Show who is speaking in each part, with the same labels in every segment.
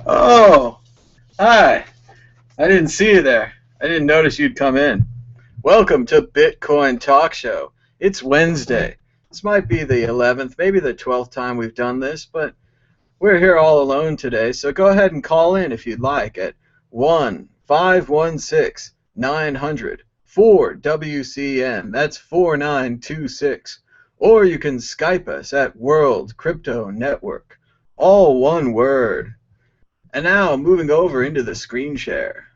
Speaker 1: Oh, hi. I didn't see you there. I didn't notice you'd come in. Welcome to Bitcoin Talk Show. It's Wednesday. This might be the 11th, maybe the 12th time we've done this, but we're here all alone today, so go ahead and call in if you'd like at 1-516-900-4WCN. That's 4926. Or you can Skype us at World Crypto Network. All one word. And now, moving over into the screen share.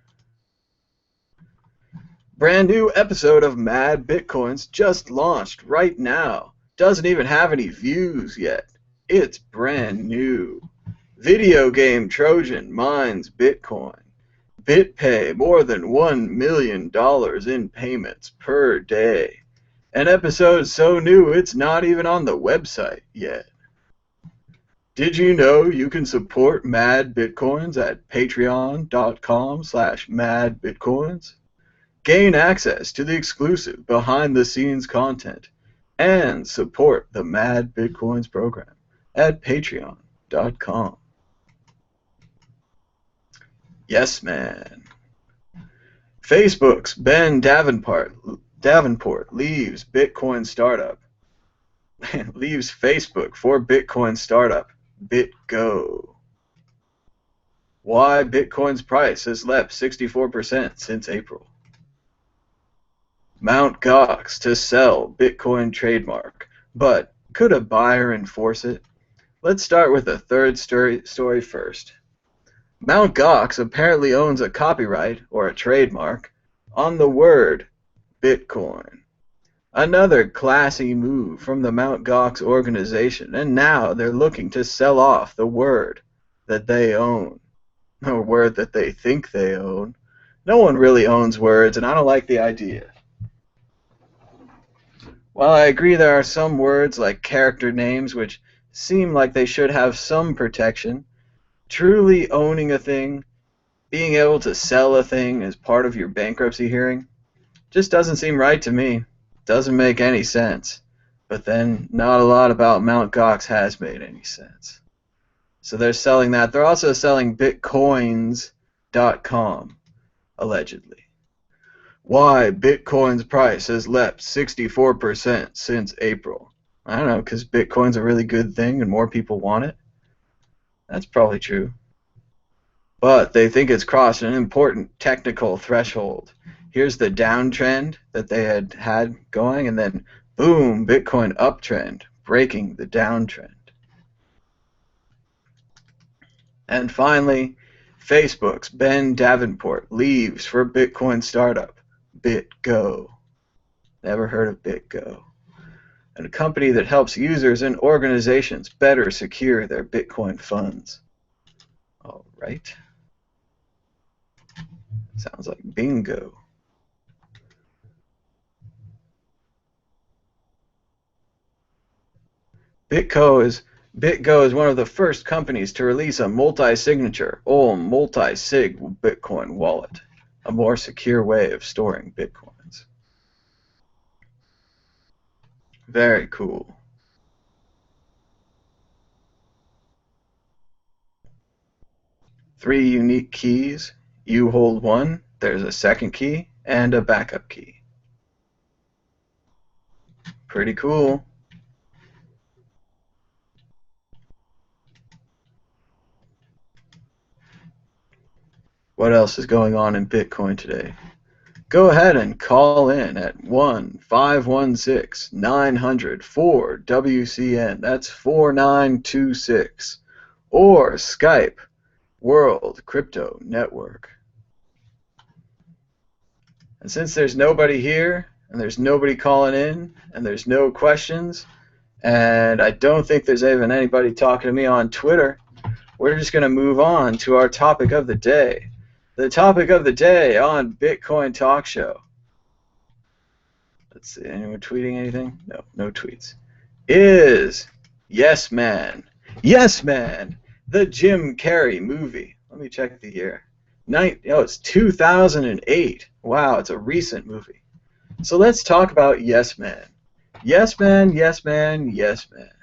Speaker 1: Brand new episode of Mad Bitcoins just launched right now. Doesn't even have any views yet. It's brand new. Video game Trojan mines Bitcoin. BitPay more than $1 million in payments per day. An episode so new it's not even on the website yet. Did you know you can support Mad Bitcoins at patreon.com/madbitcoins? Gain access to the exclusive behind-the-scenes content and support the Mad Bitcoins program at patreon.com. Yes, man. Facebook's Ben Davenport leaves Bitcoin startup. leaves Facebook for Bitcoin startup BitGo. Why Bitcoin's price has leapt 64% since April. Mt. Gox to sell Bitcoin trademark, but could a buyer enforce it? Let's start with the third story first. Mt. Gox apparently owns a copyright, or a trademark, on the word Bitcoin. Another classy move from the Mt. Gox organization, and now they're looking to sell off the word that they own, or word that they think they own. No one really owns words, and I don't like the idea. While I agree there are some words like character names which seem like they should have some protection, truly owning a thing, being able to sell a thing as part of your bankruptcy hearing, just doesn't seem right to me. Doesn't make any sense. But then, not a lot about Mt. Gox has made any sense. So they're selling that. They're also selling bitcoins.com, allegedly. Why Bitcoin's price has leapt 64% since April. I don't know, because Bitcoin's a really good thing and more people want it? That's probably true. But they think it's crossed an important technical threshold. Here's the downtrend that they had going, and then boom, Bitcoin uptrend, breaking the downtrend. And finally, Facebook's Ben Davenport leaves for Bitcoin startup BitGo. Never heard of BitGo. And a company that helps users and organizations better secure their Bitcoin funds. All right. Sounds like bingo. BitGo is one of the first companies to release a multi-signature or multi-sig Bitcoin wallet, a more secure way of storing Bitcoins. Very cool. Three unique keys. You hold one, there's a second key, and a backup key. Pretty cool. What else is going on in Bitcoin today? Go ahead and call in at 1-516-900-4WCN. That's 4926. Or Skype World Crypto Network. And since there's nobody here, and there's nobody calling in, and there's no questions, and I don't think there's even anybody talking to me on Twitter, we're just going to move on to our topic of the day. The topic of the day on Bitcoin Talk Show. Let's see, anyone tweeting anything? No, no tweets. Is Yes Man. Yes Man, the Jim Carrey movie. Let me check the year. It's 2008. Wow, it's a recent movie. So let's talk about Yes Man. Yes Man, Yes Man, Yes Man.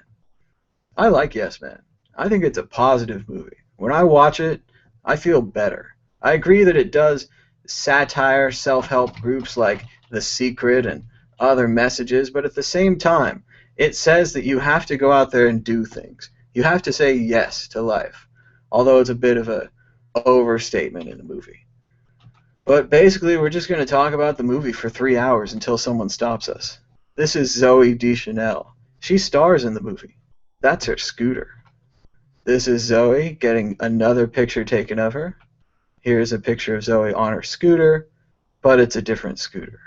Speaker 1: I like Yes Man. I think it's a positive movie. When I watch it, I feel better. I agree that it does satire self-help groups like The Secret and other messages, but at the same time, it says that you have to go out there and do things. You have to say yes to life, although it's a bit of a overstatement in the movie. But basically, we're just going to talk about the movie for 3 hours until someone stops us. This is Zoe Deschanel. She stars in the movie. That's her scooter. This is Zoe getting another picture taken of her. Here's a picture of Zoe on her scooter, but it's a different scooter.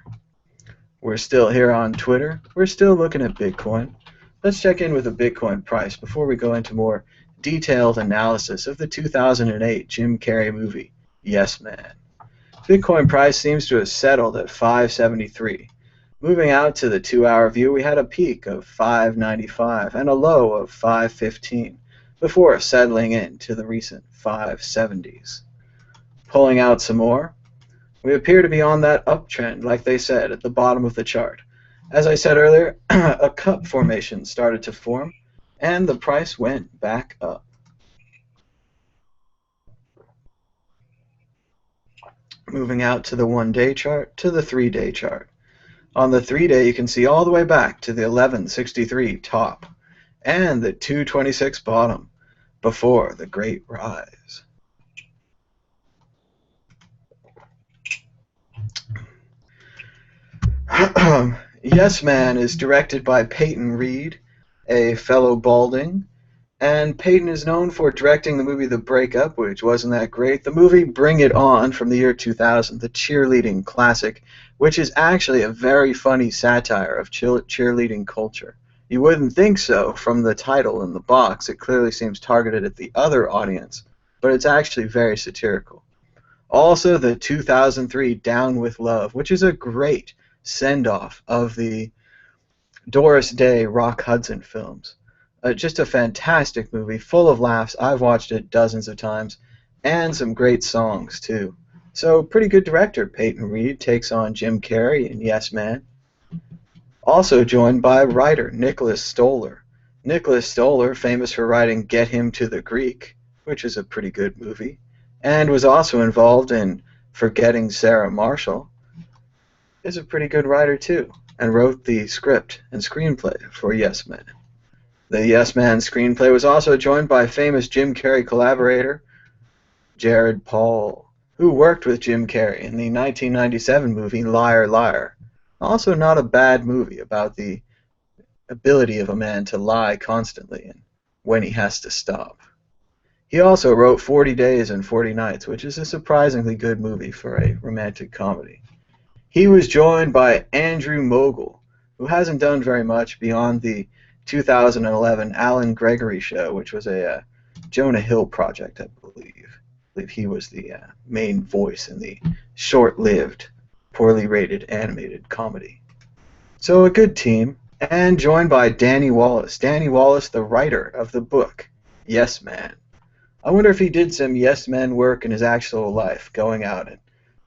Speaker 1: We're still here on Twitter. We're still looking at Bitcoin. Let's check in with the Bitcoin price before we go into more detailed analysis of the 2008 Jim Carrey movie, Yes Man. Bitcoin price seems to have settled at 573. Moving out to the 2-hour view, we had a peak of 595 and a low of 515 before settling into the recent 570s. Pulling out some more, we appear to be on that uptrend, like they said at the bottom of the chart. As I said earlier, a cup formation started to form, and the price went back up. Moving out to the 1-day chart, to the 3-day chart. On the 3-day, you can see all the way back to the 1163 top and the 226 bottom before the great rise. Yes Man is directed by Peyton Reed, a fellow balding, and Peyton is known for directing the movie The Breakup, which wasn't that great, the movie Bring It On from the year 2000, the cheerleading classic, which is actually a very funny satire of cheerleading culture. You wouldn't think so from the title and the box. It clearly seems targeted at the other audience, but it's actually very satirical. Also, the 2003 Down with Love, which is a great send-off of the Doris Day, Rock Hudson films. Just a fantastic movie, full of laughs. I've watched it dozens of times, and some great songs, too. So, pretty good director. Peyton Reed takes on Jim Carrey in Yes Man. Also joined by writer Nicholas Stoller. Nicholas Stoller, famous for writing Get Him to the Greek, which is a pretty good movie, and was also involved in Forgetting Sarah Marshall, is a pretty good writer, too, and wrote the script and screenplay for Yes Man. The Yes Man screenplay was also joined by famous Jim Carrey collaborator Jared Paul, who worked with Jim Carrey in the 1997 movie Liar Liar. Also not a bad movie about the ability of a man to lie constantly and when he has to stop. He also wrote 40 Days and 40 Nights, which is a surprisingly good movie for a romantic comedy. He was joined by Andrew Mogul, who hasn't done very much beyond the 2011 Alan Gregory Show, which was a Jonah Hill project, I believe. I believe he was the main voice in the short-lived, poorly rated animated comedy. So a good team, and joined by Danny Wallace. Danny Wallace, the writer of the book, Yes Man. I wonder if he did some Yes Man work in his actual life, going out and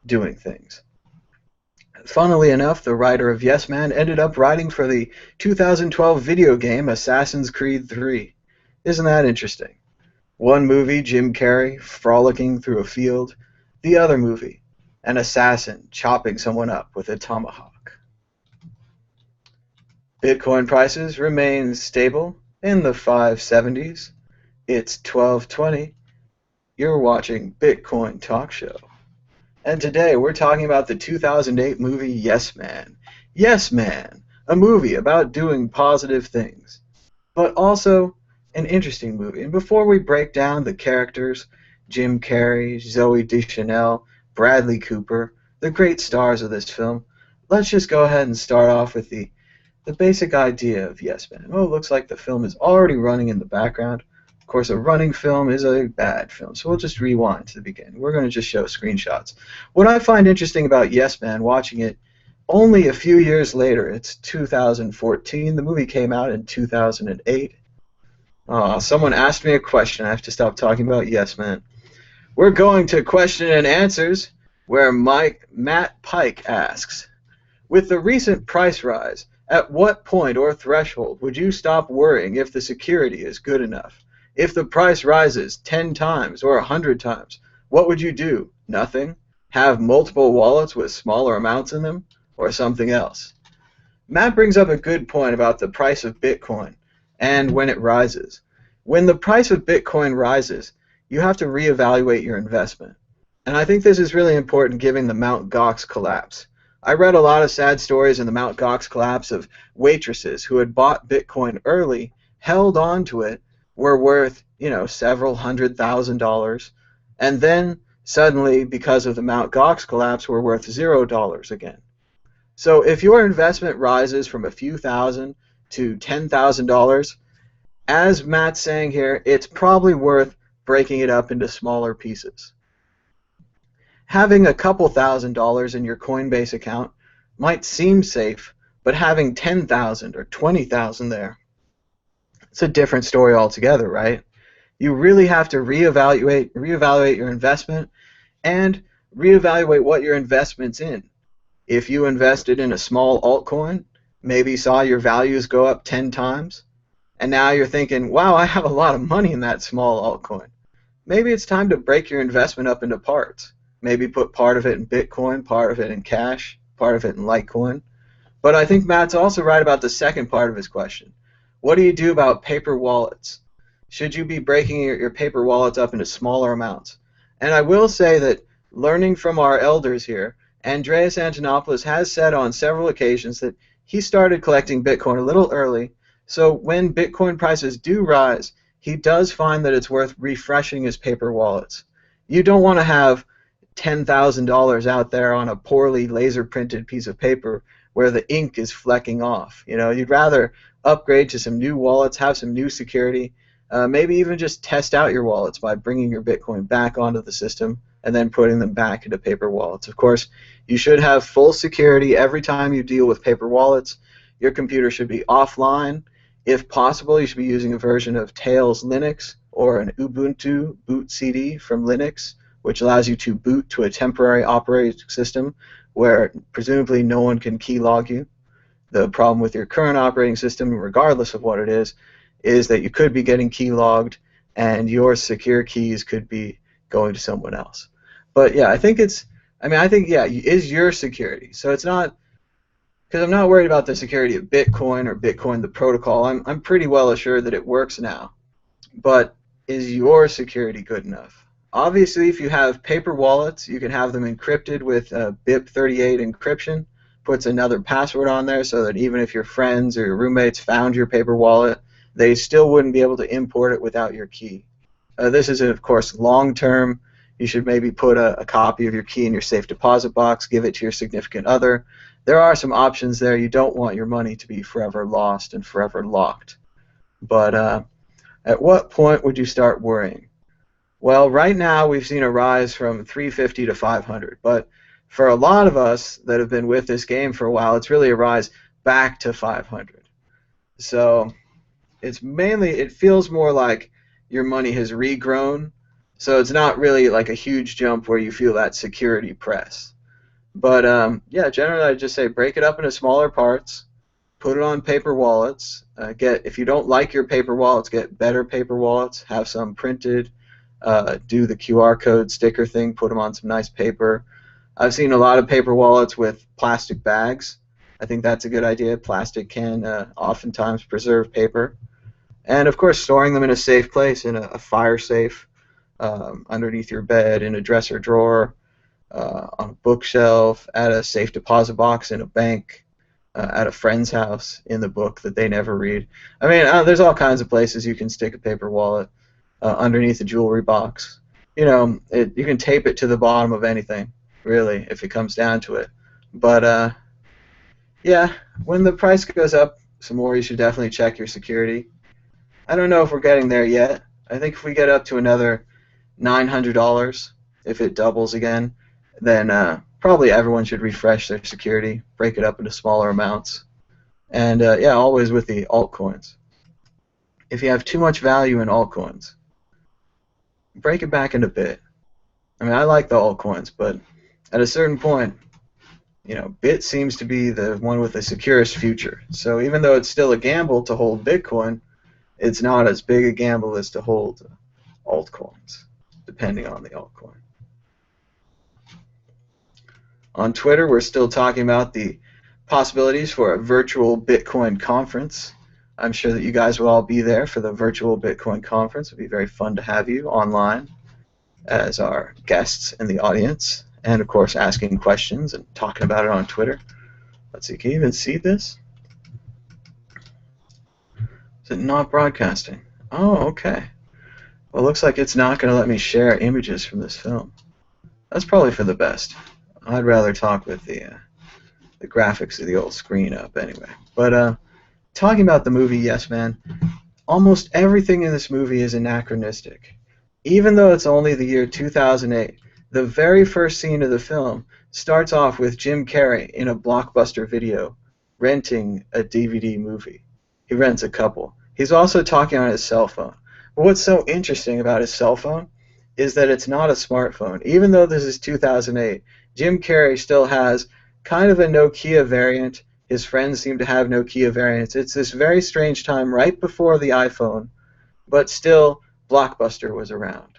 Speaker 1: doing things. Funnily enough, the writer of Yes Man ended up writing for the 2012 video game Assassin's Creed 3. Isn't that interesting? One movie, Jim Carrey frolicking through a field. The other movie, an assassin chopping someone up with a tomahawk. Bitcoin prices remain stable in the 570s. It's 12:20. You're watching Bitcoin Talk Show. And today we're talking about the 2008 movie Yes Man. Yes Man, a movie about doing positive things, but also an interesting movie. And before we break down the characters, Jim Carrey, Zoe Deschanel, Bradley Cooper, the great stars of this film, let's just go ahead and start off with the basic idea of Yes Man. Oh, it looks like the film is already running in the background. Of course, a running film is a bad film, so we'll just rewind to the beginning. We're going to just show screenshots. What I find interesting about Yes Man, watching it only a few years later, it's 2014, the movie came out in 2008. Someone asked me a question. I have to stop talking about Yes Man. We're going to question and answers, where Matt Pike asks, with the recent price rise, at what point or threshold would you stop worrying if the security is good enough? If the price rises 10 times or 100 times, what would you do? Nothing? Have multiple wallets with smaller amounts in them? Or something else? Matt brings up a good point about the price of Bitcoin and when it rises. When the price of Bitcoin rises, you have to reevaluate your investment. And I think this is really important given the Mt. Gox collapse. I read a lot of sad stories in the Mt. Gox collapse of waitresses who had bought Bitcoin early, held on to it, were worth, several $100,000, and then suddenly, because of the Mt. Gox collapse, were worth $0 again. So if your investment rises from a few thousand to $10,000, as Matt's saying here, it's probably worth breaking it up into smaller pieces. Having a couple $1,000s in your Coinbase account might seem safe, but having 10,000 or 20,000 there, it's a different story altogether, right? You really have to reevaluate your investment and reevaluate what your investment's in. If you invested in a small altcoin, maybe saw your values go up 10 times, and now you're thinking, wow, I have a lot of money in that small altcoin. Maybe it's time to break your investment up into parts. Maybe put part of it in Bitcoin, part of it in cash, part of it in Litecoin. But I think Matt's also right about the second part of his question. What do you do about paper wallets? Should you be breaking your paper wallets up into smaller amounts? And I will say that learning from our elders here, Andreas Antonopoulos has said on several occasions that he started collecting Bitcoin a little early, so when Bitcoin prices do rise, he does find that it's worth refreshing his paper wallets. You don't want to have $10,000 out there on a poorly laser printed piece of paper where the ink is flecking off. You'd rather upgrade to some new wallets, have some new security, maybe even just test out your wallets by bringing your Bitcoin back onto the system and then putting them back into paper wallets. Of course, you should have full security every time you deal with paper wallets. Your computer should be offline. If possible, you should be using a version of Tails Linux or an Ubuntu boot CD from Linux, which allows you to boot to a temporary operating system where presumably no one can keylog you. The problem with your current operating system, regardless of what it is that you could be getting keylogged and your secure keys could be going to someone else. But yeah, I think it is your security. So it's not, because I'm not worried about the security of Bitcoin or Bitcoin the protocol. I'm pretty well assured that it works now. But is your security good enough? Obviously, if you have paper wallets, you can have them encrypted with BIP38 encryption. Puts another password on there so that even if your friends or your roommates found your paper wallet, they still wouldn't be able to import it without your key. This is, of course, long-term. You should maybe put a copy of your key in your safe deposit box, give it to your significant other. There are some options there. You don't want your money to be forever lost and forever locked. But at what point would you start worrying? Well, right now we've seen a rise from 350 to 500, but for a lot of us that have been with this game for a while, it's really a rise back to 500. So it feels more like your money has regrown, so it's not really like a huge jump where you feel that security press. But yeah, generally I'd just say break it up into smaller parts, put it on paper wallets. If you don't like your paper wallets, get better paper wallets, have some printed, do the QR code sticker thing, put them on some nice paper. I've seen a lot of paper wallets with plastic bags. I think that's a good idea. Plastic can oftentimes preserve paper. And of course, storing them in a safe place, in a fire safe, underneath your bed, in a dresser drawer, on a bookshelf, at a safe deposit box in a bank, at a friend's house, in the book that they never read. I mean, there's all kinds of places you can stick a paper wallet, underneath a jewelry box. You can tape it to the bottom of anything, really, if it comes down to it. But yeah, when the price goes up some more, you should definitely check your security. I don't know if we're getting there yet. I think if we get up to another $900, if it doubles again, then probably everyone should refresh their security, break it up into smaller amounts. And yeah, always with the altcoins. If you have too much value in altcoins, break it back into Bit. I mean, I like the altcoins, but at a certain point, Bit seems to be the one with the securest future. So even though it's still a gamble to hold Bitcoin, it's not as big a gamble as to hold altcoins, depending on the altcoin. On Twitter, we're still talking about the possibilities for a virtual Bitcoin conference. I'm sure that you guys will all be there for the virtual Bitcoin conference. It'll be very fun to have you online as our guests in the audience, and of course asking questions and talking about it on Twitter. Let's see, can you even see this? Is it not broadcasting? Oh, okay. Well, it looks like it's not going to let me share images from this film. That's probably for the best. I'd rather talk with the graphics of the old screen up anyway. But talking about the movie Yes Man, almost everything in this movie is anachronistic. Even though it's only the year 2008, the very first scene of the film starts off with Jim Carrey in a Blockbuster video renting a DVD movie. He rents a couple. He's also talking on his cell phone. But what's so interesting about his cell phone is that it's not a smartphone. Even though this is 2008, Jim Carrey still has kind of a Nokia variant. His friends seem to have Nokia variants. It's this very strange time right before the iPhone, but still Blockbuster was around.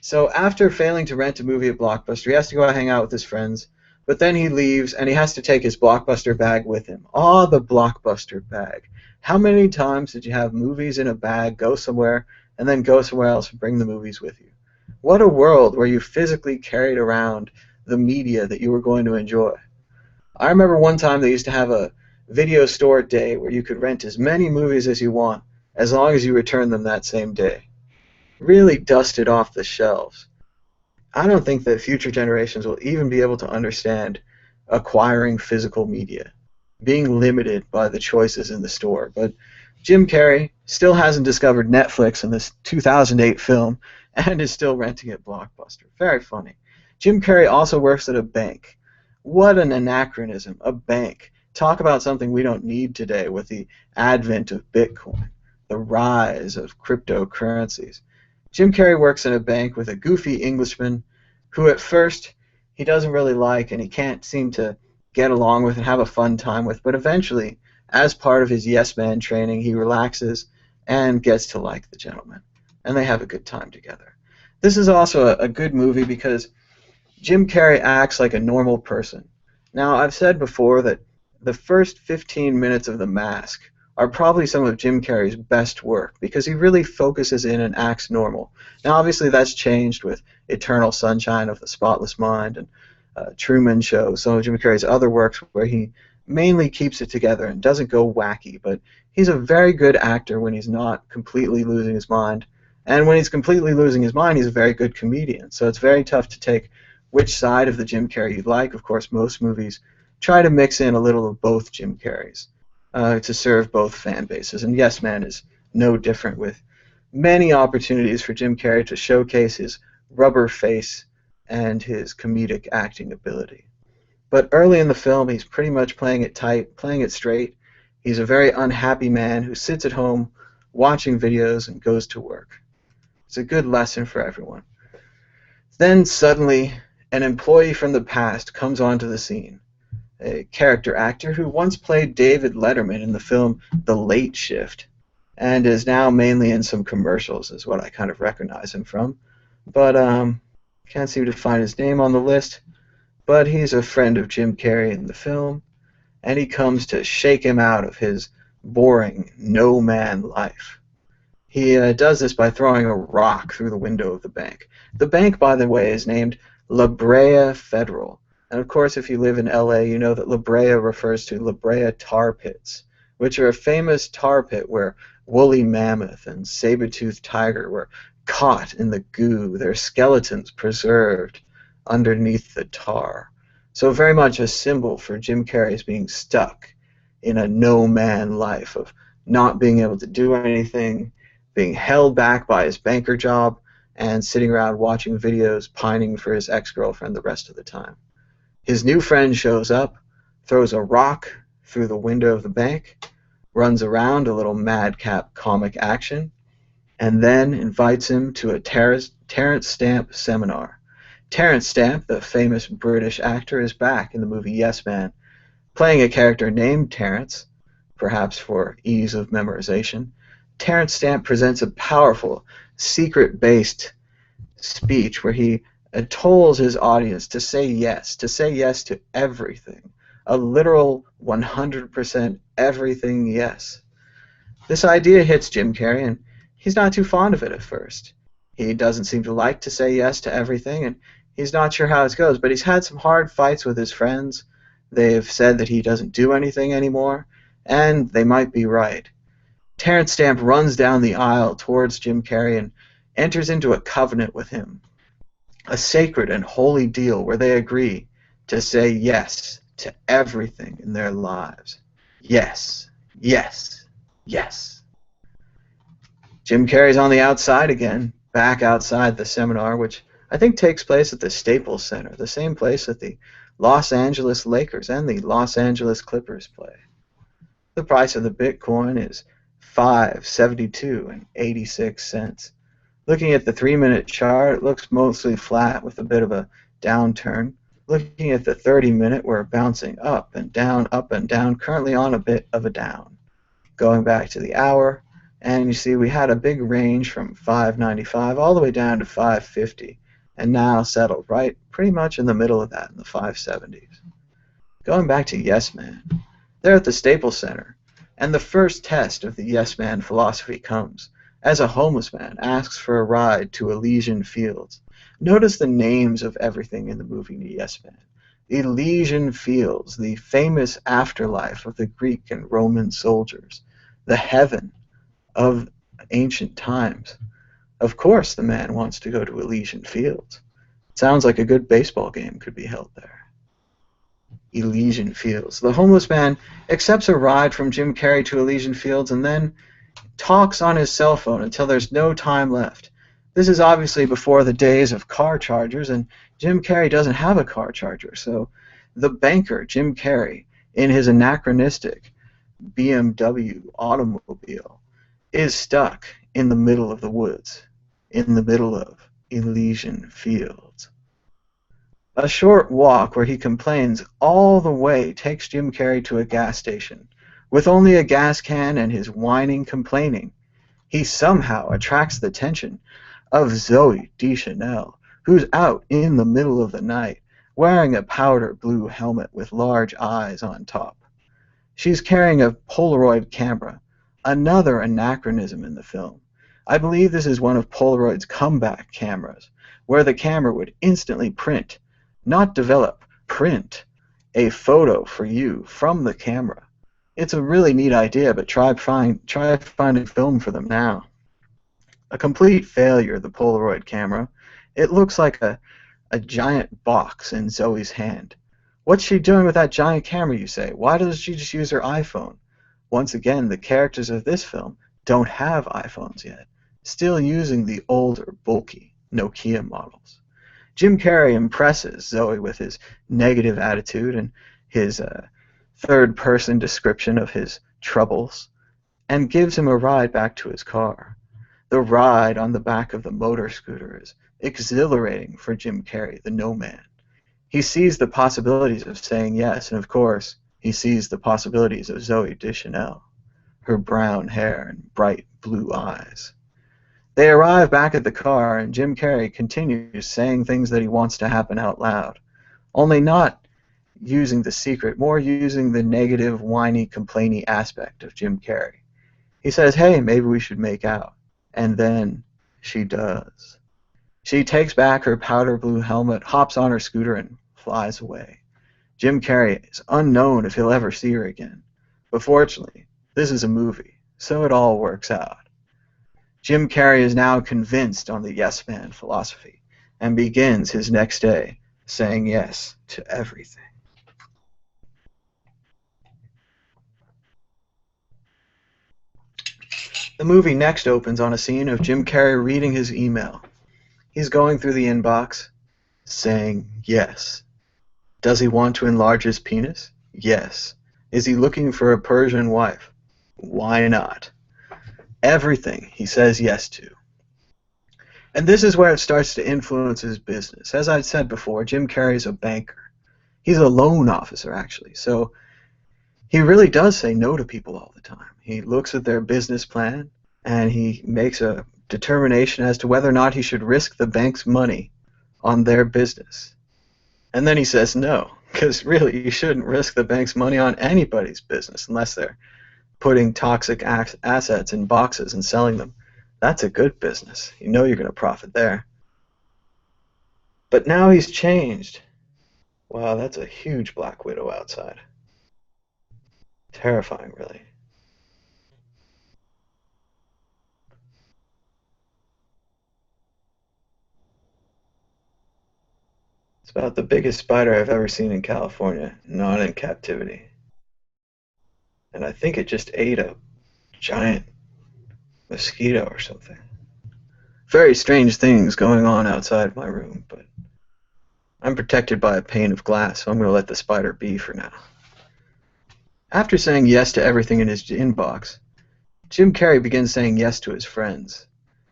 Speaker 1: So after failing to rent a movie at Blockbuster, he has to go out hang out with his friends, but then he leaves and he has to take his Blockbuster bag with him. Ah, the Blockbuster bag. How many times did you have movies in a bag, go somewhere, and then go somewhere else and bring the movies with you? What a world where you physically carried around the media that you were going to enjoy. I remember one time they used to have a video store day where you could rent as many movies as you want as long as you returned them that same day. Really dusted off the shelves. I don't think that future generations will even be able to understand acquiring physical media, being limited by the choices in the store. But Jim Carrey still hasn't discovered Netflix in this 2008 film and is still renting at Blockbuster. Very funny. Jim Carrey also works at a bank. What an anachronism, a bank. Talk about something we don't need today with the advent of Bitcoin, the rise of cryptocurrencies. Jim Carrey works in a bank with a goofy Englishman who at first he doesn't really like and he can't seem to get along with and have a fun time with, but eventually, as part of his yes man training, he relaxes and gets to like the gentleman, and they have a good time together. This is also a good movie because Jim Carrey acts like a normal person. Now, I've said before that the first 15 minutes of The Mask are probably some of Jim Carrey's best work because he really focuses in and acts normal. Now, obviously, that's changed with Eternal Sunshine of the Spotless Mind and Truman Show, some of Jim Carrey's other works where he mainly keeps it together and doesn't go wacky, but he's a very good actor when he's not completely losing his mind. And when he's completely losing his mind, he's a very good comedian. So it's very tough to take which side of the Jim Carrey you'd like. Of course, most movies try to mix in a little of both Jim Carreys to serve both fan bases. And Yes Man is no different, with many opportunities for Jim Carrey to showcase his rubber face and his comedic acting ability. But early in the film, he's pretty much playing it tight, playing it straight. He's a very unhappy man who sits at home watching videos and goes to work. It's a good lesson for everyone. Then suddenly, an employee from the past comes onto the scene, a character actor who once played David Letterman in the film The Late Shift, and is now mainly in some commercials, is what I kind of recognize him from. But can't seem to find his name on the list. But he's a friend of Jim Carrey in the film, and he comes to shake him out of his boring, no-man life. He does this by throwing a rock through the window of the bank. The bank, by the way, is named La Brea Federal. And of course, if you live in LA, you know that La Brea refers to La Brea tar pits, which are a famous tar pit where woolly mammoth and saber-toothed tiger were caught in the goo, their skeletons preserved underneath the tar. So very much a symbol for Jim Carrey's being stuck in a no-man life of not being able to do anything, being held back by his banker job, and sitting around watching videos, pining for his ex-girlfriend the rest of the time. His new friend shows up, throws a rock through the window of the bank, runs around a little madcap comic action, and then invites him to a Terence Stamp seminar. Terence Stamp, the famous British actor, is back in the movie Yes Man, playing a character named Terence, perhaps for ease of memorization. Terence Stamp presents a powerful, secret-based speech where he It tolls his audience to say yes to everything. A literal 100% everything yes. This idea hits Jim Carrey, and he's not too fond of it at first. He doesn't seem to like to say yes to everything, and he's not sure how it goes, but he's had some hard fights with his friends. They've said that he doesn't do anything anymore, and they might be right. Terrence Stamp runs down the aisle towards Jim Carrey and enters into a covenant with him, a sacred and holy deal where they agree to say yes to everything in their lives. Yes, yes, yes. Jim Carrey's on the outside again, back outside the seminar, which I think takes place at the Staples Center, the same place that the Los Angeles Lakers and the Los Angeles Clippers play. The price of the Bitcoin is $5.72.86. Looking at the 3-minute chart, it looks mostly flat with a bit of a downturn. Looking at the 30-minute, we're bouncing up and down, currently on a bit of a down. Going back to the hour, and you see we had a big range from 595 all the way down to 550, and now settled right pretty much in the middle of that, in the 570s. Going back to Yes Man, they're at the Staples Center, and the first test of the Yes Man philosophy comes as a homeless man asks for a ride to Elysian Fields. Notice the names of everything in the movie Yes Man. Elysian Fields, the famous afterlife of the Greek and Roman soldiers, the heaven of ancient times. Of course the man wants to go to Elysian Fields. Sounds like a good baseball game could be held there. Elysian Fields. The homeless man accepts a ride from Jim Carrey to Elysian Fields and then talks on his cell phone until there's no time left. This is obviously before the days of car chargers, and Jim Carrey doesn't have a car charger, so the banker, Jim Carrey, in his anachronistic BMW automobile, is stuck in the middle of the woods, in the middle of Elysian Fields. A short walk where he complains all the way takes Jim Carrey to a gas station. With only a gas can and his whining complaining, he somehow attracts the attention of Zooey Deschanel, who's out in the middle of the night, wearing a powder blue helmet with large eyes on top. She's carrying a Polaroid camera, another anachronism in the film. I believe this is one of Polaroid's comeback cameras, where the camera would instantly print, not develop, print, a photo for you from the camera. It's a really neat idea, but try finding film for them now. A complete failure, the Polaroid camera. It looks like a giant box in Zoe's hand. What's she doing with that giant camera, you say? Why doesn't she just use her iPhone? Once again, the characters of this film don't have iPhones yet, still using the older, bulky Nokia models. Jim Carrey impresses Zoe with his negative attitude and his third-person description of his troubles, and gives him a ride back to his car. The ride on the back of the motor scooter is exhilarating for Jim Carrey, the no man. He sees the possibilities of saying yes, and of course, he sees the possibilities of Zooey Deschanel, her brown hair and bright blue eyes. They arrive back at the car, and Jim Carrey continues saying things that he wants to happen out loud, only not using the secret, more using the negative, whiny, complainy aspect of Jim Carrey. He says, hey, maybe we should make out. And then she does. She takes back her powder blue helmet, hops on her scooter, and flies away. Jim Carrey is unknown if he'll ever see her again. But fortunately, this is a movie, so it all works out. Jim Carrey is now convinced on the yes man philosophy and begins his next day saying yes to everything. The movie next opens on a scene of Jim Carrey reading his email. He's going through the inbox, saying yes. Does he want to enlarge his penis? Yes. Is he looking for a Persian wife? Why not? Everything he says yes to. And this is where it starts to influence his business. As I said before, Jim Carrey's a banker. He's a loan officer, actually. So he really does say no to people all the time. He looks at their business plan, and he makes a determination as to whether or not he should risk the bank's money on their business. And then he says no, because really you shouldn't risk the bank's money on anybody's business unless they're putting toxic assets in boxes and selling them. That's a good business. You know you're going to profit there. But now he's changed. Wow, that's a huge black widow outside. Terrifying, really. It's about the biggest spider I've ever seen in California, not in captivity. And I think it just ate a giant mosquito or something. Very strange things going on outside my room, but I'm protected by a pane of glass, so I'm going to let the spider be for now. After saying yes to everything in his inbox, Jim Carrey begins saying yes to his friends.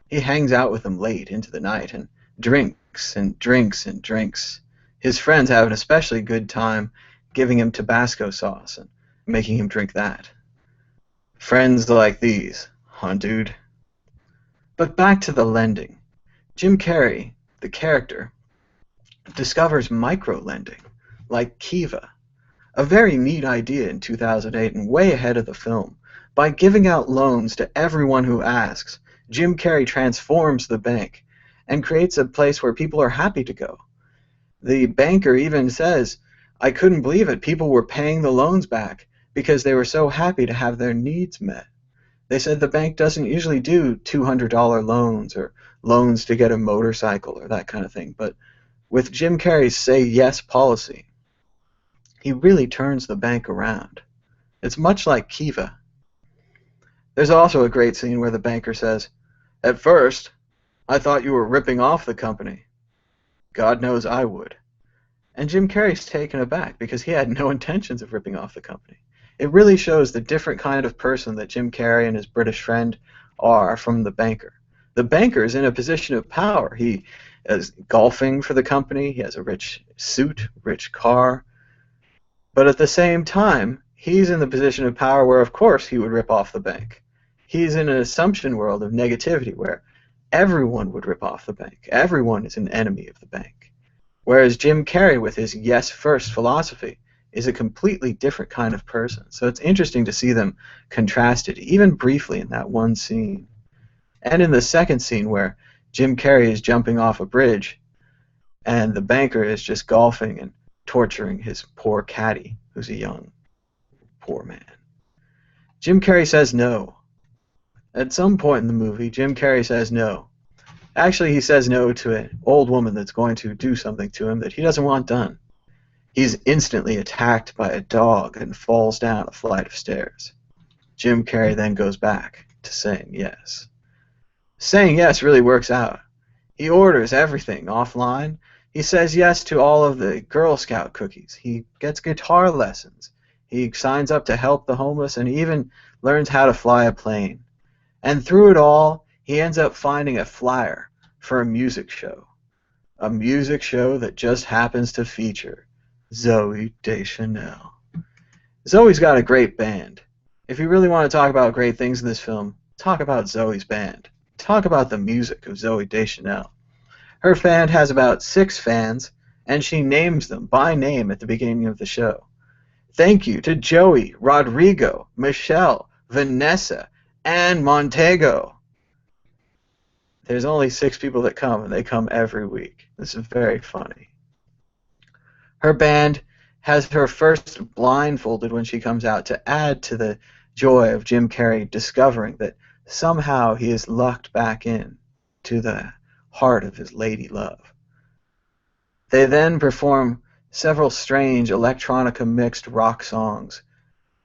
Speaker 1: He hangs out with them late into the night and drinks and drinks and drinks. His friends have an especially good time giving him Tabasco sauce and making him drink that. Friends like these, huh, dude? But back to the lending. Jim Carrey, the character, discovers micro-lending, like Kiva, a very neat idea in 2008 and way ahead of the film. By giving out loans to everyone who asks, Jim Carrey transforms the bank and creates a place where people are happy to go. The banker even says, I couldn't believe it, people were paying the loans back because they were so happy to have their needs met. They said the bank doesn't usually do $200 loans or loans to get a motorcycle or that kind of thing, but with Jim Carrey's say yes policy, he really turns the bank around. It's much like Kiva. There's also a great scene where the banker says, at first, I thought you were ripping off the company. God knows I would. And Jim Carrey's taken aback because he had no intentions of ripping off the company. It really shows the different kind of person that Jim Carrey and his British friend are from the banker. The banker is in a position of power. He is golfing for the company. He has a rich suit, rich car. But at the same time, he's in the position of power where, of course, he would rip off the bank. He's in an assumption world of negativity where everyone would rip off the bank. Everyone is an enemy of the bank. Whereas Jim Carrey, with his yes-first philosophy, is a completely different kind of person. So it's interesting to see them contrasted, even briefly in that one scene. And in the second scene where Jim Carrey is jumping off a bridge and the banker is just golfing and torturing his poor caddy, who's a young, poor man. Jim Carrey says no. At some point in the movie, Jim Carrey says no. Actually, he says no to an old woman that's going to do something to him that he doesn't want done. He's instantly attacked by a dog and falls down a flight of stairs. Jim Carrey then goes back to saying yes. Saying yes really works out. He orders everything offline. He says yes to all of the Girl Scout cookies. He gets guitar lessons. He signs up to help the homeless and even learns how to fly a plane. And through it all, he ends up finding a flyer for a music show. A music show that just happens to feature Zooey Deschanel. Zoe's got a great band. If you really want to talk about great things in this film, talk about Zoe's band. Talk about the music of Zooey Deschanel. Her band has about 6 fans, and she names them by name at the beginning of the show. Thank you to Joey, Rodrigo, Michelle, Vanessa, and Montego. There's only 6 people that come, and they come every week. This is very funny. Her band has her first blindfolded when she comes out to add to the joy of Jim Carrey discovering that somehow he is lucked back in to the heart of his lady love. They then perform several strange electronica mixed rock songs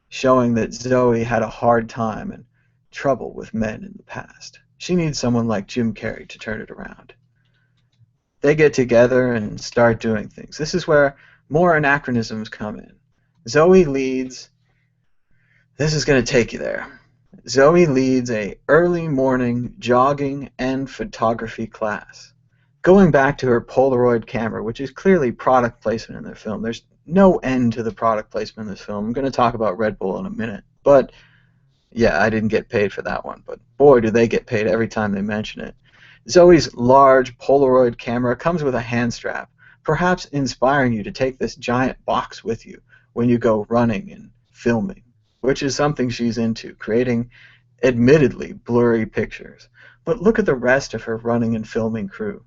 Speaker 1: showing that Zoe had a hard time and trouble with men in the past. She needs someone like Jim Carrey to turn it around. They get together and start doing things. This is where more anachronisms come in. Zoe leads, this is going to take you there. Zoe leads a early morning jogging and photography class. Going back to her Polaroid camera, which is clearly product placement in the film. There's no end to the product placement in this film. I'm going to talk about Red Bull in a minute. But, yeah, I didn't get paid for that one. But, boy, do they get paid every time they mention it. Zoe's large Polaroid camera comes with a hand strap, perhaps inspiring you to take this giant box with you when you go running and filming, which is something she's into, creating admittedly blurry pictures. But look at the rest of her running and filming crew.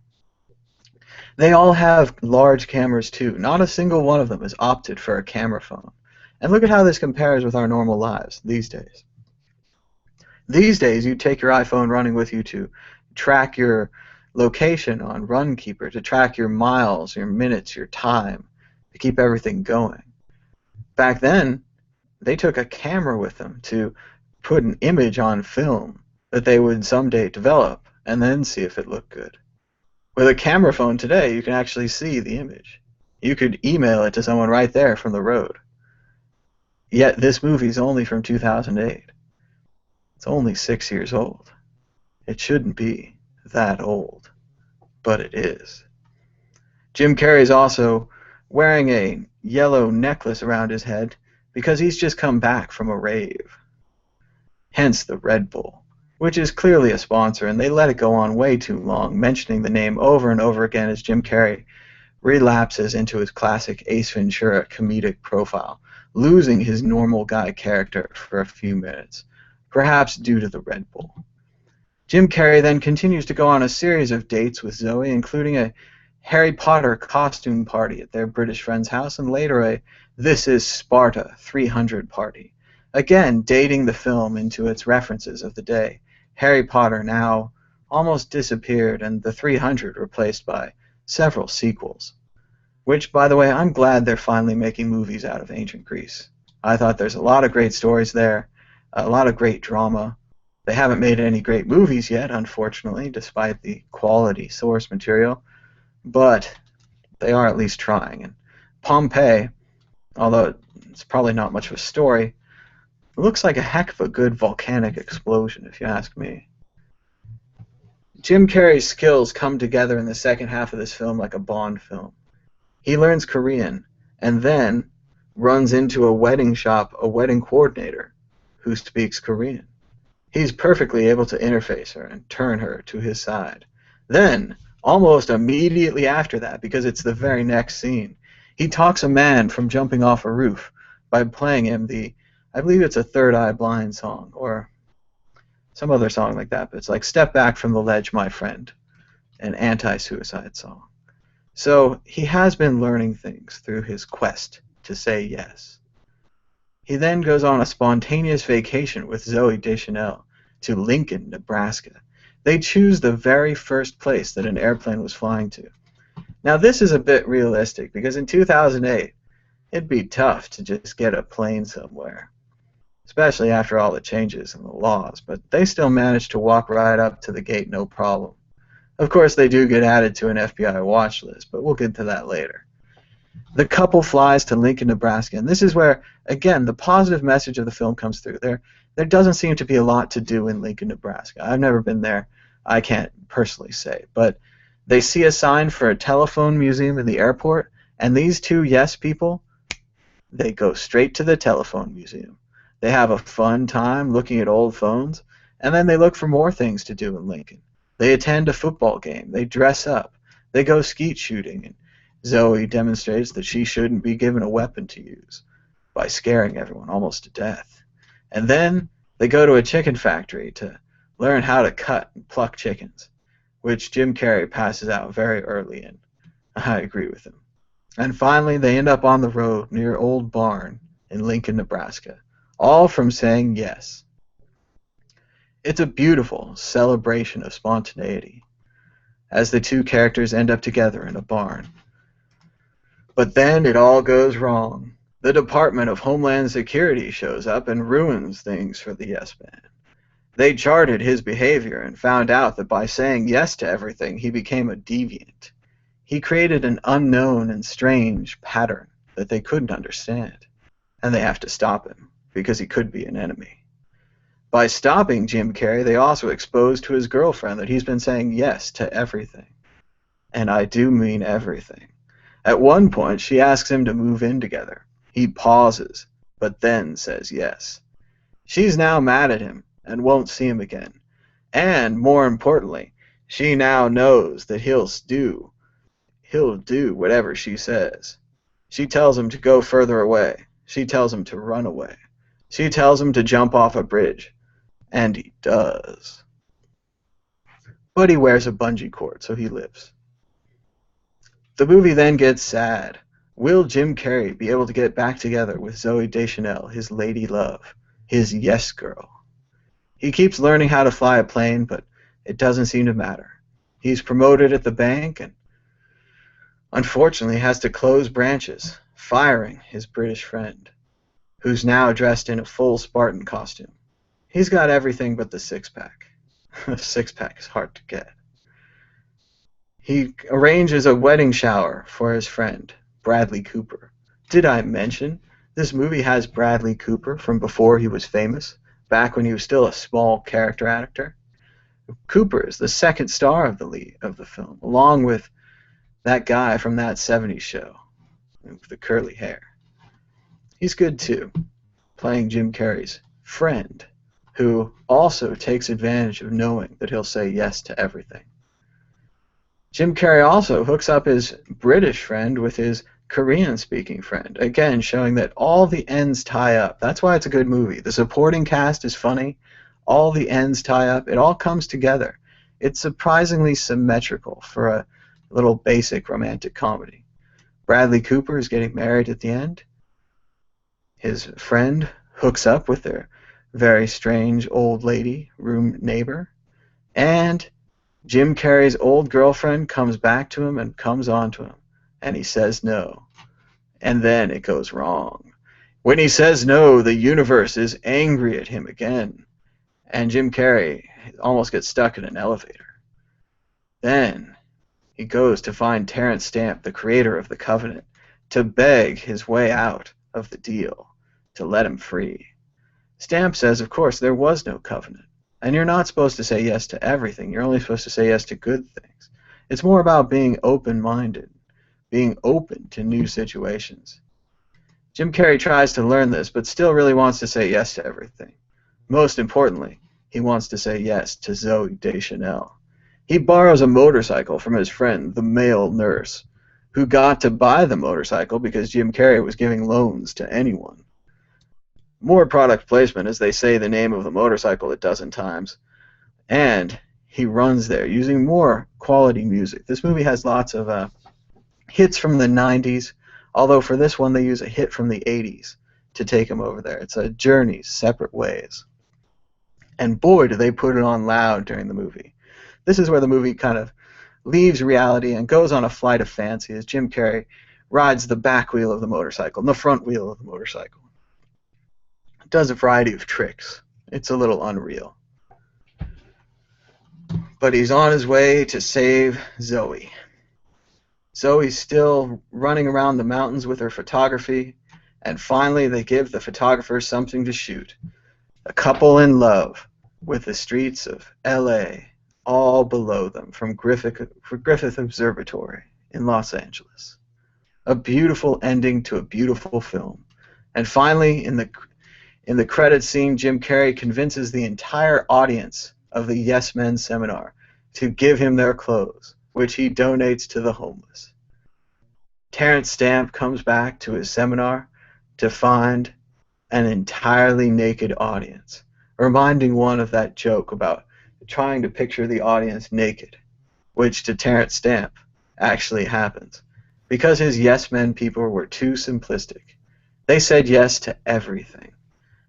Speaker 1: They all have large cameras too. Not a single one of them has opted for a camera phone. And look at how this compares with our normal lives these days. These days, you take your iPhone running with you to track your location on Runkeeper, to track your miles, your minutes, your time, to keep everything going. Back then, they took a camera with them to put an image on film that they would someday develop and then see if it looked good. With a camera phone today, you can actually see the image. You could email it to someone right there from the road. Yet this movie's only from 2008. It's only 6 years old. It shouldn't be that old, but it is. Jim Carrey's also wearing a yellow necklace around his head because he's just come back from a rave. Hence the Red Bull, which is clearly a sponsor, and they let it go on way too long, mentioning the name over and over again as Jim Carrey relapses into his classic Ace Ventura comedic profile, losing his normal guy character for a few minutes, perhaps due to the Red Bull. Jim Carrey then continues to go on a series of dates with Zoe, including a Harry Potter costume party at their British friend's house, and later a This Is Sparta 300 party. Again, dating the film into its references of the day. Harry Potter now almost disappeared, and the 300 replaced by several sequels. Which, by the way, I'm glad they're finally making movies out of ancient Greece. I thought there's a lot of great stories there, a lot of great drama. They haven't made any great movies yet, unfortunately, despite the quality source material, but they are at least trying. And Pompeii, although it's probably not much of a story, looks like a heck of a good volcanic explosion, if you ask me. Jim Carrey's skills come together in the second half of this film like a Bond film. He learns Korean, and then runs into a wedding coordinator, who speaks Korean. He's perfectly able to interface her and turn her to his side. Then, almost immediately after that, because it's the very next scene, he talks a man from jumping off a roof by playing him I believe it's a Third Eye Blind song, or some other song like that, but it's like Step Back from the Ledge, My Friend, an anti-suicide song. So he has been learning things through his quest to say yes. He then goes on a spontaneous vacation with Zooey Deschanel to Lincoln, Nebraska. They choose the very first place that an airplane was flying to. Now this is a bit realistic because in 2008, it'd be tough to just get a plane somewhere, especially after all the changes in the laws, but they still managed to walk right up to the gate no problem. Of course, they do get added to an FBI watch list, but we'll get to that later. The couple flies to Lincoln, Nebraska, and this is where, again, the positive message of the film comes through. There doesn't seem to be a lot to do in Lincoln, Nebraska. I've never been there. I can't personally say, but they see a sign for a telephone museum in the airport, and these two yes people, they go straight to the telephone museum. They have a fun time looking at old phones, and then they look for more things to do in Lincoln. They attend a football game. They dress up. They go skeet shooting, and Zoe demonstrates that she shouldn't be given a weapon to use by scaring everyone almost to death. And then they go to a chicken factory to learn how to cut and pluck chickens, which Jim Carrey passes out very early in. I agree with him. And finally, they end up on the road near Old Barn in Lincoln, Nebraska, all from saying yes. It's a beautiful celebration of spontaneity, as the two characters end up together in a barn. But then it all goes wrong. The Department of Homeland Security shows up and ruins things for the yes man. They charted his behavior and found out that by saying yes to everything, he became a deviant. He created an unknown and strange pattern that they couldn't understand, and they have to stop him because he could be an enemy. By stopping Jim Carrey, they also exposed to his girlfriend that he's been saying yes to everything. And I do mean everything. At one point, she asks him to move in together. He pauses, but then says yes. She's now mad at him and won't see him again. And, more importantly, She now knows that he'll do whatever she says. She tells him to go further away. She tells him to run away. She tells him to jump off a bridge. And he does. But he wears a bungee cord, so he lives. The movie then gets sad. Will Jim Carrey be able to get back together with Zooey Deschanel, his lady love, his yes girl? He keeps learning how to fly a plane, but it doesn't seem to matter. He's promoted at the bank and unfortunately has to close branches, firing his British friend, who's now dressed in a full Spartan costume. He's got everything but the six-pack. The six-pack is hard to get. He arranges a wedding shower for his friend, Bradley Cooper. Did I mention this movie has Bradley Cooper from before he was famous, back when he was still a small character actor? Cooper is the second star of the film, along with that guy from that '70s show with the curly hair. He's good too, playing Jim Carrey's friend, who also takes advantage of knowing that he'll say yes to everything. Jim Carrey also hooks up his British friend with his Korean-speaking friend, again showing that all the ends tie up. That's why it's a good movie. The supporting cast is funny. All the ends tie up. It all comes together. It's surprisingly symmetrical for a little basic romantic comedy. Bradley Cooper is getting married at the end. His friend hooks up with their very strange old lady room neighbor. And Jim Carrey's old girlfriend comes back to him and comes on to him. And he says no. And then it goes wrong. When he says no, the universe is angry at him again. And Jim Carrey almost gets stuck in an elevator. Then he goes to find Terrence Stamp, the creator of the Covenant, to beg his way out of the deal, to let him free. Stamp says, of course, there was no covenant. And you're not supposed to say yes to everything. You're only supposed to say yes to good things. It's more about being open-minded, being open to new situations. Jim Carrey tries to learn this, but still really wants to say yes to everything. Most importantly, he wants to say yes to Zooey Deschanel. He borrows a motorcycle from his friend, the male nurse, who got to buy the motorcycle because Jim Carrey was giving loans to anyone. More product placement as they say the name of the motorcycle a dozen times. And he runs there using more quality music. This movie has lots of hits from the 90s, although for this one they use a hit from the 80s to take him over there. It's a journey, separate ways. And boy, do they put it on loud during the movie. This is where the movie kind of leaves reality and goes on a flight of fancy as Jim Carrey rides the back wheel of the motorcycle and the front wheel of the motorcycle. It does a variety of tricks. It's a little unreal. But he's on his way to save Zooey. Zoe's still running around the mountains with her photography, and finally they give the photographer something to shoot. A couple in love with the streets of L.A. all below them from Griffith Observatory in Los Angeles. A beautiful ending to a beautiful film. And finally, in the credits scene, Jim Carrey convinces the entire audience of the Yes Men seminar to give him their clothes, which he donates to the homeless. Terrence Stamp comes back to his seminar to find an entirely naked audience, reminding one of that joke about trying to picture the audience naked, which to Terrence Stamp actually happens, because his Yes Men people were too simplistic. They said yes to everything.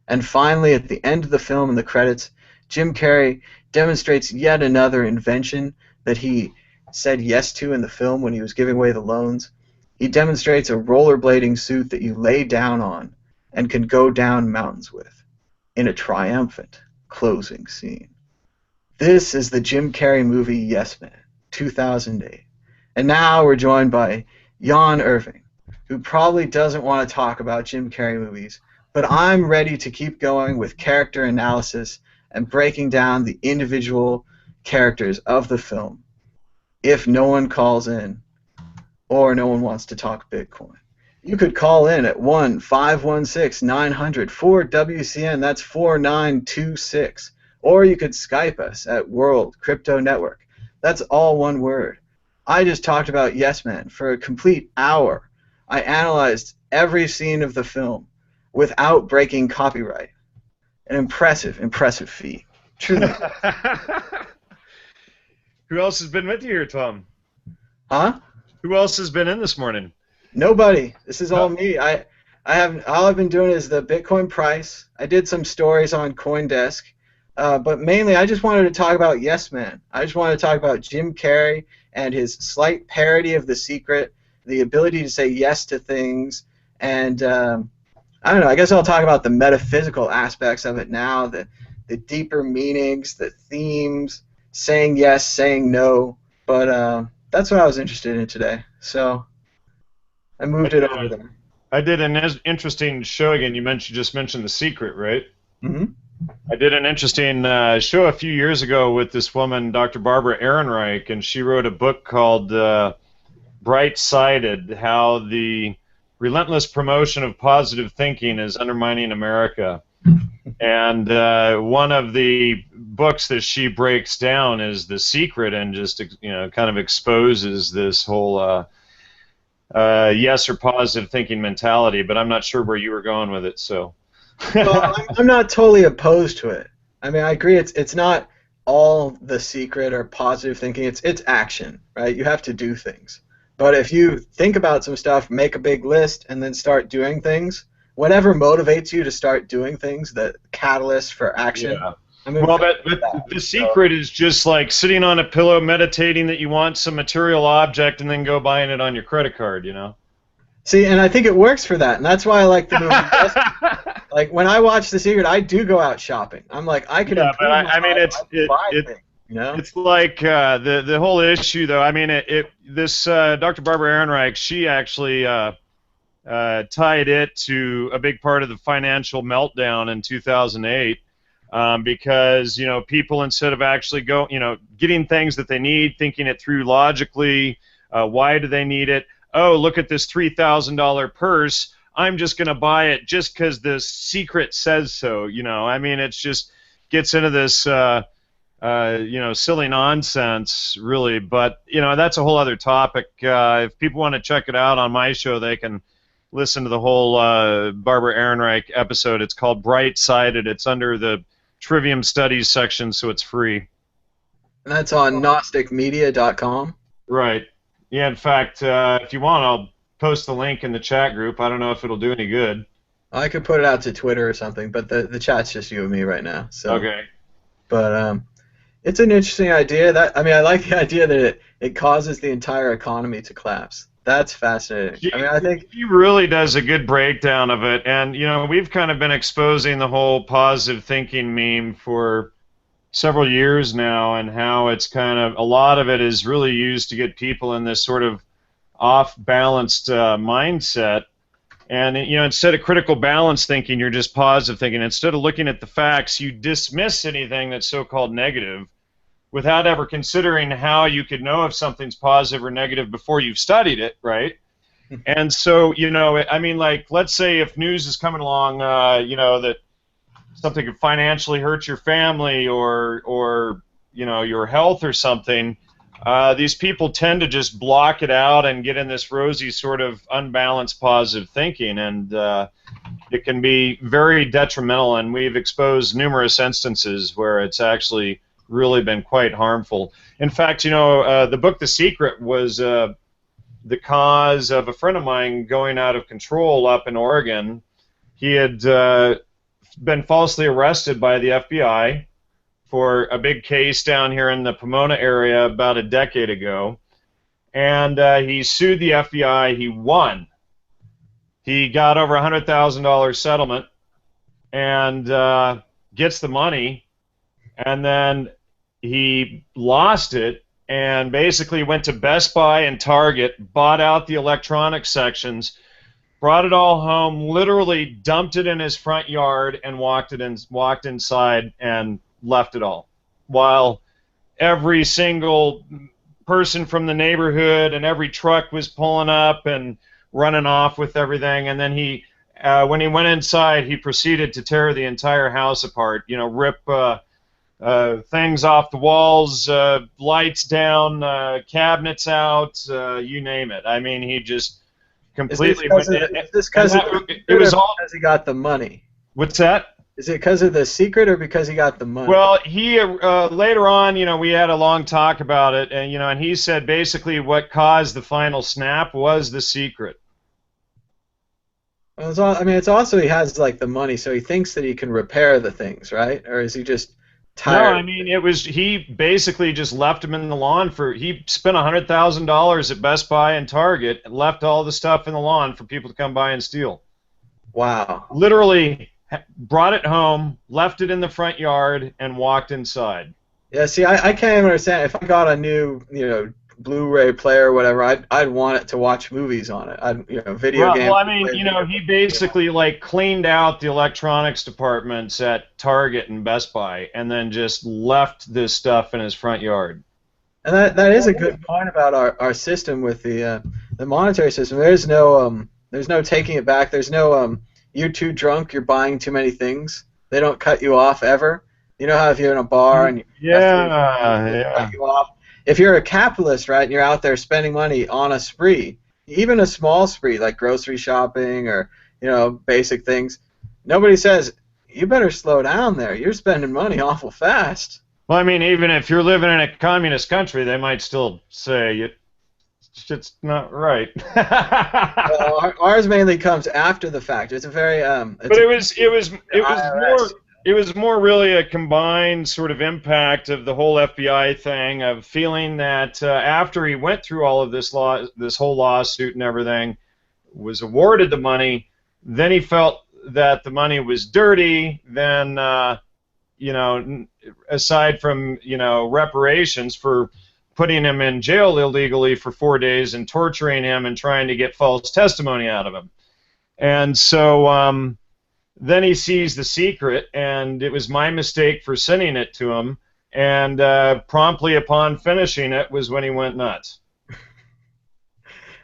Speaker 1: And finally, at the end of the film in the credits, Jim Carrey demonstrates yet another invention that he said yes to in the film when he was giving away the loans. He demonstrates a rollerblading suit that you lay down on and can go down mountains with in a triumphant closing scene. This is the Jim Carrey movie Yes Man, 2008. And now we're joined by Jan Irving, who probably doesn't want to talk about Jim Carrey movies, but I'm ready to keep going with character analysis and breaking down the individual characters of the film if no one calls in or no one wants to talk Bitcoin. You could call in at 1-516-900-4WCN. That's 4926. Or you could Skype us at World Crypto Network. That's all one word. I just talked about Yes Man for a complete hour. I analyzed every scene of the film without breaking copyright. An impressive, impressive feat. Truly.
Speaker 2: Who else has been with you here, Tom?
Speaker 1: Huh?
Speaker 2: Who else has been in this morning?
Speaker 1: Nobody. This is all
Speaker 2: Oh,
Speaker 1: me. I have all I've been doing is the Bitcoin price. I did some stories on CoinDesk, but mainly I just wanted to talk about Yes Man. I just wanted to talk about Jim Carrey and his slight parody of The Secret, the ability to say yes to things, and I don't know. I guess I'll talk about the metaphysical aspects of it now, the deeper meanings, the themes, saying yes, saying no. But that's what I was interested in today. So I
Speaker 2: I
Speaker 1: moved it
Speaker 2: did,
Speaker 1: over there.
Speaker 2: I did an interesting show again. Just mentioned The Secret, right?
Speaker 1: Hmm.
Speaker 2: I did an interesting show a few years ago with this woman, Dr. Barbara Ehrenreich, and she wrote a book called Bright-Sided: How the Relentless Promotion of Positive Thinking is Undermining America. And one of the books that she breaks down is The Secret, and just kind of exposes this whole yes or positive thinking mentality. But I'm not sure where you were going with it, so.
Speaker 1: Well, I'm not totally opposed to it. I mean, I agree. It's not all The Secret or positive thinking. It's action, right? You have to do things. But if you think about some stuff, make a big list, and then start doing things, whatever motivates you to start doing things, the catalyst for action.
Speaker 2: Yeah.
Speaker 1: I'm in
Speaker 2: Well,
Speaker 1: favor
Speaker 2: but
Speaker 1: of that.
Speaker 2: The
Speaker 1: So.
Speaker 2: Secret is just like sitting on a pillow meditating that you want some material object and then go buying it on your credit card, you know?
Speaker 1: See, and I think it works for that, and that's why I like the movie Yes. Like when I watch The Secret, I do go out shopping. I'm like, I can
Speaker 2: Yeah, but
Speaker 1: improve my
Speaker 2: I mean,
Speaker 1: life. I can buy things, you know?
Speaker 2: it's like the whole issue, though. I mean, this Dr. Barbara Ehrenreich, she actually tied it to a big part of the financial meltdown in 2008, because people, instead of actually getting things that they need, thinking it through logically, why do they need it? Oh, look at this $3,000 purse. I'm just going to buy it just because The Secret says so. I mean, it's just gets into this silly nonsense, really. But that's a whole other topic. If people want to check it out on my show, they can listen to the whole Barbara Ehrenreich episode. It's called Bright-Sided. It's under the Trivium Studies section, so it's free.
Speaker 1: And that's on gnosticmedia.com.
Speaker 2: Right. Yeah, in fact, if you want, I'll post the link in the chat group. I don't know if it'll do any good.
Speaker 1: I could put it out to Twitter or something, but the chat's just you and me right now. So.
Speaker 2: Okay.
Speaker 1: But it's an interesting idea. I like the idea that it causes the entire economy to collapse. That's fascinating. I think
Speaker 2: he really does a good breakdown of it, and we've kind of been exposing the whole positive thinking meme for several years now, and how it's kind of a lot of it is really used to get people in this sort of off-balanced mindset. And instead of critical balance thinking, you're just positive thinking. Instead of looking at the facts, you dismiss anything that's so-called negative, without ever considering how you could know if something's positive or negative before you've studied it, right? And so, I mean, like, let's say if news is coming along, that something could financially hurt your family or your health or something, these people tend to just block it out and get in this rosy sort of unbalanced positive thinking, and it can be very detrimental, and we've exposed numerous instances where it's actually really been quite harmful. In fact, the book The Secret was the cause of a friend of mine going out of control up in Oregon. He had been falsely arrested by the FBI for a big case down here in the Pomona area about a decade ago, and he sued the FBI. He won. He got over $100,000 settlement and gets the money, and then he lost it and basically went to Best Buy and Target, bought out the electronic sections, brought it all home, literally dumped it in his front yard, and walked inside and left it all, while every single person from the neighborhood and every truck was pulling up and running off with everything. And then he, when he went inside, he proceeded to tear the entire house apart, rip things off the walls, lights down, cabinets out, you name it. I mean, he just completely went.
Speaker 1: Is this
Speaker 2: And
Speaker 1: because of the
Speaker 2: it
Speaker 1: secret or
Speaker 2: was all.
Speaker 1: because he got the money?
Speaker 2: What's that?
Speaker 1: Is it because of the secret or because he got the money?
Speaker 2: Well, he later on, we had a long talk about it, and and he said basically what caused the final snap was the secret.
Speaker 1: Well, I mean, it's also he has like the money, so he thinks that he can repair the things, right? Or is he just
Speaker 2: No,
Speaker 1: tired?
Speaker 2: I mean he basically just left him in the lawn he spent $100,000 at Best Buy and Target and left all the stuff in the lawn for people to come by and steal.
Speaker 1: Wow.
Speaker 2: Literally brought it home, left it in the front yard, and walked inside.
Speaker 1: Yeah. See, I can't even understand. If I got a new, Blu-ray player or whatever, I'd want it to watch movies on it. Video games.
Speaker 2: Well, I mean, he basically like cleaned out the electronics departments at Target and Best Buy, and then just left this stuff in his front yard.
Speaker 1: And that is a good point about our system with the monetary system. There's no taking it back. There's no you're too drunk, you're buying too many things. They don't cut you off ever. You know how if you're in a bar and
Speaker 2: yeah.
Speaker 1: cut you off. If you're a capitalist, right, and you're out there spending money on a spree, even a small spree like grocery shopping or basic things, nobody says you better slow down there. You're spending money awful fast.
Speaker 2: Well, I mean, even if you're living in a communist country, they might still say it's not right.
Speaker 1: Well, ours mainly comes after the fact. It's a very
Speaker 2: but it was more really a combined sort of impact of the whole FBI thing, of feeling that after he went through all of this whole lawsuit and everything, was awarded the money, then he felt that the money was dirty. Then aside from reparations for putting him in jail illegally for 4 days and torturing him and trying to get false testimony out of him. And so then he sees The Secret, and it was my mistake for sending it to him, and promptly upon finishing it was when he went nuts.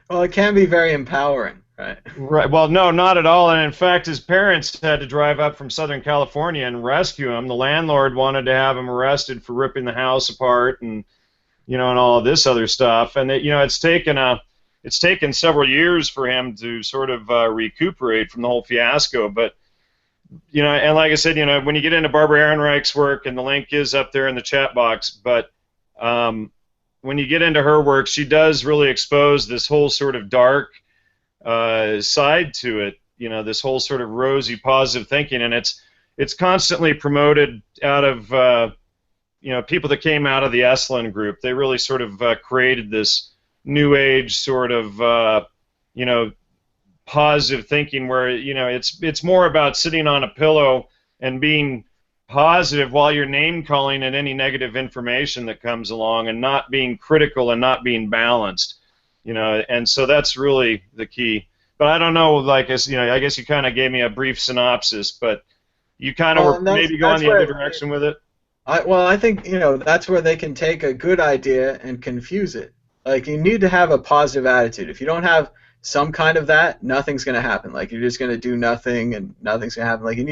Speaker 1: Well, it can be very empowering, right?
Speaker 2: Right. Well, no, not at all. And in fact, his parents had to drive up from Southern California and rescue him. The landlord wanted to have him arrested for ripping the house apart and and all of this other stuff. And it's taken several years for him to sort of recuperate from the whole fiasco. But and like I said, when you get into Barbara Ehrenreich's work, and the link is up there in the chat box, but when you get into her work, she does really expose this whole sort of dark side to it. This whole sort of rosy, positive thinking, and it's constantly promoted out of people that came out of the Esalen group. They really sort of created this new age sort of positive thinking where it's more about sitting on a pillow and being positive while you're name calling at any negative information that comes along, and not being critical and not being balanced. And so that's really the key. But I don't know, like I guess you kind of gave me a brief synopsis, but you kind of were maybe going the other direction with it.
Speaker 1: I think that's where they can take a good idea and confuse it. Like, you need to have a positive attitude. If you don't have some kind of that, nothing's going to happen. Like, you're just going to do nothing and nothing's going to happen. Like, you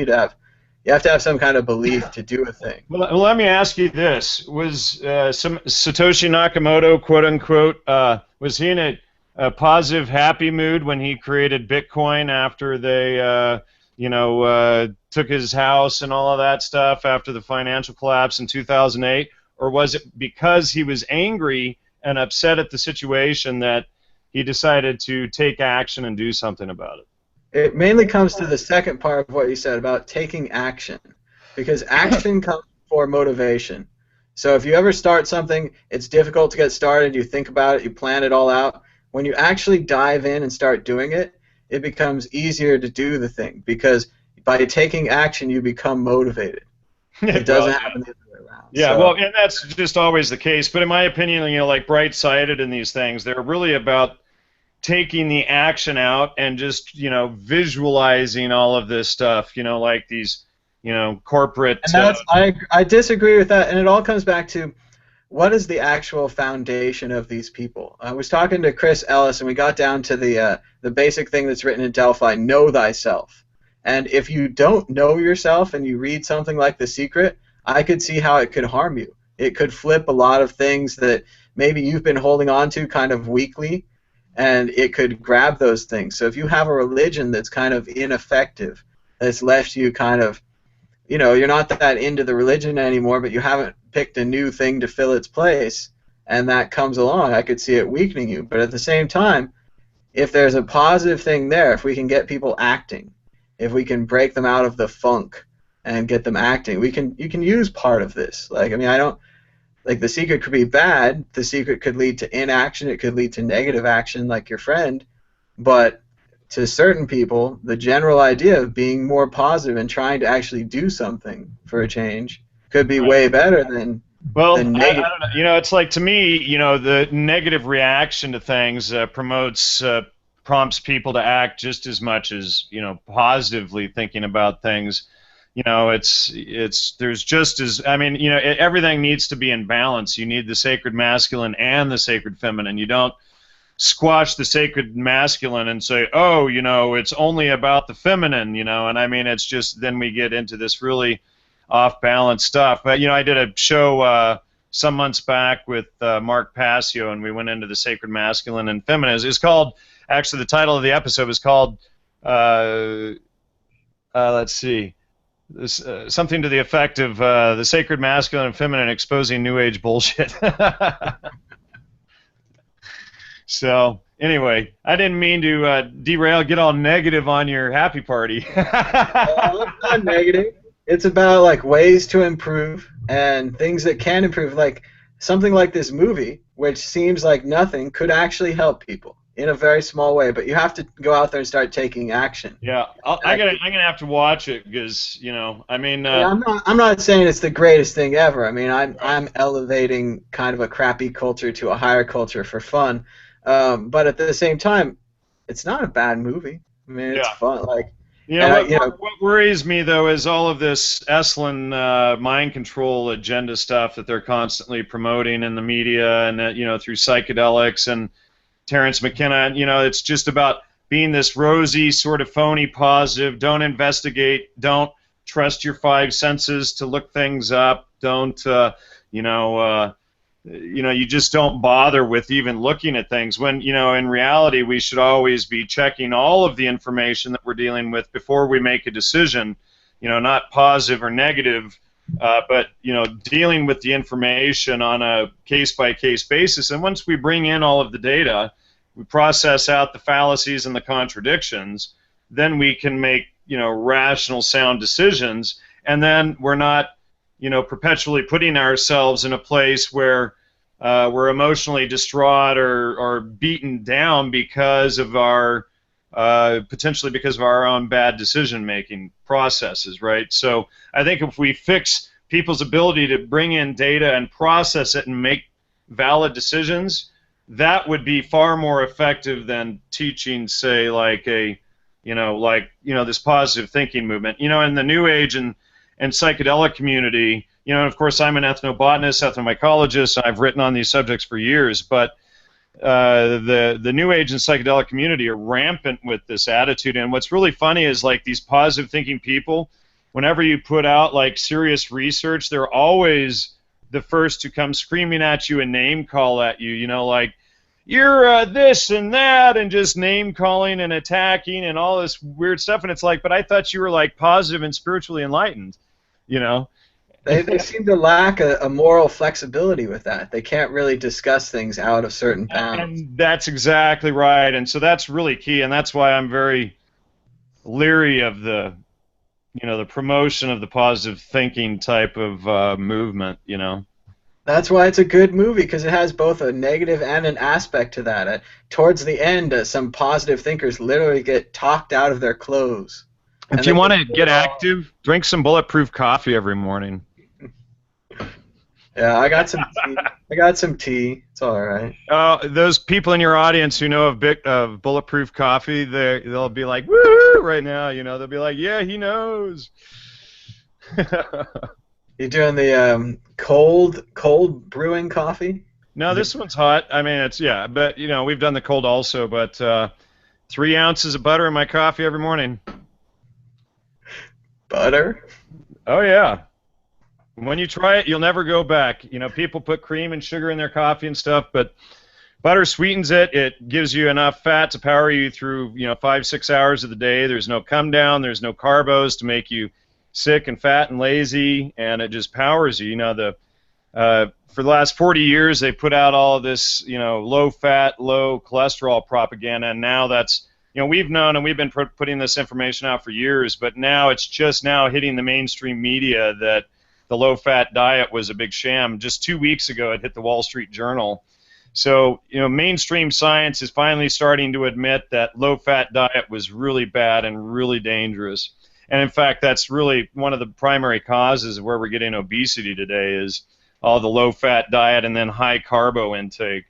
Speaker 1: have to have some kind of belief to do a thing.
Speaker 2: Well, let me ask you this: was some Satoshi Nakamoto, quote unquote, was he in a positive, happy mood when he created Bitcoin after they took his house and all of that stuff after the financial collapse in 2008? Or was it because he was angry and upset at the situation that he decided to take action and do something about it?
Speaker 1: It mainly comes to the second part of what you said about taking action, because action comes before motivation. So if you ever start something, it's difficult to get started, you think about it, you plan it all out. When you actually dive in and start doing it, it becomes easier to do the thing, because by taking action, you become motivated. It doesn't happen the other way around.
Speaker 2: Yeah,
Speaker 1: so.
Speaker 2: Well, and that's just always the case. But in my opinion, like Bright-Sighted and these things, they're really about taking the action out and just, visualizing all of this stuff, like these, corporate...
Speaker 1: And I disagree with that, and it all comes back to what is the actual foundation of these people. I was talking to Chris Ellis, and we got down to the basic thing that's written in Delphi, know thyself. And if you don't know yourself and you read something like The Secret, I could see how it could harm you. It could flip a lot of things that maybe you've been holding on to kind of weakly, and it could grab those things. So if you have a religion that's kind of ineffective, that's left you kind of, you're not that into the religion anymore, but you haven't picked a new thing to fill its place, and that comes along, I could see it weakening you. But at the same time, if there's a positive thing there, if we can get people acting, if we can break them out of the funk and get them acting, you can use part of this. Like, I mean, I don't, like, the secret could be bad, the secret could lead to inaction, it could lead to negative action like your friend, but to certain people, the general idea of being more positive and trying to actually do something for a change could be way better than
Speaker 2: well,
Speaker 1: negative.
Speaker 2: I don't know. You know, it's like, to me, the negative reaction to things prompts people to act just as much as, positively thinking about things. There's just as, I mean, everything needs to be in balance. You need the sacred masculine and the sacred feminine. You don't squash the sacred masculine and say, oh, it's only about the feminine, and I mean, it's just, then we get into this really off-balance stuff. But, I did a show some months back with Mark Passio, and we went into the sacred masculine and feminine. It's called, actually, the title of the episode is called, let's see, something to the effect of the sacred masculine and feminine exposing New Age bullshit. So, anyway, I didn't mean to derail, get all negative on your happy party.
Speaker 1: It's not negative. It's about, like, ways to improve and things that can improve. Like, something like this movie, which seems like nothing, could actually help people in a very small way, but you have to go out there and start taking action.
Speaker 2: Yeah, I'm gonna have to watch it because, I mean,
Speaker 1: yeah, I'm not saying it's the greatest thing ever. I mean, I'm elevating kind of a crappy culture to a higher culture for fun, but at the same time, it's not a bad movie. I mean, it's fun. Like,
Speaker 2: what worries me, though, is all of this Esalen mind control agenda stuff that they're constantly promoting in the media and through psychedelics and Terrence McKenna. It's just about being this rosy, sort of phony positive. Don't investigate. Don't trust your five senses to look things up. Don't, you just don't bother with even looking at things when, in reality, we should always be checking all of the information that we're dealing with before we make a decision, not positive or negative, but, dealing with the information on a case-by-case basis. And once we bring in all of the data, we process out the fallacies and the contradictions, then we can make, rational, sound decisions, and then we're not, perpetually putting ourselves in a place where we're emotionally distraught or beaten down because of our potentially because of our own bad decision-making processes, right? So I think if we fix people's ability to bring in data and process it and make valid decisions, that would be far more effective than teaching, say, this positive thinking movement. In the New Age and psychedelic community, and of course I'm an ethnobotanist, ethnomycologist, I've written on these subjects for years, but the New Age and psychedelic community are rampant with this attitude. And what's really funny is, like, these positive thinking people, whenever you put out, like, serious research, they're always the first to come screaming at you and name call at you, like, you're this and that, and just name calling and attacking and all this weird stuff. And it's like, but I thought you were, like, positive and spiritually enlightened,
Speaker 1: They seem to lack a moral flexibility with that. They can't really discuss things out of certain bounds.
Speaker 2: And that's exactly right. And so that's really key, and that's why I'm very leery of the promotion of the positive thinking type of movement,
Speaker 1: That's why it's a good movie, because it has both a negative and an aspect to that. Towards the end, some positive thinkers literally get talked out of their clothes.
Speaker 2: If you want to get active, drink some bulletproof coffee every morning.
Speaker 1: Yeah, I got some tea. It's all right.
Speaker 2: Those people in your audience who know of bulletproof coffee, they'll be like, woo right now. They'll be like, yeah, he knows.
Speaker 1: You doing the cold brewing coffee?
Speaker 2: No, this one's hot. I mean, but we've done the cold also. But 3 ounces of butter in my coffee every morning.
Speaker 1: Butter?
Speaker 2: Oh yeah. When you try it, you'll never go back. You know, people put cream and sugar in their coffee and stuff, but butter sweetens it. It gives you enough fat to power you through, 5, 6 hours of the day. There's no come down. There's no carbos to make you sick and fat and lazy, and it just powers you. For the last 40 years, they put out all of this, low fat, low cholesterol propaganda, and now that's, we've known and we've been putting this information out for years, but now it's just now hitting the mainstream media that the low fat diet was a big sham. Just 2 weeks ago, it hit the Wall Street Journal. So, mainstream science is finally starting to admit that low fat diet was really bad and really dangerous. And in fact, that's really one of the primary causes of where we're getting obesity today is all the low-fat diet and then high carbo intake.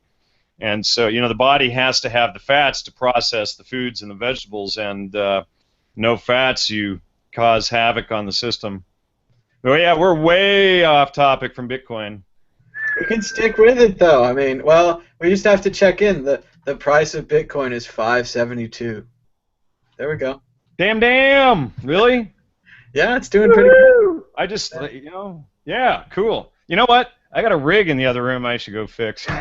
Speaker 2: And so, the body has to have the fats to process the foods and the vegetables, and no fats, you cause havoc on the system. Oh yeah, we're way off topic from Bitcoin.
Speaker 1: We can stick with it, though. I mean, well, we just have to check in. The price of Bitcoin is $572. There we go.
Speaker 2: Damn! Really?
Speaker 1: Yeah, it's doing pretty good.
Speaker 2: I just, yeah, cool. You know what? I got a rig in the other room I should go fix.
Speaker 1: There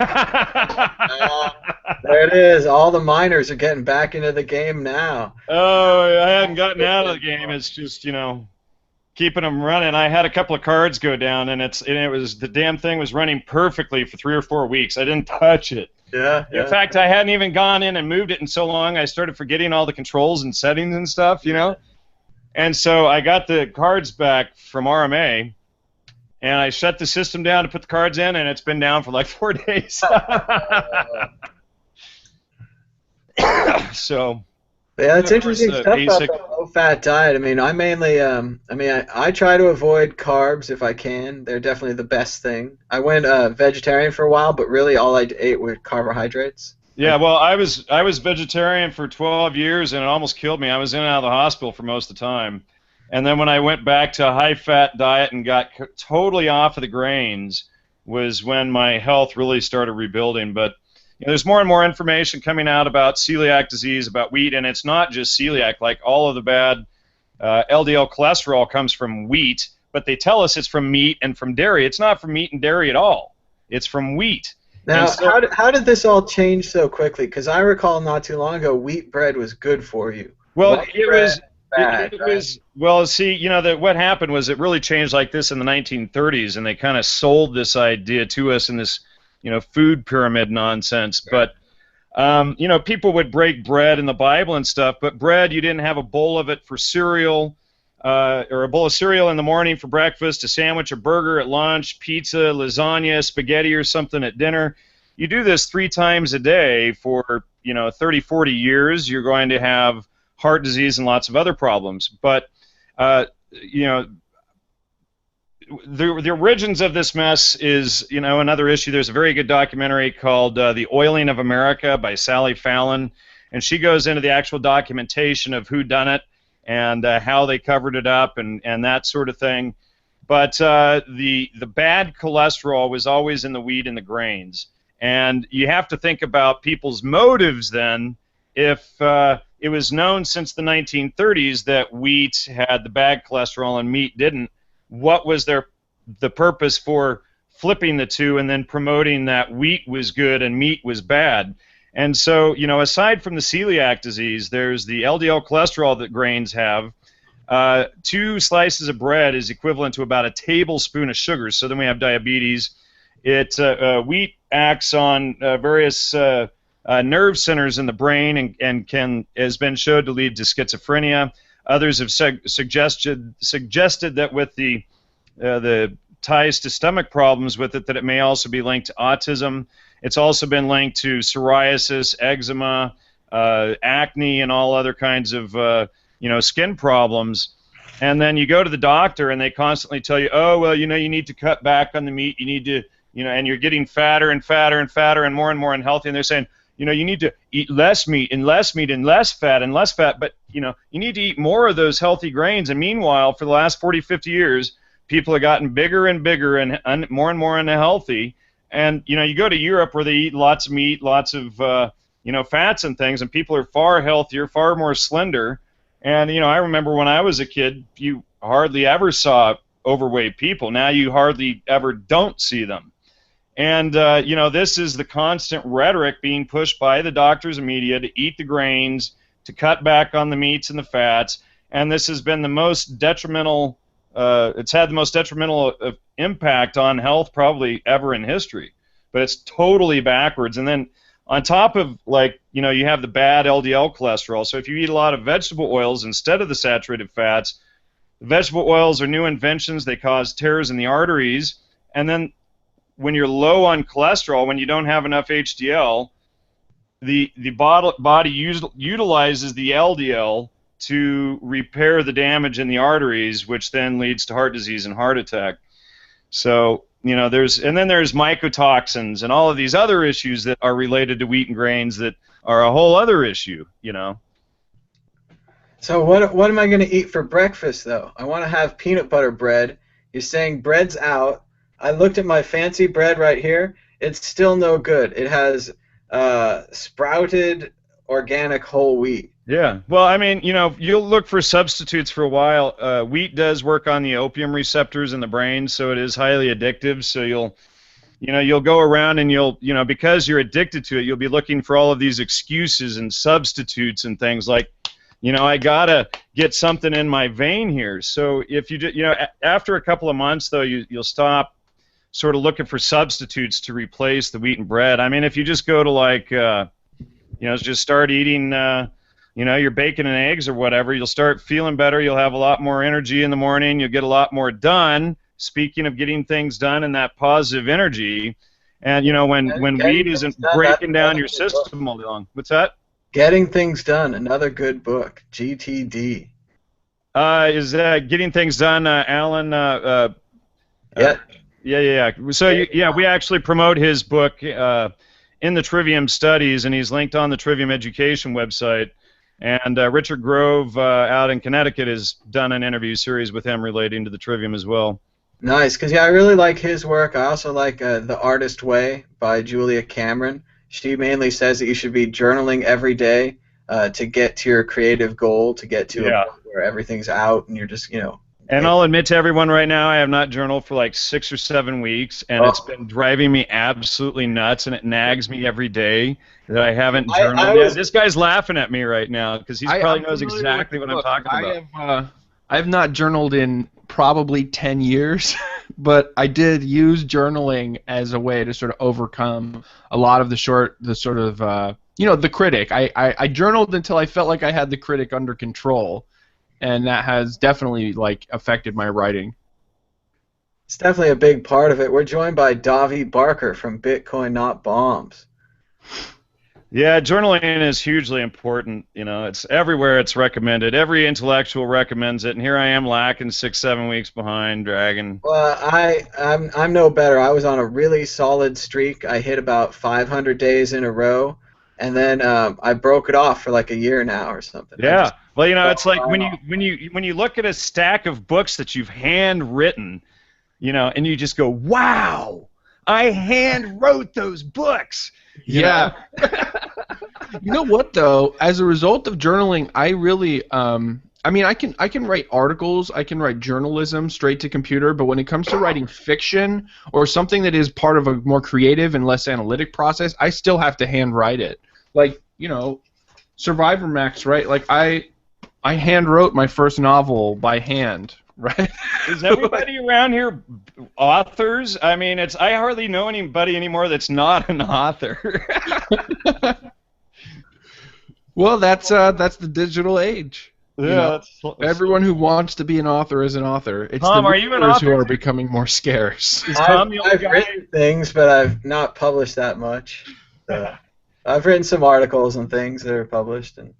Speaker 1: it is. All the miners are getting back into the game now.
Speaker 2: Oh, I hadn't gotten out of the game. It's just, keeping them running. I had a couple of cards go down, and it was the damn thing was running perfectly for 3 or 4 weeks. I didn't touch it.
Speaker 1: Yeah.
Speaker 2: In fact, I hadn't even gone in and moved it in so long, I started forgetting all the controls and settings and stuff, And so I got the cards back from RMA, and I shut the system down to put the cards in, and it's been down for like 4 days. So.
Speaker 1: Yeah, it's interesting stuff about the low-fat diet. I mean, I mainly, I try to avoid carbs if I can. They're definitely the best thing. I went vegetarian for a while, but really all I ate were carbohydrates.
Speaker 2: Yeah, well, I was vegetarian for 12 years, and it almost killed me. I was in and out of the hospital for most of the time. And then when I went back to a high-fat diet and got totally off of the grains was when my health really started rebuilding. But there's more and more information coming out about celiac disease, about wheat, and it's not just celiac. Like all of the bad LDL cholesterol comes from wheat, but they tell us it's from meat and from dairy. It's not from meat and dairy at all. It's from wheat.
Speaker 1: Now, how did this all change so quickly? Because I recall not too long ago, wheat bread was good for you.
Speaker 2: Well, it was bad, right? Well, see, what happened was it really changed like this in the 1930s, and they kind of sold this idea to us in this food pyramid nonsense. But, people would break bread in the Bible and stuff, but bread, you didn't have a bowl of it for cereal, or a bowl of cereal in the morning for breakfast, a sandwich, a burger at lunch, pizza, lasagna, spaghetti or something at dinner. You do this 3 times a day for, 30, 40 years, you're going to have heart disease and lots of other problems. But, the origins of this mess is, another issue. There's a very good documentary called The Oiling of America by Sally Fallon, and she goes into the actual documentation of who done it and how they covered it up and that sort of thing. But the bad cholesterol was always in the wheat and the grains. And you have to think about people's motives then. If it was known since the 1930s that wheat had the bad cholesterol and meat didn't, what was the purpose for flipping the two and then promoting that wheat was good and meat was bad? And so, aside from the celiac disease, there's the LDL cholesterol that grains have. 2 slices of bread is equivalent to about a tablespoon of sugar. So then we have diabetes. Wheat acts on various nerve centers in the brain and has been shown to lead to schizophrenia. Others have suggested that with the ties to stomach problems with it, that it may also be linked to autism. It's also been linked to psoriasis, eczema, acne, and all other kinds of skin problems. And then you go to the doctor, and they constantly tell you, oh, well, you need to cut back on the meat. You need to, and you're getting fatter and fatter and fatter and more unhealthy. And they're saying, you need to eat less meat and less meat and less fat and less fat, but you need to eat more of those healthy grains. And meanwhile, for the last 40, 50 years, people have gotten bigger and bigger and more unhealthy. And you go to Europe where they eat lots of meat, lots of fats and things, and people are far healthier, far more slender. And I remember when I was a kid, you hardly ever saw overweight people. Now you hardly ever don't see them. And, you know, this is the constant rhetoric being pushed by the doctors and media to eat the grains, to cut back on the meats and the fats. And this has been the most detrimental, it's had the most detrimental impact on health probably ever in history. But it's totally backwards. And then on top of, like, you know, you have the bad LDL cholesterol. So if you eat a lot of vegetable oils instead of the saturated fats, the vegetable oils are new inventions. They cause tears in the arteries. And then when you're low on cholesterol, when you don't have enough HDL, the body utilizes the LDL to repair the damage in the arteries, which then leads to heart disease and heart attack. So, you know, and then there's mycotoxins and all of these other issues that are related to wheat and grains that are a whole other issue, you know.
Speaker 1: So what am I going to eat for breakfast, though? I want to have peanut butter bread. You're saying bread's out. I looked at my fancy bread right here. It's still no good. It has sprouted organic whole wheat.
Speaker 2: Yeah. Well, I mean, you know, you'll look for substitutes for a while. Wheat does work on the opium receptors in the brain, so it is highly addictive. So you'll go around and because you're addicted to it, you'll be looking for all of these excuses and substitutes and things like, you know, I gotta get something in my vein here. So if after a couple of months, though, you'll stop sort of looking for substitutes to replace the wheat and bread. I mean, if you just go to like, just start eating, your bacon and eggs or whatever, you'll start feeling better. You'll have a lot more energy in the morning. You'll get a lot more done. Speaking of getting things done and that positive energy, and, you know, when wheat isn't breaking down your system all day long. What's that?
Speaker 1: Getting Things Done, another good book, GTD.
Speaker 2: Is Getting Things Done, Alan?
Speaker 1: Yeah.
Speaker 2: Yeah. So we actually promote his book in the Trivium Studies, and he's linked on the Trivium Education website. And Richard Grove out in Connecticut has done an interview series with him relating to the Trivium as well.
Speaker 1: Nice, because I really like his work. I also like The Artist Way by Julia Cameron. She mainly says that you should be journaling every day to get to your creative goal, to get to a point where everything's out and you're just,
Speaker 2: And I'll admit to everyone right now, I have not journaled for like 6 or 7 weeks, and it's been driving me absolutely nuts, and it nags me every day that I haven't journaled. This guy's laughing at me right now because he probably knows exactly what I'm talking about.
Speaker 3: I have not journaled in probably 10 years, but I did use journaling as a way to sort of overcome a lot of the critic. I journaled until I felt like I had the critic under control. And that has definitely affected my writing.
Speaker 1: It's definitely a big part of it. We're joined by Davi Barker from Bitcoin Not Bombs.
Speaker 2: Yeah, journaling is hugely important. You know, it's everywhere. It's recommended. Every intellectual recommends it, and here I am lacking 6-7 weeks behind, dragging.
Speaker 1: Well, I'm no better. I was on a really solid streak. I hit about 500 days in a row, and then I broke it off for like a year now or something.
Speaker 2: Yeah. Well, you know, it's like when you look at a stack of books that you've handwritten, you know, and you just go, "Wow, I hand wrote those books."
Speaker 3: Yeah. You know what though? As a result of journaling, I really, I can write articles, I can write journalism straight to computer, but when it comes to writing fiction or something that is part of a more creative and less analytic process, I still have to handwrite it. Like, you know, Survivor Max, right? Like I hand wrote my first novel by hand, right?
Speaker 2: Is everybody around here authors? I mean, I hardly know anybody anymore that's not an author.
Speaker 3: Well, that's the digital age.
Speaker 2: Yeah,
Speaker 3: everyone who wants to be an author is an author. It's
Speaker 2: Tom,
Speaker 3: the
Speaker 2: are you an author?
Speaker 3: who are becoming more scarce.
Speaker 1: I've written things, but I've not published that much. I've written some articles and things that are published. And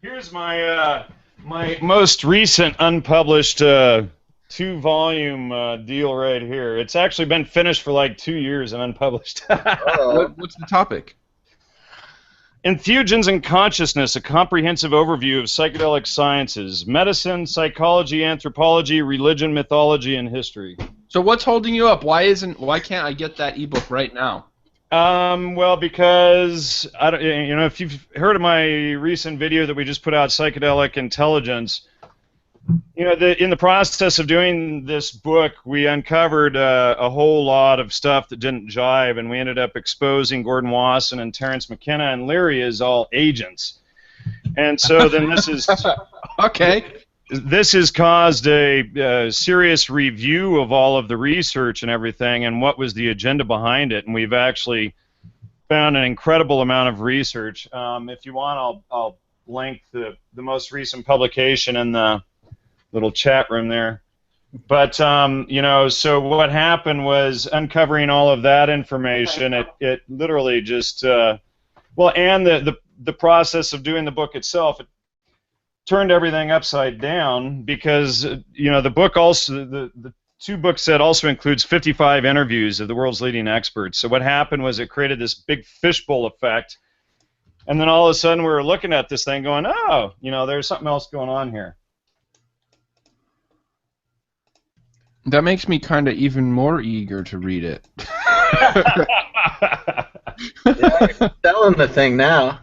Speaker 2: here's my my most recent unpublished 2-volume deal right here. It's actually been finished for like 2 years and unpublished.
Speaker 3: What's the topic?
Speaker 2: Entheogens and Consciousness, a comprehensive overview of psychedelic sciences, medicine, psychology, anthropology, religion, mythology, and history.
Speaker 3: So what's holding you up? Why can't I get that ebook right now?
Speaker 2: Well, because if you've heard of my recent video that we just put out, Psychedelic Intelligence, You know, in the process of doing this book, we uncovered a whole lot of stuff that didn't jive, and we ended up exposing Gordon Wasson and Terrence McKenna and Leary as all agents. And so then this is
Speaker 3: Okay.
Speaker 2: this has caused a serious review of all of the research and everything, and what was the agenda behind it. And we've actually found an incredible amount of research. If you want, I'll link the most recent publication in the little chat room there. But you know, so what happened was uncovering all of that information. It literally just well, and the process of doing the book itself, it turned everything upside down, because you know, the book also, the two-book set also includes 55 interviews of the world's leading experts. So what happened was it created this big fishbowl effect, and then all of a sudden we were looking at this thing going, oh, you know, there's something else going on here.
Speaker 3: That makes me kind of even more eager to read it.
Speaker 1: Yeah, selling the thing now.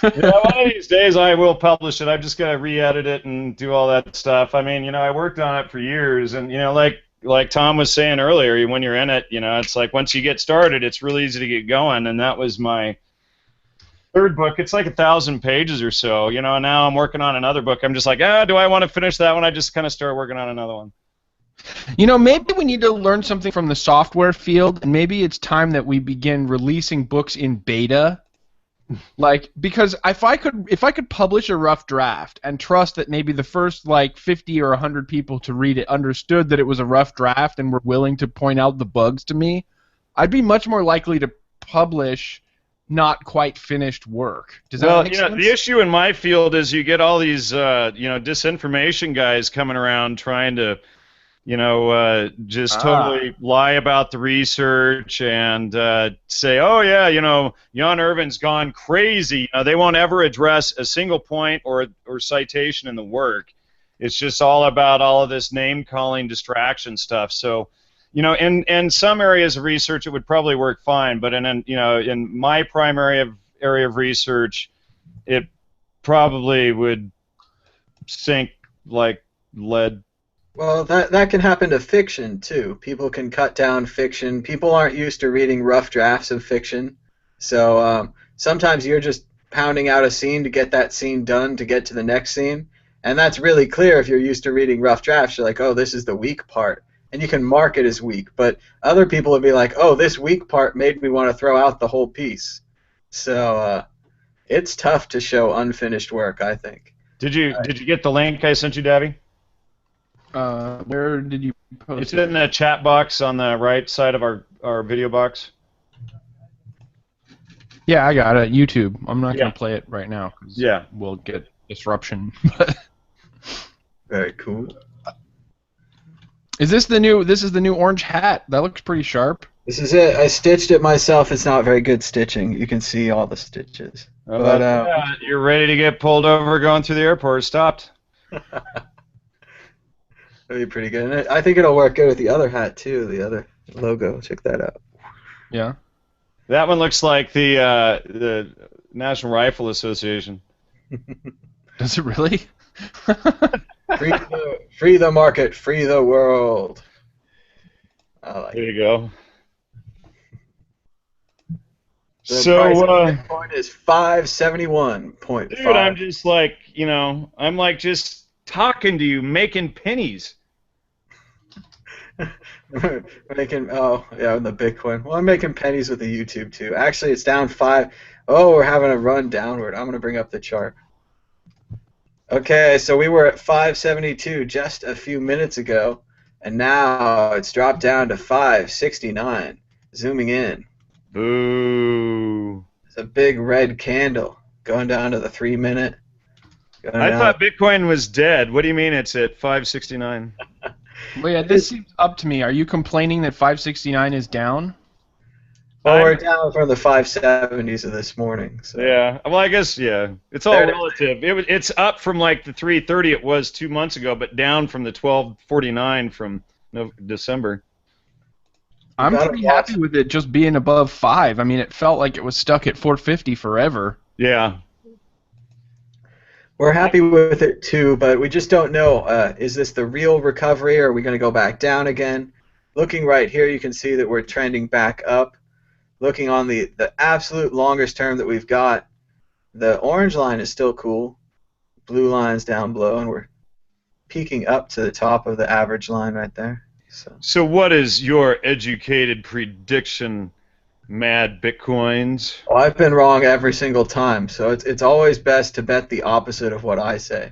Speaker 2: Yeah, one of these days I will publish it. I've just got to re-edit it and do all that stuff. I mean, you know, I worked on it for years, and you know, like Tom was saying earlier, when you're in it, you know, it's like once you get started, it's really easy to get going. And that was my third book. It's like 1,000 pages or so, you know. And now I'm working on another book. I'm just like, do I want to finish that one? I just kind of start working on another one.
Speaker 3: You know, maybe we need to learn something from the software field, and maybe it's time that we begin releasing books in beta. Like, because if I could publish a rough draft and trust that maybe the first like 50 or 100 people to read it understood that it was a rough draft and were willing to point out the bugs to me, I'd be much more likely to publish not quite finished work. Does that make sense?
Speaker 2: The issue in my field is you get all these you know, disinformation guys coming around trying to, you know, just totally lie about the research and say, oh yeah, you know, Jan Irvin's gone crazy. You know, they won't ever address a single point or citation in the work. It's just all about all of this name-calling distraction stuff. So, you know, in some areas of research it would probably work fine, but in you know, in my primary area of research, it probably would sink like lead.
Speaker 1: Well, that can happen to fiction, too. People can cut down fiction. People aren't used to reading rough drafts of fiction. So sometimes you're just pounding out a scene to get that scene done to get to the next scene. And that's really clear if you're used to reading rough drafts. You're like, oh, this is the weak part. And you can mark it as weak. But other people would be like, oh, this weak part made me want to throw out the whole piece. So it's tough to show unfinished work, I think.
Speaker 2: Did you get the link I sent you, Davey?
Speaker 3: Where did you post
Speaker 2: It's in the chat box on the right side of our video box.
Speaker 3: Yeah, I got it. YouTube. I'm not going to play it right now because we'll get disruption.
Speaker 1: Very cool.
Speaker 3: This is the new orange hat. That looks pretty sharp.
Speaker 1: This is it. I stitched it myself. It's not very good stitching. You can see all the stitches. But
Speaker 2: you're ready to get pulled over going through the airport. Stopped.
Speaker 1: That'd be pretty good. And I think it'll work good with the other hat too. The other logo. Check that out.
Speaker 3: Yeah.
Speaker 2: That one looks like the National Rifle Association.
Speaker 3: Does it really?
Speaker 1: Free the market, free the world. I like
Speaker 2: there you go.
Speaker 1: The
Speaker 2: so
Speaker 1: price of Bitcoin is 571.5.
Speaker 2: Dude, I'm just like, you know, I'm like just talking to you, making pennies.
Speaker 1: Making the Bitcoin. Well, I'm making pennies with the YouTube too. Actually, it's down 5. Oh, we're having a run downward. I'm gonna bring up the chart. Okay, so we were at 572 just a few minutes ago, and now it's dropped down to 569. Zooming in.
Speaker 2: Boo.
Speaker 1: It's a big red candle going down to the 3-minute.
Speaker 2: I thought Bitcoin was dead. What do you mean it's at 569?
Speaker 3: Well, yeah, this seems up to me. Are you complaining that 569 is down?
Speaker 1: Well, we're down from the 570s of this morning. So.
Speaker 2: Yeah. Well, I guess, yeah. It's all relative. It's up from like the 330 it was 2 months ago, but down from the 1249 from December.
Speaker 3: I'm pretty happy with it just being above 5. I mean, it felt like it was stuck at 450 forever.
Speaker 2: Yeah.
Speaker 1: We're happy with it too, but we just don't know. Is this the real recovery, or are we going to go back down again? Looking right here, you can see that we're trending back up. Looking on the absolute longest term that we've got, the orange line is still cool. Blue line's down below, and we're peaking up to the top of the average line right there.
Speaker 2: So what is your educated prediction, Mad Bitcoins?
Speaker 1: Well, I've been wrong every single time, so it's always best to bet the opposite of what I say.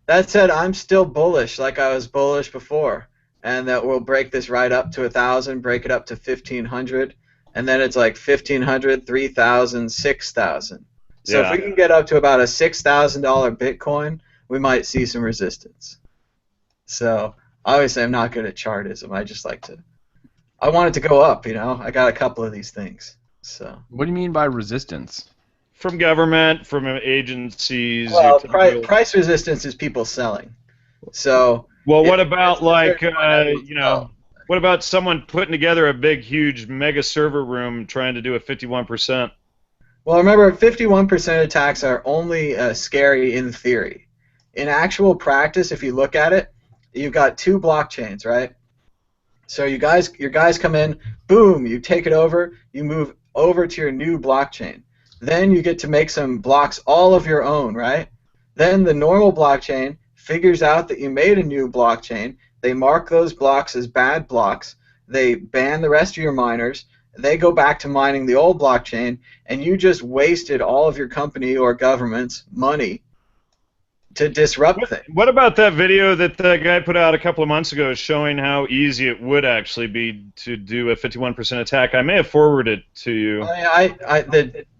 Speaker 1: That said, I'm still bullish, like I was bullish before, and that we'll break this right up to 1,000, break it up to 1,500, and then it's like 1,500, 3,000, 6,000. So if we can get up to about a $6,000 Bitcoin, we might see some resistance. So obviously, I'm not good at chartism. I just like to. I want it to go up. You know, I got a couple of these things. So.
Speaker 3: What do you mean by resistance?
Speaker 2: From government, from agencies.
Speaker 1: Well, price resistance is people selling. So.
Speaker 2: Well, what about like what about someone putting together a big, huge mega server room trying to do a 51%?
Speaker 1: Well, remember, 51% attacks are only scary in theory. In actual practice, if you look at it, you've got two blockchains, right? So your guys come in, boom, you take it over, you move over to your new blockchain. Then you get to make some blocks all of your own, right? Then the normal blockchain figures out that you made a new blockchain. They mark those blocks as bad blocks. They ban the rest of your miners. They go back to mining the old blockchain, and you just wasted all of your company or government's money to disrupt things.
Speaker 2: What about that video that the guy put out a couple of months ago showing how easy it would actually be to do a 51% attack? I may have forwarded it to you.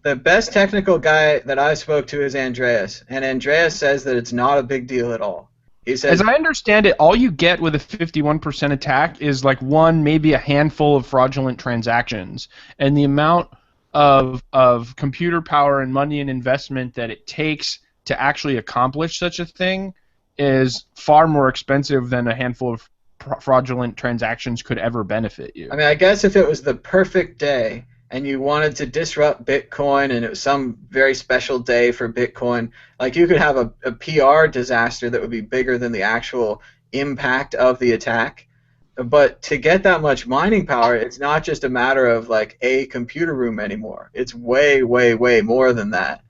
Speaker 1: The best technical guy that I spoke to is Andreas, and Andreas says that it's not a big deal at all. He says,
Speaker 3: as I understand it, all you get with a 51% attack is like one, maybe a handful of fraudulent transactions, and the amount of computer power and money and investment that it takes to actually accomplish such a thing is far more expensive than a handful of fraudulent transactions could ever benefit you.
Speaker 1: I mean, I guess if it was the perfect day and you wanted to disrupt Bitcoin and it was some very special day for Bitcoin, like you could have a PR disaster that would be bigger than the actual impact of the attack. But to get that much mining power, it's not just a matter of like a computer room anymore. It's way, way, way more than that.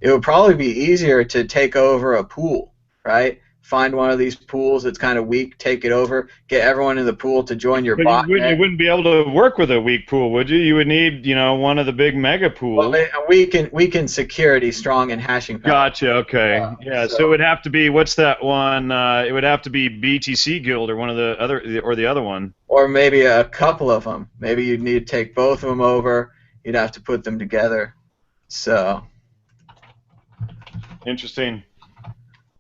Speaker 1: It would probably be easier to take over a pool, right? Find one of these pools that's kind of weak, take it over, get everyone in the pool to join your bot.
Speaker 2: You wouldn't be able to work with a weak pool, would you? You would need, one of the big mega pools.
Speaker 1: Well, weaken security, strong and hashing power.
Speaker 2: Gotcha. Okay. So it would have to be, what's that one? It would have to be BTC Guild or one of the other one.
Speaker 1: Or maybe a couple of them. Maybe you'd need to take both of them over. You'd have to put them together. So.
Speaker 2: Interesting.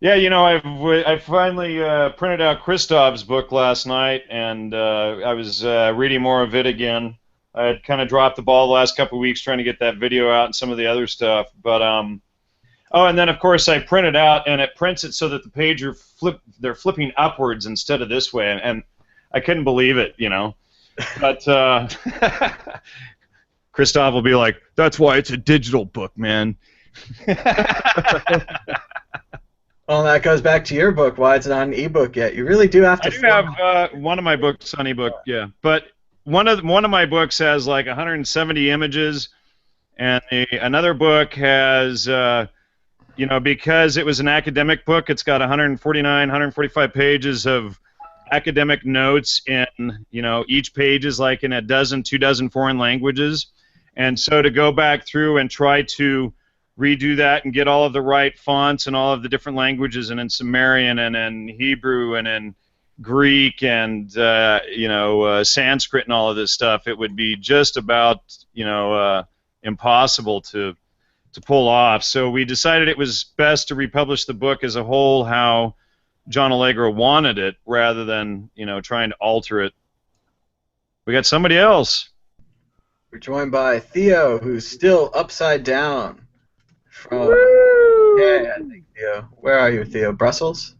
Speaker 2: Yeah, I finally printed out Christov's book last night, and I was reading more of it again. I had kind of dropped the ball the last couple of weeks trying to get that video out and some of the other stuff. But and then of course I printed out, and it prints it so that the page they're flipping upwards instead of this way, and I couldn't believe it, But Christov will be like, "That's why it's a digital book, man."
Speaker 1: Well, that goes back to your book, why it's not an ebook yet. You really do have to.
Speaker 2: I do have one of my books on ebook, yeah. But one of my books has like 170 images, and another book has, because it was an academic book, it's got 145 pages of academic notes in, each page is like in 2 dozen foreign languages. And so to go back through and try to redo that and get all of the right fonts and all of the different languages and in Sumerian and in Hebrew and in Greek and Sanskrit and all of this stuff, it would be just about impossible to pull off. So we decided it was best to republish the book as a whole, how John Allegra wanted it, rather than trying to alter it. We got somebody else.
Speaker 1: We're joined by Theo, who's still upside down. I think Theo. Where are you, Theo? Brussels?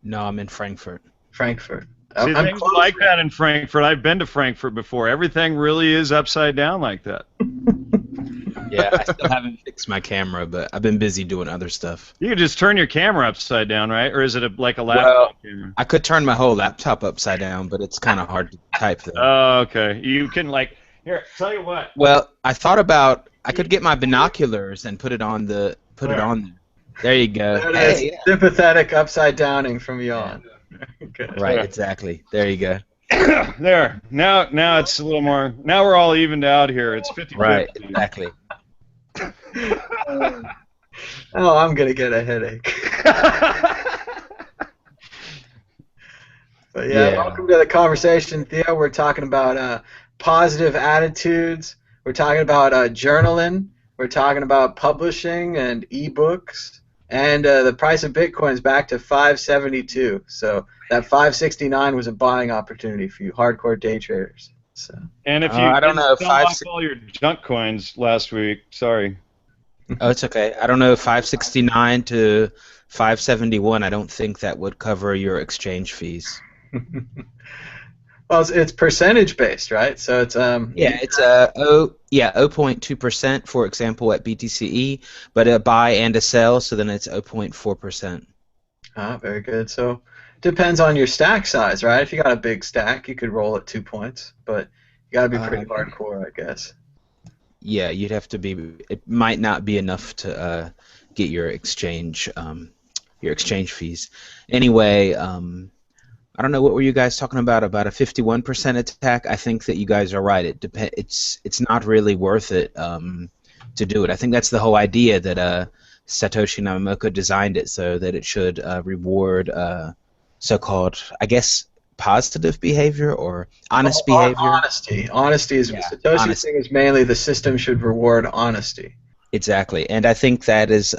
Speaker 4: No, I'm in Frankfurt.
Speaker 1: Frankfurt.
Speaker 2: See, things like that in Frankfurt. I've been to Frankfurt before. Everything really is upside down like that.
Speaker 4: Yeah, I still haven't fixed my camera, but I've been busy doing other stuff.
Speaker 2: You could just turn your camera upside down, right? Or is it like a
Speaker 4: Well,
Speaker 2: laptop camera?
Speaker 4: I could turn my whole laptop upside down, but it's kind of hard to type though.
Speaker 2: Oh, okay. You can like here. Tell you what.
Speaker 4: Well, I thought about I could get my binoculars and put it on there. There you go.
Speaker 1: There it is.
Speaker 4: Hey,
Speaker 1: Sympathetic upside downing from Jan. Good.
Speaker 4: right, exactly. There you go.
Speaker 2: There. Now it's a little more. Now we're all evened out here. It's 50-50.
Speaker 4: Right, exactly.
Speaker 1: Oh, I'm gonna get a headache. But yeah, welcome to the conversation, Theo. We're talking about positive attitudes. We're talking about journaling. We're talking about publishing and ebooks. And the price of Bitcoin is back to 572. So that 569 was a buying opportunity for you hardcore day traders. So.
Speaker 2: And if you
Speaker 4: I don't know,
Speaker 2: sell off all your junk coins last week, sorry.
Speaker 4: Oh, it's okay. I don't know, 569 to 571. I don't think that would cover your exchange fees.
Speaker 1: Well, it's percentage based, right? So it's
Speaker 4: it's 0.2% for example at BTCE, but a buy and a sell, so then it's 0.4%.
Speaker 1: Very good. So depends on your stack size, right? If you got a big stack, you could roll at 2 points, but you got to be pretty hardcore, I guess.
Speaker 4: Yeah, you'd have to be. It might not be enough to get your exchange fees. Anyway, I don't know, what were you guys talking about a 51% attack? I think that you guys are right. It's not really worth it to do it. I think that's the whole idea that Satoshi Nakamoto designed it so that it should reward so-called, I guess, positive behavior or honest behavior.
Speaker 1: Honesty is Satoshi's thing is mainly the system should reward honesty.
Speaker 4: Exactly, and I think that is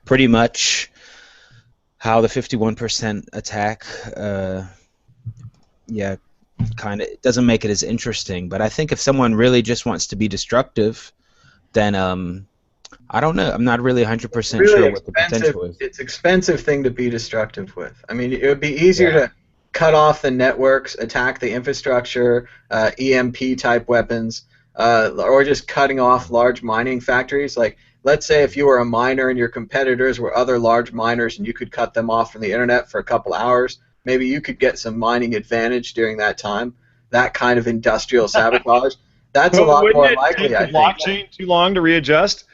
Speaker 4: pretty much how the 51% attack, kind of doesn't make it as interesting. But I think if someone really just wants to be destructive, then I don't know. I'm not really 100% sure what the potential is.
Speaker 1: It's an expensive thing to be destructive with. I mean, it would be easier to cut off the networks, attack the infrastructure, EMP type weapons, or just cutting off large mining factories. Like, let's say if you were a miner and your competitors were other large miners and you could cut them off from the internet for a couple hours, maybe you could get some mining advantage during that time. That kind of industrial sabotage. That's a lot more likely, I think.
Speaker 2: Blockchain too long to readjust?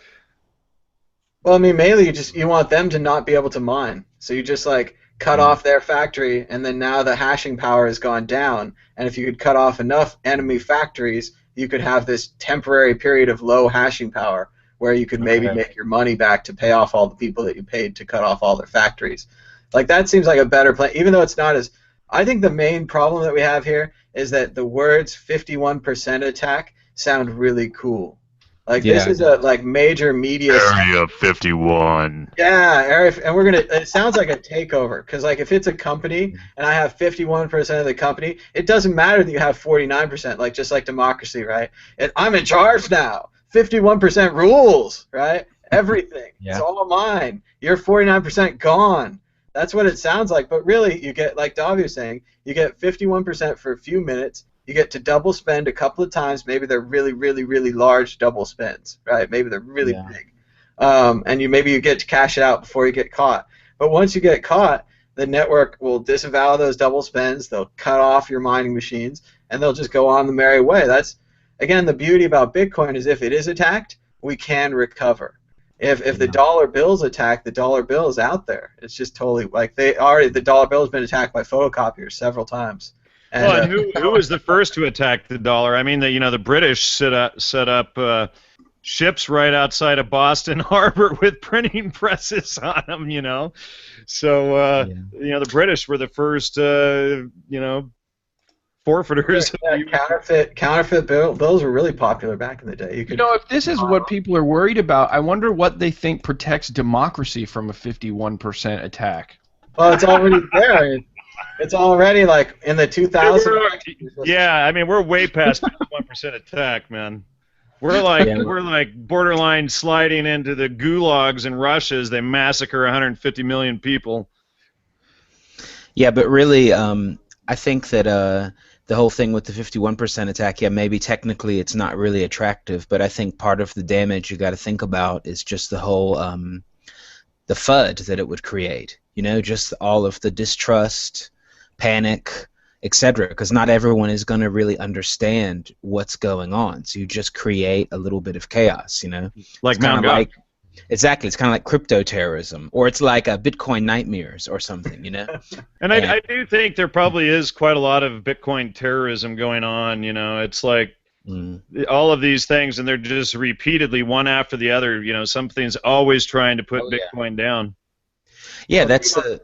Speaker 1: Well, I mean, mainly you want them to not be able to mine. So you just like cut off their factory, and then now the hashing power has gone down. And if you could cut off enough enemy factories, you could have this temporary period of low hashing power where you could maybe make your money back to pay off all the people that you paid to cut off all their factories. Like, that seems like a better plan, even though it's not as... I think the main problem that we have here is that the words 51% attack sound really cool. Like, this is a major media...
Speaker 2: Area 51.
Speaker 1: Yeah, and we're gonna... It sounds like a takeover, because like if it's a company and I have 51% of the company, it doesn't matter that you have 49%, like just like democracy, right? And I'm in charge now. 51% rules, right? Everything. It's all mine. You're 49% gone. That's what it sounds like. But really, you get, like Davi was saying, you get 51% for a few minutes. You get to double spend a couple of times. Maybe they're really, really, really large double spends, right? Maybe they're really big. And maybe you get to cash it out before you get caught. But once you get caught, the network will disavow those double spends. They'll cut off your mining machines, and they'll just go on the merry way. That's, again, the beauty about Bitcoin is if it is attacked, we can recover. If the dollar bill's attacked, the dollar bill is out there. It's just totally like the dollar bill has been attacked by photocopiers several times. And,
Speaker 2: well, and who was the first to attack the dollar? I mean, the British set up ships right outside of Boston Harbor with printing presses on them. So the British were the first forfeiters.
Speaker 1: Counterfeit bills were really popular back in the day.
Speaker 3: If this is what people are worried about, I wonder what they think protects democracy from a 51% attack.
Speaker 1: Well, it's already there. It's already like in the 2000s.
Speaker 2: Yeah, I mean, we're way past 51% attack, man. We're like borderline sliding into the gulags in Russia as they massacre 150 million people.
Speaker 4: Yeah, but really, I think that the whole thing with the 51% attack, yeah, maybe technically it's not really attractive, but I think part of the damage you got to think about is just the whole the FUD that it would create. You know, just all of the distrust, panic, etc. Because not everyone is going to really understand what's going on. So you just create a little bit of chaos. You know,
Speaker 2: Like
Speaker 4: it's kind
Speaker 2: Mount
Speaker 4: of
Speaker 2: Gox.
Speaker 4: like exactly. It's kind of like crypto terrorism, or it's like a Bitcoin nightmares or something. You know.
Speaker 2: And I do think there probably is quite a lot of Bitcoin terrorism going on. You know, it's like all of these things, and they're just repeatedly one after the other. You know, something's always trying to put Bitcoin down.
Speaker 4: Yeah,
Speaker 1: Well,
Speaker 4: that's
Speaker 1: trying
Speaker 4: a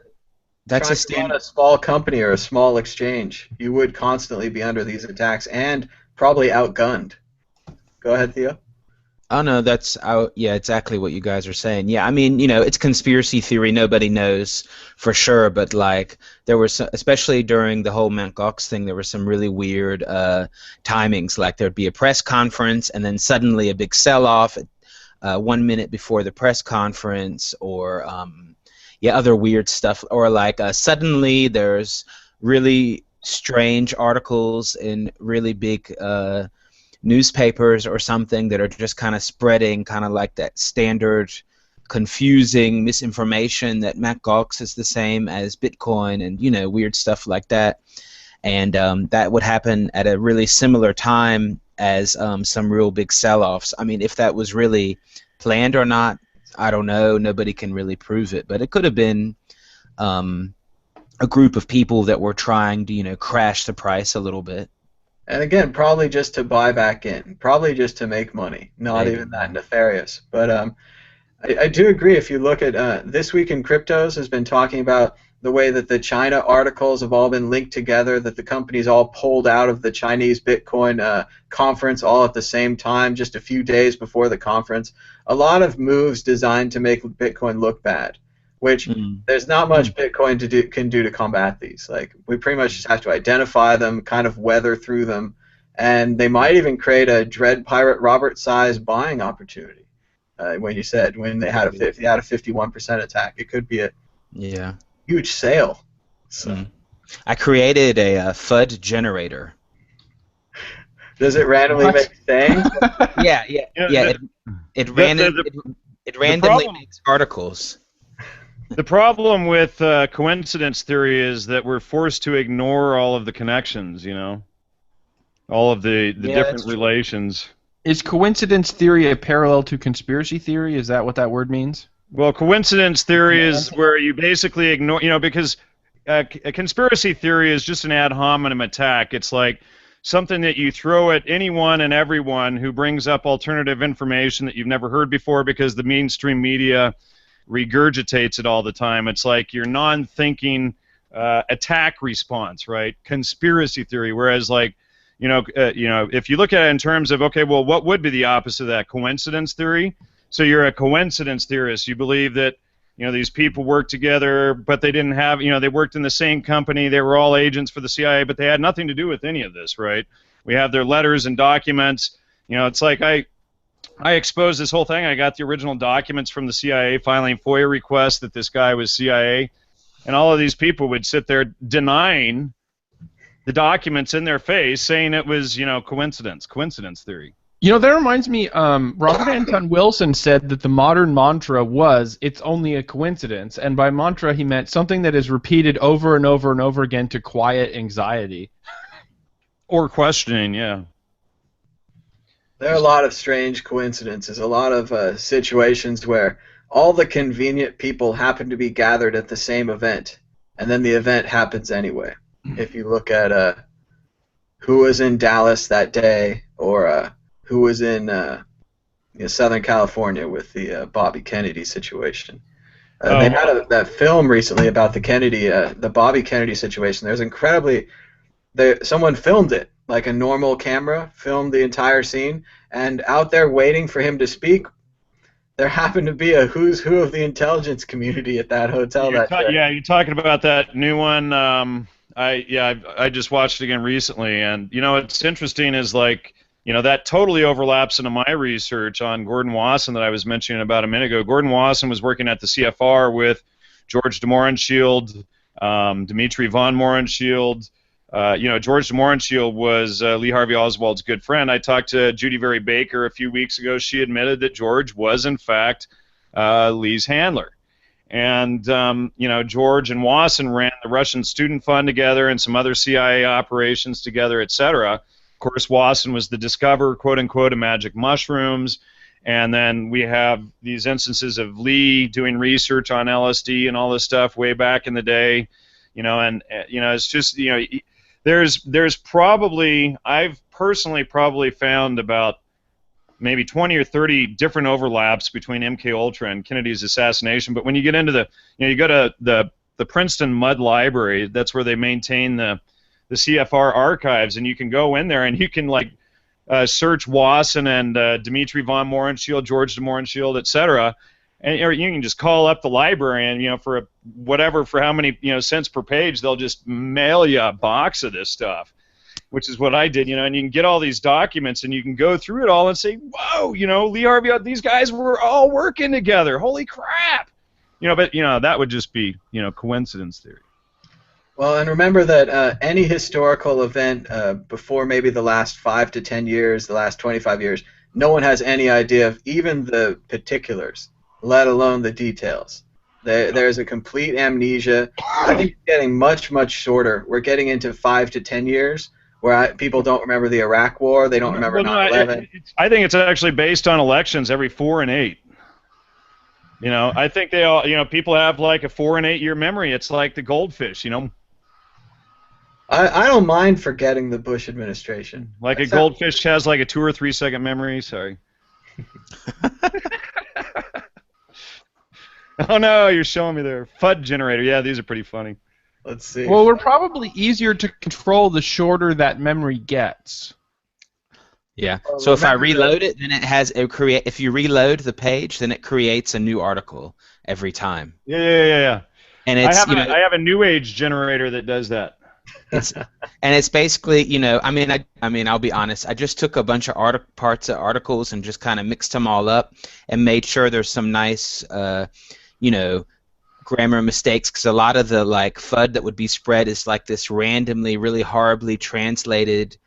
Speaker 1: to run
Speaker 4: standard.
Speaker 1: a small company or a small exchange, you would constantly be under these attacks and probably outgunned. Go ahead, Theo.
Speaker 4: Oh no, yeah, exactly what you guys are saying. Yeah, I mean, you know, it's conspiracy theory. Nobody knows for sure, but like there were some, especially during the whole Mt. Gox thing, there were some really weird timings. Like there'd be a press conference, and then suddenly a big sell-off 1 minute before the press conference, or yeah, other weird stuff, or like suddenly there's really strange articles in really big newspapers or something that are just kind of spreading kind of like that standard confusing misinformation that Mt. Gox is the same as Bitcoin, and you know, weird stuff like that. And that would happen at a really similar time as some real big sell-offs. I mean, if that was really planned or not, I don't know. Nobody can really prove it, but it could have been a group of people that were trying to, you know, crash the price a little bit.
Speaker 1: And again, probably just to buy back in, probably just to make money, not
Speaker 4: Maybe.
Speaker 1: even that nefarious. But I do agree. If you look at This Week in Cryptos has been talking about the way that the China articles have all been linked together, that the companies all pulled out of the Chinese Bitcoin conference all at the same time, just a few days before the conference. A lot of moves designed to make Bitcoin look bad, which there's not much Bitcoin can do to combat these. Like, we pretty much just have to identify them, kind of weather through them, and they might even create a Dread Pirate Robert size buying opportunity. When you said when they had a 51% attack, it could be a huge sale. So.
Speaker 4: I created a FUD generator.
Speaker 1: Does it randomly make sayings?
Speaker 4: Yeah. It randomly makes articles.
Speaker 2: The problem with coincidence theory is that we're forced to ignore all of the connections, you know, all of the different relations.
Speaker 3: Is coincidence theory a parallel to conspiracy theory? Is that what that word means?
Speaker 2: Well, coincidence theory is where you basically ignore, you know, because a conspiracy theory is just an ad hominem attack. It's like something that you throw at anyone and everyone who brings up alternative information that you've never heard before, because the mainstream media regurgitates it all the time. It's like your non-thinking attack response, right? Conspiracy theory. Whereas, like, you know, if you look at it in terms of, okay, well, what would be the opposite of that? Coincidence theory. So you're a coincidence theorist. You believe that, you know, these people worked together, but they didn't have, you know, they worked in the same company. They were all agents for the CIA, but they had nothing to do with any of this, right? We have their letters and documents. You know, it's like I exposed this whole thing. I got the original documents from the CIA filing FOIA requests that this guy was CIA, and all of these people would sit there denying the documents in their face, saying it was, you know, coincidence theory.
Speaker 3: You know, that reminds me, Robert Anton Wilson said that the modern mantra was, it's only a coincidence, and by mantra he meant something that is repeated over and over and over again to quiet anxiety.
Speaker 2: Or questioning, yeah.
Speaker 1: There are a lot of strange coincidences, a lot of situations where all the convenient people happen to be gathered at the same event, and then the event happens anyway. If you look at who was in Dallas that day, or who was in Southern California with the Bobby Kennedy situation. They had that film recently about the Bobby Kennedy situation. There's someone filmed it, like a normal camera, filmed the entire scene, and out there waiting for him to speak, there happened to be a who's who of the intelligence community at that hotel that day.
Speaker 2: Yeah, you're talking about that new one. I just watched it again recently, and you know, what's interesting is, like, you know, that totally overlaps into my research on Gordon Wasson that I was mentioning about a minute ago. Gordon Wasson was working at the CFR with George de Mohrenschildt, Dimitri von Mohrenschildt, George de Mohrenschildt was Lee Harvey Oswald's good friend. I talked to Judy Very Baker a few weeks ago. She admitted that George was, in fact, Lee's handler. And, George and Wasson ran the Russian Student Fund together and some other CIA operations together, etc. Of course, Wasson was the discoverer, quote-unquote, of magic mushrooms. And then we have these instances of Lee doing research on LSD and all this stuff way back in the day. It's just, there's probably, I've personally probably found about maybe 20 or 30 different overlaps between MK Ultra and Kennedy's assassination. But when you get into you go to the Princeton Mudd Library, that's where they maintain the CFR archives, and you can go in there and you can search Wasson and Dmitri von Mohrenschildt, George de Mohrenschildt, etc. And or you can just call up the library and for how many cents per page, they'll just mail you a box of this stuff. Which is what I did, and you can get all these documents and you can go through it all and say, whoa, Lee Harvey, these guys were all working together. Holy crap. But that would just be, coincidence theory.
Speaker 1: Well, and remember that any historical event before maybe the last 5 to 10 years, the last 25 years, no one has any idea of even the particulars, let alone the details. There's a complete amnesia. I think it's getting much, much shorter. We're getting into 5 to 10 years. Where people don't remember the Iraq War, they don't remember 9/11.
Speaker 2: I think it's actually based on elections every 4 and 8. I think they all, people have like a 4 and 8 year memory. It's like the goldfish,
Speaker 1: I don't mind forgetting the Bush administration.
Speaker 2: Like a goldfish has like a 2 or 3 second memory. Sorry. Oh no, you're showing me their FUD generator. Yeah, these are pretty funny.
Speaker 1: Let's see.
Speaker 3: Well, we're probably easier to control the shorter that memory gets.
Speaker 4: Yeah. So if I reload it, then if you reload the page, then it creates a new article every time.
Speaker 2: Yeah.
Speaker 4: And it's
Speaker 2: I have a new age generator that does that.
Speaker 4: It's basically, I'll be honest. I just took a bunch of parts of articles and just kind of mixed them all up and made sure there's some nice, grammar mistakes, because a lot of the FUD that would be spread is like this randomly, really horribly translated,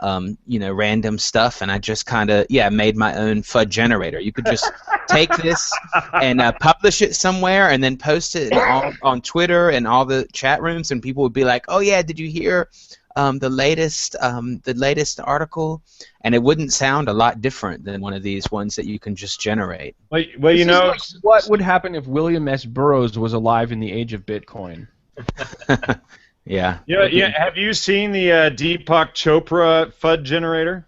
Speaker 4: random stuff, and I just kind of made my own FUD generator. You could just take this and publish it somewhere, and then post it on Twitter and all the chat rooms, and people would be like, "Oh yeah, did you hear the latest article?" And it wouldn't sound a lot different than one of these ones that you can just generate.
Speaker 2: Well,
Speaker 3: what would happen if William S. Burroughs was alive in the age of Bitcoin?
Speaker 4: Yeah.
Speaker 2: Have you seen the Deepak Chopra FUD generator?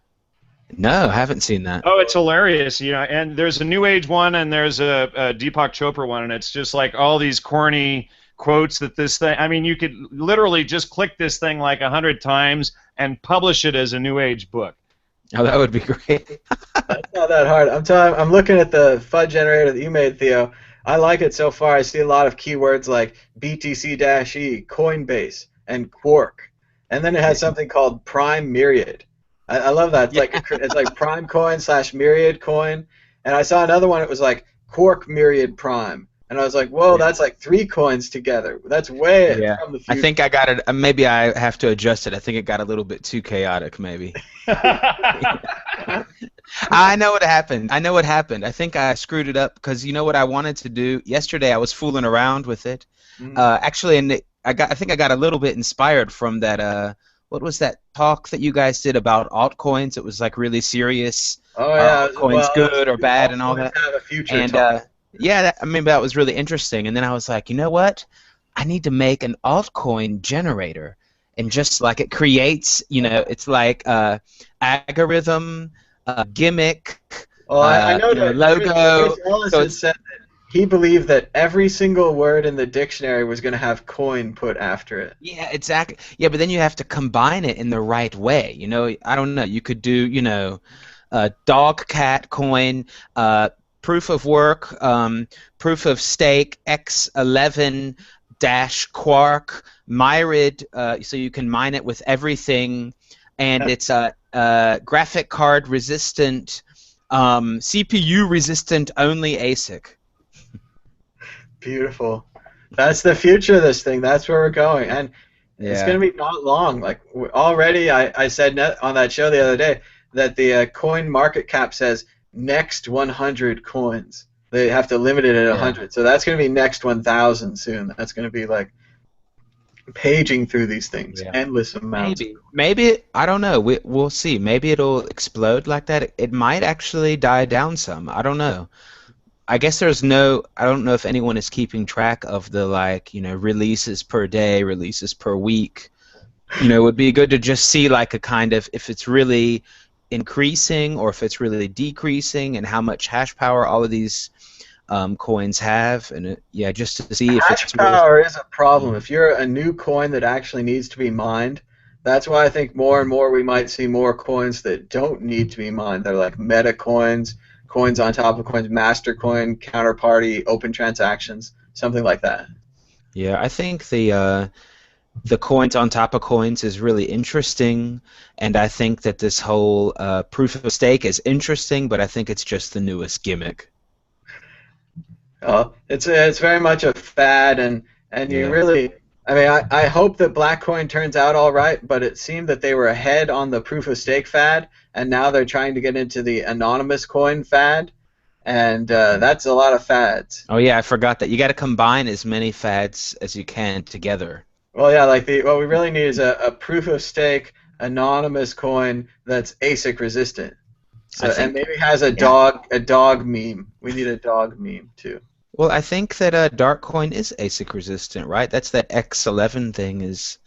Speaker 4: No, I haven't seen that.
Speaker 2: Oh, it's hilarious. And there's a New Age one and there's a Deepak Chopra one, and it's just like all these corny quotes that this thing. I mean, you could literally just click this thing like 100 times and publish it as a New Age book.
Speaker 4: Oh, that would be great.
Speaker 1: That's not that hard. I'm looking at the FUD generator that you made, Theo. I like it so far. I see a lot of keywords like BTC-E, Coinbase, and Quark, and then it has something called Prime Myriad. I love that. It's like Prime Coin / Myriad Coin, and I saw another one. It was like Quark Myriad Prime. And I was like, whoa, that's like 3 coins together. That's way from the future.
Speaker 4: I think I got it. Maybe I have to adjust it. I think it got a little bit too chaotic, maybe. I know what happened. I think I screwed it up because you know what I wanted to do? Yesterday I was fooling around with it. Actually, I think I got a little bit inspired from that, what was that talk that you guys did about altcoins? It was like really serious.
Speaker 1: Oh, yeah.
Speaker 4: Altcoins good or bad and all that.
Speaker 1: Have a future talk.
Speaker 4: Yeah, that was really interesting. And then I was like, you know what? I need to make an altcoin generator. And just like it creates, it's like algorithm, gimmick,
Speaker 1: I know that
Speaker 4: logo.
Speaker 1: So said that he believed that every single word in the dictionary was going to have coin put after it.
Speaker 4: Yeah, exactly. Yeah, but then you have to combine it in the right way. I don't know. You could do, dog, cat, coin, proof of work, proof of stake, X11 - Quark, Myriad, so you can mine it with everything, and it's graphic card resistant, CPU resistant only ASIC.
Speaker 1: Beautiful. That's the future of this thing. That's where we're going. And It's going to be not long. Like already, I said on that show the other day that the coin market cap says next 100 coins. They have to limit it at 100. So that's going to be next 1,000 soon. That's going to be like paging through these things, endless amounts.
Speaker 4: Maybe I don't know. We'll see. Maybe it'll explode like that. It might actually die down some. I don't know. I guess I don't know if anyone is keeping track of the releases per day, releases per week. It would be good to just see like a kind of if it's really increasing or if it's really decreasing and how much hash power all of these coins have, and just to see if
Speaker 1: hash power is a problem. If you're a new coin that actually needs to be mined, that's why I think more and more we might see more coins that don't need to be mined. They're like meta coins. Coins on top of coins, master coin, counterparty, open transactions, something like that.
Speaker 4: Yeah, I think the coins on top of coins is really interesting, and I think that this whole proof of stake is interesting, but I think it's just the newest gimmick.
Speaker 1: It's very much a fad, and you really, I mean, I hope that Blackcoin turns out all right, but it seemed that they were ahead on the proof of stake fad, and now they're trying to get into the anonymous coin fad, and that's a lot of fads.
Speaker 4: Oh yeah, I forgot that. You got to combine as many fads as you can together.
Speaker 1: Well, yeah, like what we really need is a proof of stake anonymous coin that's ASIC resistant. So, and maybe has a dog meme. We need a dog meme too.
Speaker 4: Well, I think that Darkcoin is ASIC resistant, right? That's that X11 thing is.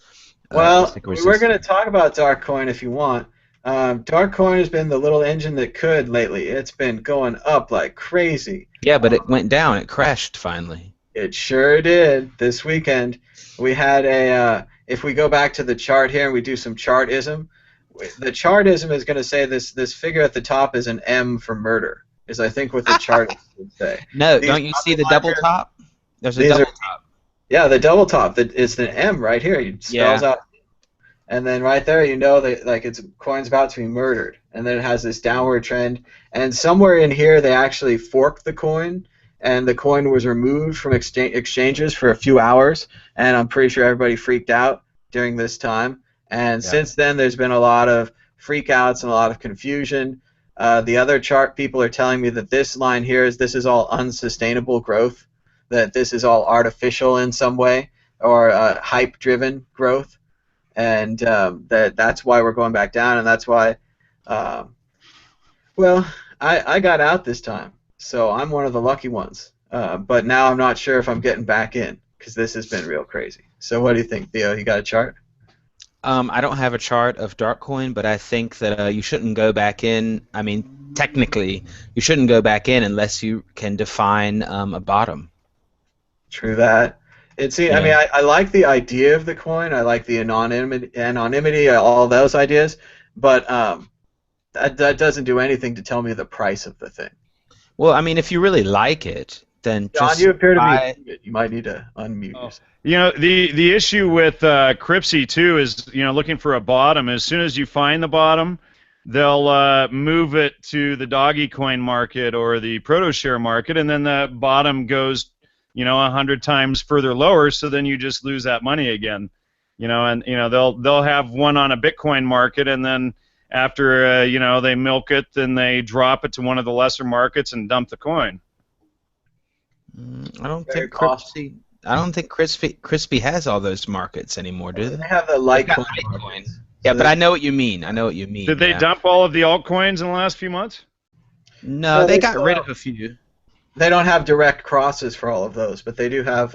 Speaker 1: Well, we're going to talk about Darkcoin if you want. Darkcoin has been the little engine that could lately. It's been going up like crazy.
Speaker 4: Yeah, but it went down. It crashed finally.
Speaker 1: It sure did. This weekend we had if we go back to the chart here and we do some chartism, the chartism is going to say this figure at the top is an M for murder, is I think what the chart would say.
Speaker 4: No, don't you see the double top? There's a double top.
Speaker 1: Yeah, the double top. It's the M right here. It spells out. And then right there, you know that like it's coin's about to be murdered, and then it has this downward trend. And somewhere in here, they actually forked the coin, and the coin was removed from exchanges for a few hours. And I'm pretty sure everybody freaked out during this time. And since then, there's been a lot of freakouts and a lot of confusion. The other chart people are telling me that this line here this is all unsustainable growth, that this is all artificial in some way or hype-driven growth. And that's why we're going back down, and that's why, well, I got out this time, so I'm one of the lucky ones. But now I'm not sure if I'm getting back in, because this has been real crazy. So what do you think, Theo? You got a chart?
Speaker 4: I don't have a chart of Darkcoin, but I think that you shouldn't go back in. I mean, technically, you shouldn't go back in unless you can define a bottom.
Speaker 1: True that. I mean, I like the idea of the coin. I like the anonymity, all those ideas, but that doesn't do anything to tell me the price of the thing.
Speaker 4: Well, I mean, if you really like it, then
Speaker 1: John,
Speaker 4: just
Speaker 1: you appear to be. You might need to unmute yourself.
Speaker 2: You know, the issue with Cryptsy too is, looking for a bottom. As soon as you find the bottom, they'll move it to the doggy coin market or the proto-share market, and then the bottom goes 100 times further lower, so then you just lose that money again, and they'll have one on a Bitcoin market, and then after they milk it, then they drop it to one of the lesser markets and dump the coin.
Speaker 4: I don't think Crispy has all those markets anymore, do they?
Speaker 1: They have the Litecoin markets.
Speaker 4: Yeah, but I know what you mean. I know what you mean.
Speaker 2: Did they dump all of the altcoins in the last few months?
Speaker 4: No, they got rid of a few.
Speaker 1: They don't have direct crosses for all of those, but they do have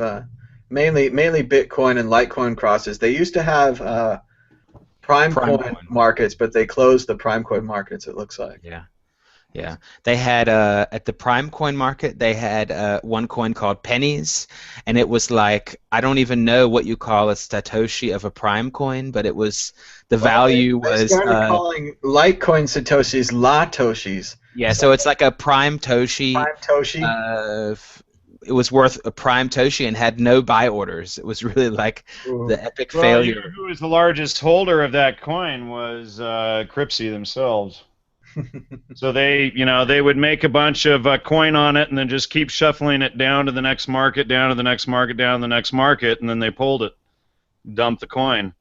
Speaker 1: mainly Bitcoin and Litecoin crosses. They used to have Prime coin markets, but they closed the Prime coin markets, it looks like.
Speaker 4: Yeah. They had at the Prime coin market, they had one coin called pennies, and it was like, I don't even know what you call a Satoshi of a Prime coin, but it was the value was.
Speaker 1: They started calling Litecoin Satoshis Latoshis.
Speaker 4: Yeah, so it's like a Prime Toshi.
Speaker 1: Prime Toshi.
Speaker 4: It was worth a Prime Toshi and had no buy orders. It was really like the epic failure.
Speaker 2: Who was the largest holder of that coin was Cryptsy themselves. So they would make a bunch of coin on it and then just keep shuffling it down to the next market, down to the next market, down to the next market, and then they pulled it. dump the coin.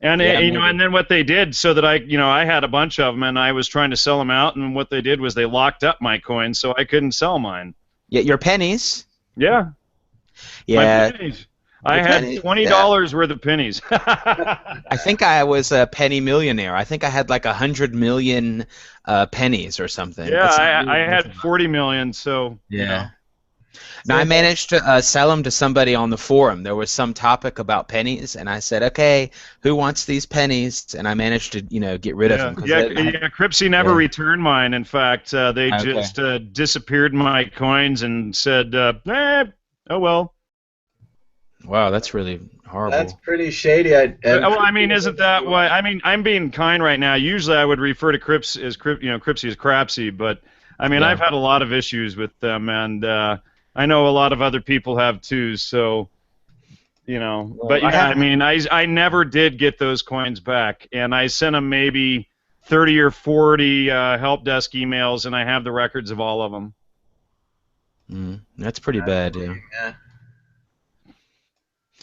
Speaker 2: And
Speaker 4: Yeah,
Speaker 2: you know,
Speaker 4: maybe.
Speaker 2: and then what they did, so that I had a bunch of them, and I was trying to sell them out, and what they did was they locked up my coins, so I couldn't sell mine.
Speaker 4: Yeah, your pennies.
Speaker 2: Yeah, my
Speaker 4: Yeah,
Speaker 2: pennies. I
Speaker 4: your
Speaker 2: had
Speaker 4: pennies. Yeah.
Speaker 2: $20 worth of pennies.
Speaker 4: I think I was a penny millionaire. I think I had like 100 million pennies or something.
Speaker 2: Yeah,
Speaker 4: It's
Speaker 2: I
Speaker 4: really
Speaker 2: had 40 million, so you know.
Speaker 4: Yeah. Now I managed to sell them to somebody on the forum. There was some topic about pennies, and I said, "Okay, who wants these pennies?" And I managed to, get rid of them because
Speaker 2: Cripsy never returned mine. In fact, they
Speaker 4: Okay.
Speaker 2: just disappeared my coins and said, "Oh well."
Speaker 4: Wow, that's really horrible.
Speaker 1: That's pretty shady.
Speaker 2: Well, I mean, isn't that why? I mean, I'm being kind right now. Usually, I would refer to Cripsy as Crapsy, but I mean,
Speaker 4: Yeah.
Speaker 2: I've had a lot of issues with them, and I know a lot of other people have too. So, but yeah, I mean, I never did get those coins back, and I sent them maybe 30 or 40 help desk emails, and I have the records of all of them.
Speaker 4: That's pretty bad, yeah.
Speaker 1: Yeah.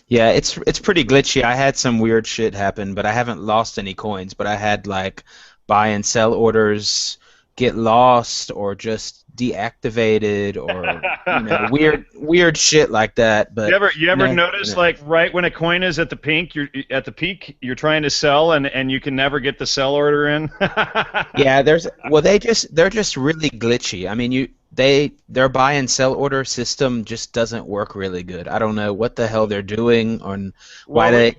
Speaker 4: Yeah, it's pretty glitchy. I had some weird shit happen, but I haven't lost any coins. But I had like buy and sell orders get lost or just deactivated or weird shit like that. But
Speaker 2: you ever notice like right when a coin is at the peak, you're trying to sell and you can never get the sell order in?
Speaker 4: Yeah, they're just really glitchy. I mean, their buy and sell order system just doesn't work really good. I don't know what the hell they're doing on why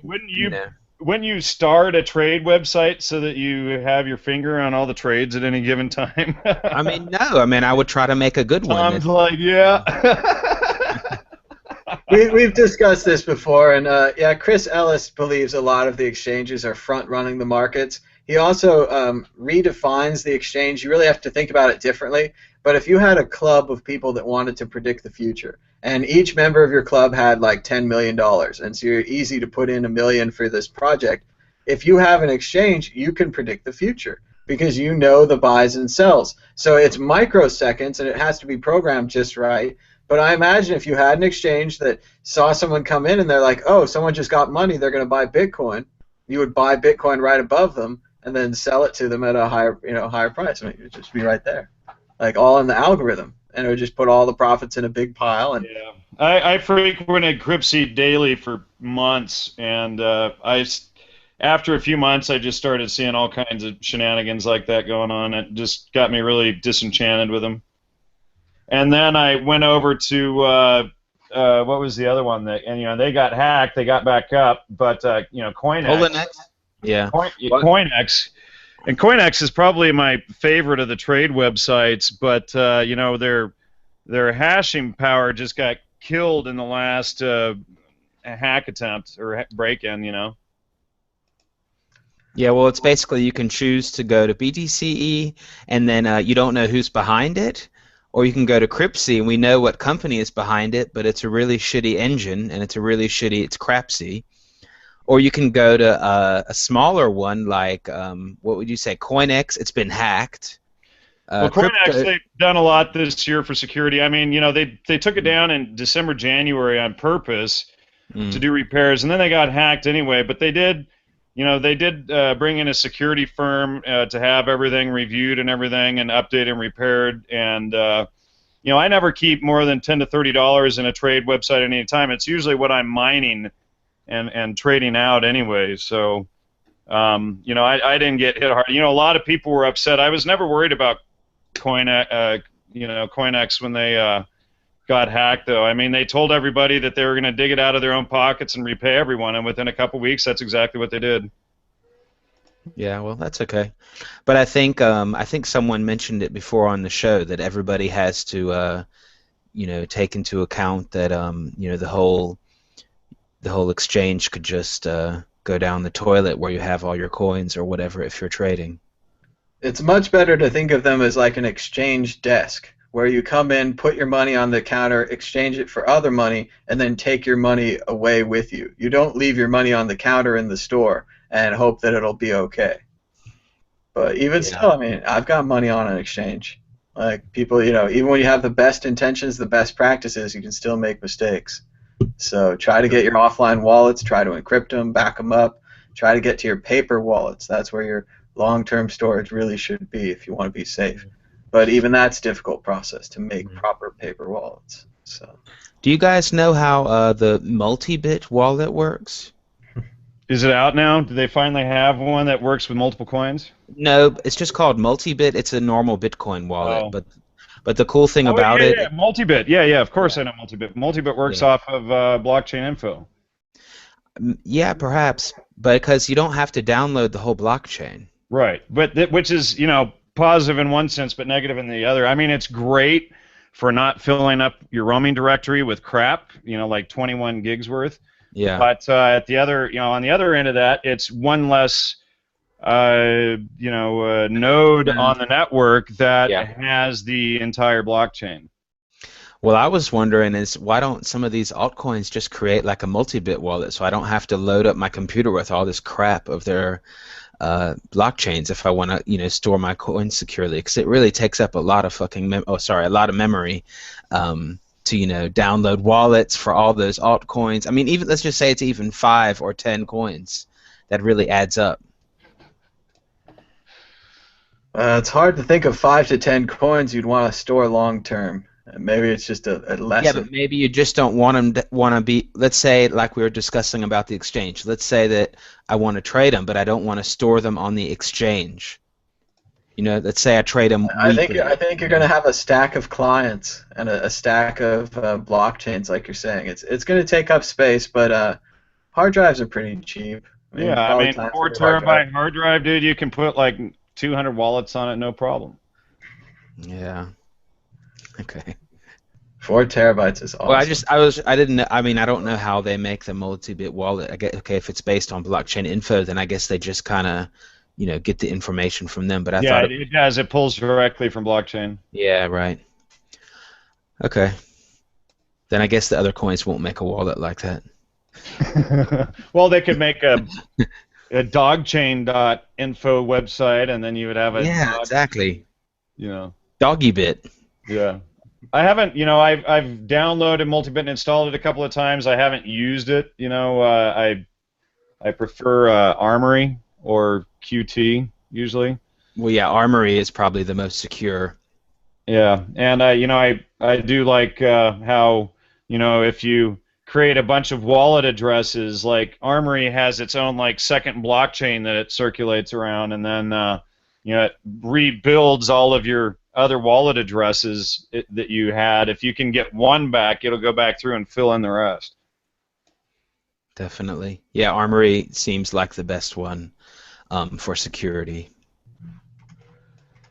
Speaker 2: Wouldn't you start a trade website so that you have your finger on all the trades at any given time?
Speaker 4: I mean, no. I mean, I would try to make a good one.
Speaker 2: Tom's like, yeah.
Speaker 1: We've discussed this before, and yeah, Chris Ellis believes a lot of the exchanges are front-running the markets. He also redefines the exchange. You really have to think about it differently. But if you had a club of people that wanted to predict the future, and each member of your club had like $10 million, and so you're easy to put in $1 million for this project, if you have an exchange, you can predict the future because you know the buys and sells. So it's microseconds, and it has to be programmed just right. But I imagine if you had an exchange that saw someone come in and they're like, oh, someone just got money, they're going to buy Bitcoin, you would buy Bitcoin right above them and then sell it to them at a higher price. I mean, it would just be right there, like all in the algorithm, and it would just put all the profits in a big pile. And
Speaker 2: yeah, I frequented Cripsy daily for months, and after a few months, I just started seeing all kinds of shenanigans like that going on. It just got me really disenchanted with them. And then I went over to what was the other one and they got hacked, they got back up, but Coinex.
Speaker 4: Yeah.
Speaker 2: Coinex. And Coinex is probably my favorite of the trade websites, but their hashing power just got killed in the last hack attempt or break-in,
Speaker 4: Yeah, well, it's basically you can choose to go to BTCE, and then you don't know who's behind it, or you can go to Cripsy, and we know what company is behind it, but it's a really shitty engine, and it's Crapsy. Or you can go to a smaller one like, what would you say, Coinex? It's been hacked.
Speaker 2: Well, Coinex, they've done a lot this year for security. I mean, they took it down in December, January on purpose to do repairs, and then they got hacked anyway. But they did bring in a security firm to have everything reviewed and everything and updated and repaired. And I never keep more than $10 to $30 in a trade website at any time. It's usually what I'm mining and trading out anyway. So, I didn't get hit hard. A lot of people were upset. I was never worried about Coinex when they got hacked, though. I mean, they told everybody that they were going to dig it out of their own pockets and repay everyone, and within a couple weeks, that's exactly what they did.
Speaker 4: Yeah, well, that's okay. But I think someone mentioned it before on the show that everybody has to, take into account that, the whole exchange could just go down the toilet where you have all your coins or whatever if you're trading.
Speaker 1: It's much better to think of them as like an exchange desk, where you come in, put your money on the counter, exchange it for other money, and then take your money away with you. You don't leave your money on the counter in the store and hope that it'll be okay. But even still, I mean, I've got money on an exchange. Like people, even when you have the best intentions, the best practices, you can still make mistakes. So try to get your offline wallets, try to encrypt them, back them up, try to get to your paper wallets. That's where your long-term storage really should be if you want to be safe. But even that's a difficult process to make proper paper wallets. So.
Speaker 4: Do you guys know how the multi-bit wallet works?
Speaker 2: Is it out now? Do they finally have one that works with multiple coins?
Speaker 4: No, it's just called multi-bit. It's a normal Bitcoin wallet, but the cool thing about
Speaker 2: yeah,
Speaker 4: it,
Speaker 2: yeah, multi-bit. Yeah, of course I know multi-bit. Multi-bit works off of blockchain info.
Speaker 4: yeah, perhaps, but because you don't have to download the whole blockchain.
Speaker 2: Right, but which is, positive in one sense but negative in the other. I mean, it's great for not filling up your roaming directory with crap, like 21 gigs worth.
Speaker 4: Yeah.
Speaker 2: But at the other, on the other end of that, it's one less, node on the network that has the entire blockchain.
Speaker 4: Well, I was wondering is why don't some of these altcoins just create like a multi-bit wallet so I don't have to load up my computer with all this crap of their blockchains if I want to, store my coins securely, because it really takes up a lot of a lot of memory to download wallets for all those altcoins. I mean, even let's just say it's even 5 or 10 coins, that really adds up.
Speaker 1: It's hard to think of 5 to 10 coins you'd want to store long term. Maybe it's just a lesson.
Speaker 4: Yeah, but maybe you just don't want them to be. Let's say, like we were discussing about the exchange. Let's say that I want to trade them, but I don't want to store them on the exchange. Let's say I trade them weekly.
Speaker 1: I think you're going to have a stack of clients and a stack of blockchains, like you're saying. It's going to take up space, but hard drives are pretty cheap.
Speaker 2: I mean 4 terabyte hard drive, dude. You can put like 200 wallets on it, no problem.
Speaker 4: Yeah. Okay.
Speaker 1: 4 terabytes is awesome.
Speaker 4: Well, I don't know how they make the multi-bit wallet. I guess, okay, if it's based on blockchain info, then I guess they just kind of, get the information from them. But I thought
Speaker 2: it does. It pulls directly from blockchain.
Speaker 4: Yeah, right. Okay. Then I guess the other coins won't make a wallet like that.
Speaker 2: Well, they could make a dogchain.info website, and then you would have a
Speaker 4: exactly.
Speaker 2: Doggy
Speaker 4: bit.
Speaker 2: Yeah. I haven't, I've downloaded multi-bit and installed it a couple of times. I haven't used it. I prefer Armory or Qt usually.
Speaker 4: Well, yeah, Armory is probably the most secure.
Speaker 2: Yeah, and I do like how, if you create a bunch of wallet addresses, like Armory has its own like second blockchain that it circulates around, and then it rebuilds all of your other wallet addresses that you had. If you can get one back, it'll go back through and fill in the rest.
Speaker 4: Definitely. Yeah, Armory seems like the best one for security.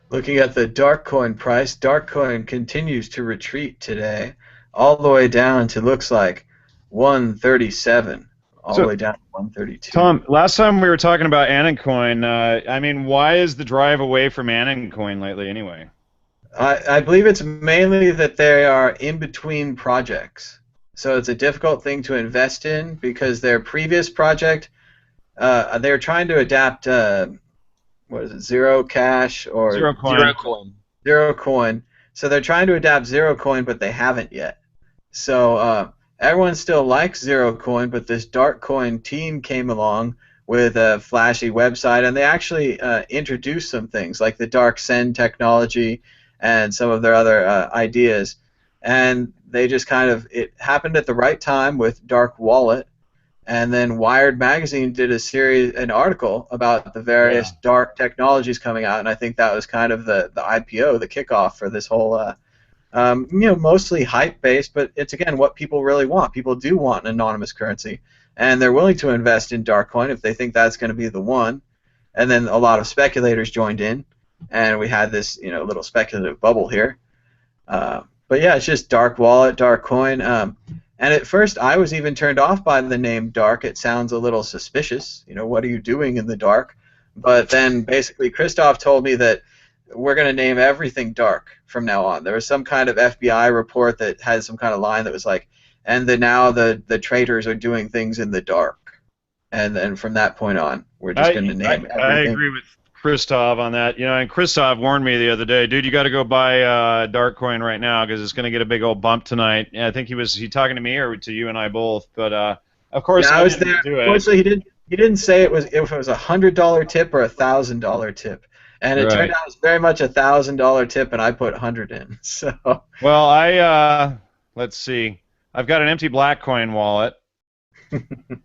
Speaker 1: Looking at the Darkcoin price, Darkcoin continues to retreat today, all the way down to, looks like, 137, all the way down to 132.
Speaker 2: Tom, last time we were talking about Anoncoin, I mean, why is the drive away from Anoncoin lately anyway?
Speaker 1: I believe it's mainly that they are in between projects. So it's a difficult thing to invest in because their previous project, they're trying to adapt, Zero Cash or
Speaker 2: Zero Coin.
Speaker 1: Zero Coin. So they're trying to adapt Zero Coin, but they haven't yet. So everyone still likes Zero Coin, but this Darkcoin team came along with a flashy website, and they actually introduced some things like the Dark Send technology and some of their other ideas. And they just it happened at the right time with Dark Wallet, and then Wired Magazine did an article about the various dark technologies coming out, and I think that was kind of the IPO, the kickoff for this whole, mostly hype-based, but it's, again, what people really want. People do want an anonymous currency, and they're willing to invest in Darkcoin if they think that's going to be the one. And then a lot of speculators joined in, and we had this, little speculative bubble here. But yeah, it's just Dark Wallet, Darkcoin. And at first, I was even turned off by the name Dark. It sounds a little suspicious. What are you doing in the dark? But then basically, Christoph told me that we're going to name everything Dark from now on. There was some kind of FBI report that had some kind of line that was like, and now the traders are doing things in the dark. And then from that point on, we're just going to name everything.
Speaker 2: I agree with Christoph on that. You know, and Christoph warned me the other day, dude, you got to go buy Darkcoin right now because it's going to get a big old bump tonight. And I think he talking to me or to you and I both. But of course,
Speaker 1: Yeah, I was
Speaker 2: didn't
Speaker 1: there.
Speaker 2: do it.
Speaker 1: Unfortunately, he didn't say it was if it was $100 tip or $1,000 tip, and it turned out it was very much $1,000 tip, and I put 100 in. So.
Speaker 2: Well, let's see. I've got an empty Blackcoin wallet.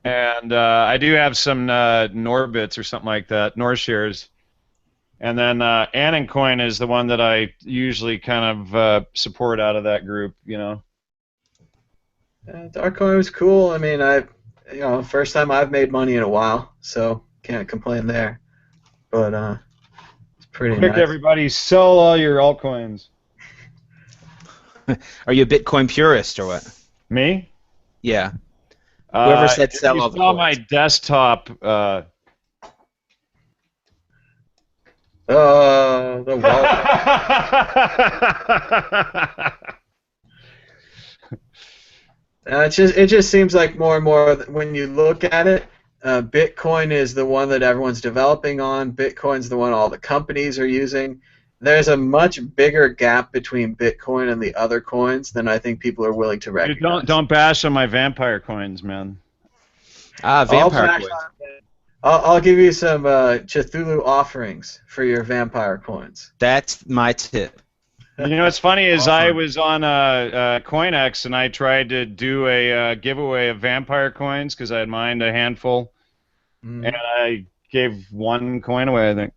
Speaker 2: And I do have some Norbits or something like that, Nor shares. And then Annencoin is the one that I usually kind of support out of that group, you know.
Speaker 1: Yeah, Darkcoin was cool. I mean, first time I've made money in a while, so can't complain there. But it's pretty
Speaker 2: Quick,
Speaker 1: nice.
Speaker 2: everybody, sell all your altcoins.
Speaker 4: Are you a Bitcoin purist or what?
Speaker 2: Me?
Speaker 4: Yeah. Whoever said
Speaker 2: If
Speaker 4: sell
Speaker 2: you
Speaker 4: all the
Speaker 2: saw
Speaker 4: coins.
Speaker 2: my desktop.
Speaker 1: The wallet. It just seems like more and more when you look at it, Bitcoin is the one that everyone's developing on. Bitcoin's the one all the companies are using. There's a much bigger gap between Bitcoin and the other coins than I think people are willing to recognize.
Speaker 2: Dude, don't bash on my vampire coins, man.
Speaker 4: Vampire coins.
Speaker 1: I'll give you some Cthulhu offerings for your vampire coins.
Speaker 4: That's my tip.
Speaker 2: You know what's funny is I was on CoinX and I tried to do a giveaway of vampire coins because I had mined a handful, and I gave one coin away, I think.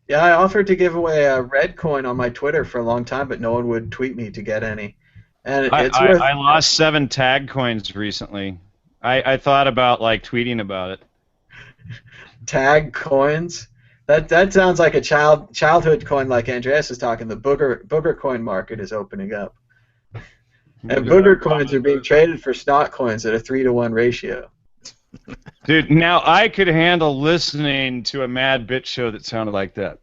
Speaker 1: Yeah, I offered to give away a red coin on my Twitter for a long time, but no one would tweet me to get any. And
Speaker 2: I lost 7 tag coins recently. I thought about like tweeting about it.
Speaker 1: Tag coins? That sounds like a childhood coin like Andreas is talking. The booger coin market is opening up. And booger coins are being traded for stock coins at a 3-to-1 ratio.
Speaker 2: Dude, now I could handle listening to a Mad Bit show that sounded like that.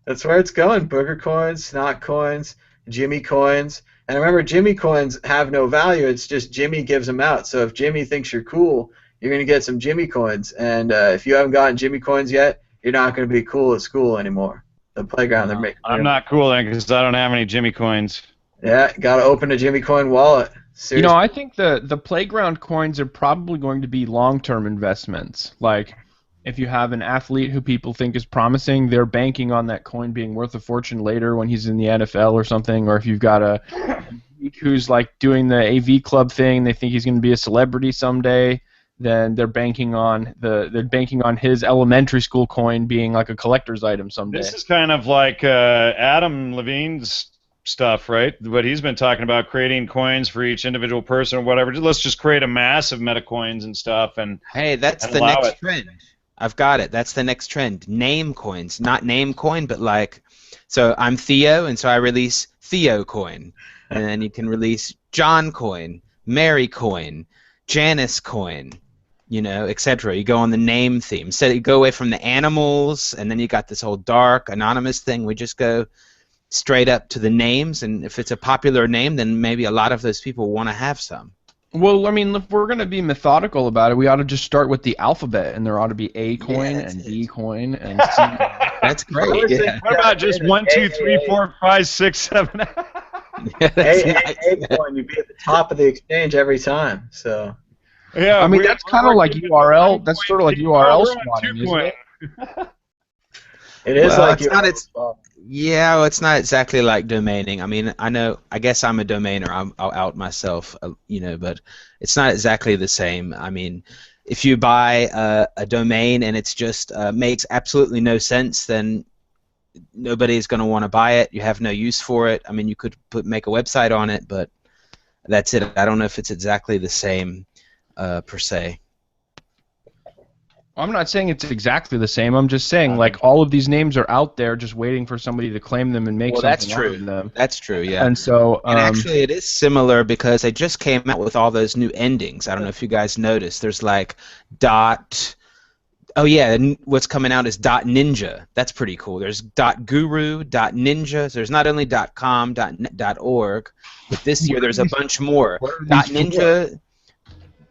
Speaker 1: That's where it's going. Booger coins, snot coins, Jimmy coins. And remember, Jimmy coins have no value. It's just Jimmy gives them out. So if Jimmy thinks you're cool, you're going to get some Jimmy coins. And if you haven't gotten Jimmy coins yet, you're not going to be cool at school anymore. The playground they're making.
Speaker 2: I'm not cool then because I don't have any Jimmy coins.
Speaker 1: Yeah, got to open a Jimmy coin wallet. Seriously.
Speaker 3: You know, I think the playground coins are probably going to be long-term investments. Like, if you have an athlete who people think is promising, they're banking on that coin being worth a fortune later when he's in the NFL or something. Or if you've got a who's like doing the AV club thing, they think he's going to be a celebrity someday, then they're banking on his elementary school coin being like a collector's item someday.
Speaker 2: This is kind of like Adam Levine's stuff, right? What he's been talking about, creating coins for each individual person or whatever. Let's just create a massive meta coins and stuff. And
Speaker 4: hey, that's the next trend. I've got it. That's the next trend. Name coins, not name coin, but like, so I'm Theo, and so I release Theo coin, and then you can release John coin, Mary coin, Janice coin, you know, etc. You go on the name theme. So you go away from the animals, and then you got this whole dark anonymous thing. We just go straight up to the names, and if it's a popular name, then maybe a lot of those people want to have some.
Speaker 3: Well, I mean, if we're going to be methodical about it, we ought to just start with the alphabet, and there ought to be A coin and B coin and C coin.
Speaker 4: That's great. Yeah.
Speaker 2: What about just 1, 2, 3, 4, 5, 6, 7?
Speaker 4: Yeah, that's nice.
Speaker 1: A coin, you'd be at the top of the exchange every time. So.
Speaker 2: Yeah,
Speaker 3: I mean, that's kind of like URL. That's sort of like URL squatting, isn't it?
Speaker 1: It is
Speaker 4: well,
Speaker 1: like
Speaker 4: yeah, well, it's not exactly like domaining. I mean, I guess I'm a domainer. I'll out myself, you know, but it's not exactly the same. I mean, if you buy a domain and it's just makes absolutely no sense, then nobody's going to want to buy it. You have no use for it. I mean, you could make a website on it, but that's it. I don't know if it's exactly the same per se.
Speaker 3: I'm not saying it's exactly the same. I'm just saying, like, all of these names are out there just waiting for somebody to claim them and make something out of them.
Speaker 4: That's true, yeah.
Speaker 3: And so,
Speaker 4: and actually, it is similar because they just came out with all those new endings. I don't know if you guys noticed. There's like dot. Oh yeah, what's coming out is .ninja. That's pretty cool. There's .guru, .ninja. So there's not only .com, .org, but this year there's a bunch more. .ninja.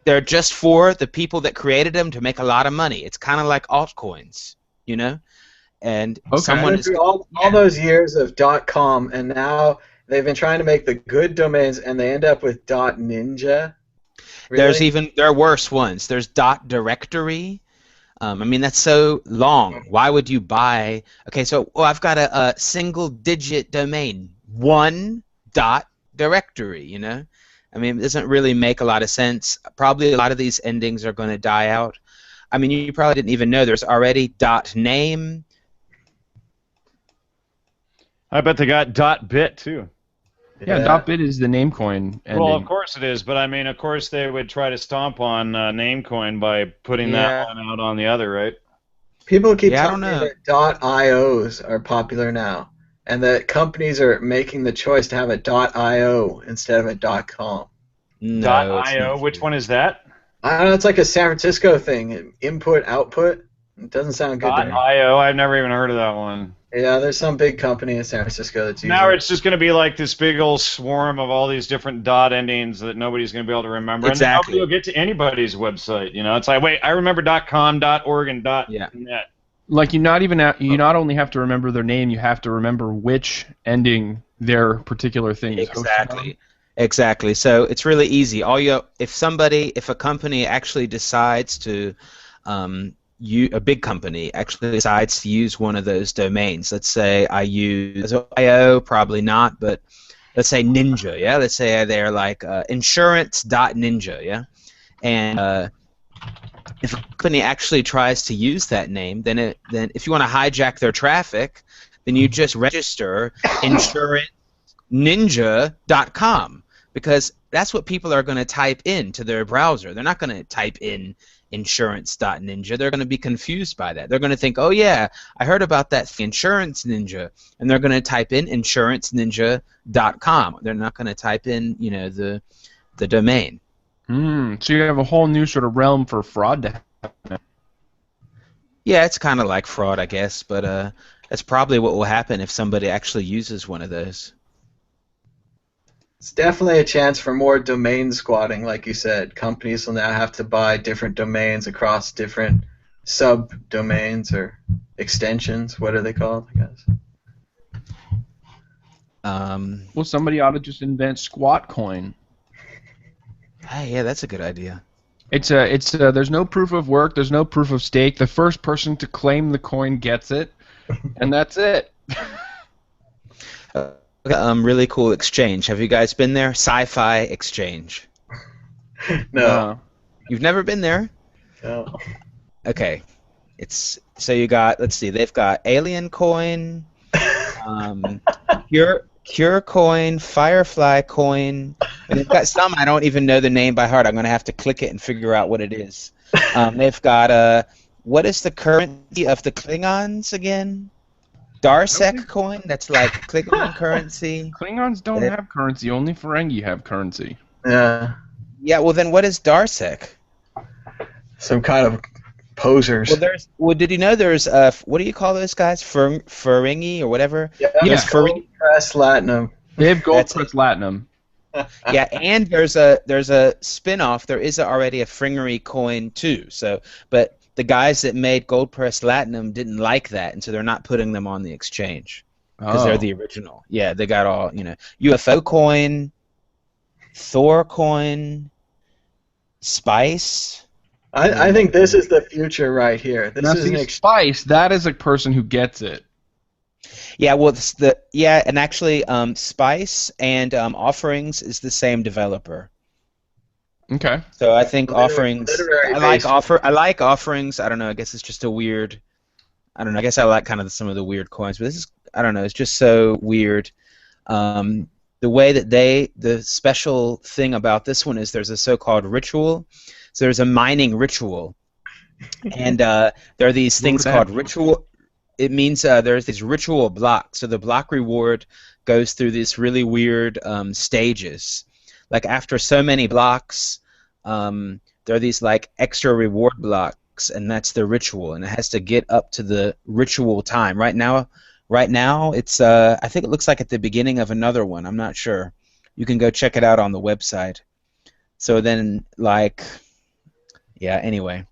Speaker 4: They're just for the people that created them to make a lot of money. It's kind of like altcoins. you know. And
Speaker 3: Okay.
Speaker 4: someone
Speaker 1: Went
Speaker 4: is
Speaker 1: through all those years of .com, and now they've been trying to make the good domains, and they end up with .ninja. Really?
Speaker 4: there are worse ones. There's .directory. I mean, that's so long. Why would you buy? Okay, so I've got a single-digit domain, one dot directory. You know, I mean, it doesn't really make a lot of sense. Probably a lot of these endings are going to die out. I mean, you probably didn't even know there's already .name.
Speaker 2: I bet they got .bit too.
Speaker 3: Yeah, .bit is the Namecoin ending.
Speaker 2: Well, of course it is, but I mean, of course they would try to stomp on Namecoin by putting that one out on the other, right?
Speaker 1: People keep
Speaker 4: Yeah, I
Speaker 1: telling
Speaker 4: don't
Speaker 1: me that .ios are popular now, and that companies are making the choice to have a .io instead of a .com.
Speaker 4: No, it's
Speaker 2: .io.
Speaker 4: not
Speaker 2: Which
Speaker 4: true.
Speaker 2: one is that?
Speaker 1: I don't know. It's like a San Francisco thing. Input output. It doesn't sound good to me.
Speaker 2: .io. I've never even heard of that one.
Speaker 1: Yeah, there's some big company in San Francisco that's using
Speaker 2: Now
Speaker 1: it.
Speaker 2: it's just going to be like this big old swarm of all these different dot endings that nobody's going to be able to remember.
Speaker 4: Exactly.
Speaker 2: And then nobody will get to anybody's website. You know, it's like, wait, I remember .com, .org, and .net.
Speaker 3: Like you not only have to remember their name, you have to remember which ending their particular thing is hosted on.
Speaker 4: Exactly. So it's really easy. If a company actually decides to a big company actually decides to use one of those domains. Let's say I use IO, probably not, but let's say Ninja, yeah? Let's say they're like insurance.ninja, yeah? And if a company actually tries to use that name, then if you want to hijack their traffic, then you just register insuranceninja.com, because that's what people are going to type into their browser. They're not going to type in insurance.ninja. They're going to be confused by that. They're going to think, oh yeah, I heard about that insurance ninja, and they're going to type in insuranceninja.com. They're not going to type in, the domain.
Speaker 3: So you have a whole new sort of realm for fraud to happen.
Speaker 4: Yeah, it's kind of like fraud, I guess, but that's probably what will happen if somebody actually uses one of those.
Speaker 1: It's definitely a chance for more domain squatting, like you said. Companies will now have to buy different domains across different subdomains or extensions. What are they called, I guess?
Speaker 3: Well, somebody ought to just invent squat coin.
Speaker 4: Hey, yeah, that's a good idea.
Speaker 3: There's no proof of work. There's no proof of stake. The first person to claim the coin gets it, and that's it.
Speaker 4: Really cool exchange. Have you guys been there? Sci-Fi Exchange.
Speaker 1: No.
Speaker 4: You've never been there?
Speaker 1: No.
Speaker 4: Okay. So you got, let's see, they've got Alien Coin, Cure Coin, Firefly Coin, and they've got some I don't even know the name by heart. I'm going to have to click it and figure out what it is. They've got, what is the currency of the Klingons again? Darsek coin? That's like Klingon currency.
Speaker 3: Klingons don't have currency. Only Ferengi have currency.
Speaker 1: Yeah.
Speaker 4: Yeah, well then what is Darsek?
Speaker 1: Some kind of posers.
Speaker 4: Well, did you know there's what do you call those guys? Ferengi or whatever?
Speaker 1: Yeah,
Speaker 4: Ferengi.
Speaker 1: Press Latinum.
Speaker 3: They have gold press Latinum.
Speaker 4: Yeah, and there's a spin-off. There is already a Ferengi coin too. So, but the guys that made Gold Press Latinum didn't like that, and so they're not putting them on the exchange because they're the original. Yeah, they got all, UFO coin, Thor coin, Spice.
Speaker 1: I think this is the future right here. This is
Speaker 3: Spice. That is a person who gets it.
Speaker 4: Yeah, well, and actually, Spice and Offerings is the same developer.
Speaker 3: Okay.
Speaker 4: So I think Offerings. I like Offerings. I don't know. I guess it's just a weird. I don't know. I guess I like kind of some of the weird coins, but this is. I don't know. It's just so weird. The way that the special thing about this one is there's a so-called ritual. So there's a mining ritual, and there are these things called ritual. It means there's these ritual blocks. So the block reward goes through these really weird stages. Like after so many blocks, there are these like extra reward blocks, and that's the ritual, and it has to get up to the ritual time. Right now, it's I think it looks like at the beginning of another one. I'm not sure. You can go check it out on the website. So then, anyway.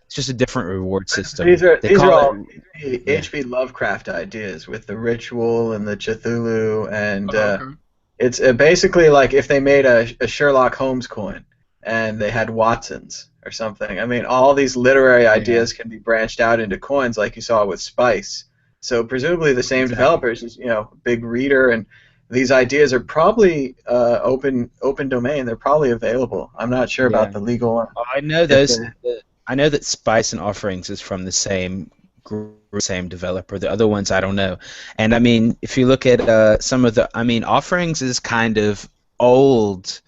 Speaker 4: It's just a different reward system.
Speaker 1: These are
Speaker 4: They
Speaker 1: these are
Speaker 4: call
Speaker 1: all
Speaker 4: it.
Speaker 1: H.P. Lovecraft ideas with the ritual and the Cthulhu, and
Speaker 3: Oh, okay.
Speaker 1: it's basically like if they made a Sherlock Holmes coin and they had Watsons or something. I mean, all these literary ideas can be branched out into coins, like you saw with Spice. So presumably the same developers, big reader, and these ideas are probably open domain. They're probably available. I'm not sure about the legal one.
Speaker 4: I know
Speaker 1: If
Speaker 4: those. I know that Spice and Offerings is from the same group, same developer. The other ones I don't know. And I mean, if you look at some of the, I mean, Offerings is kind of old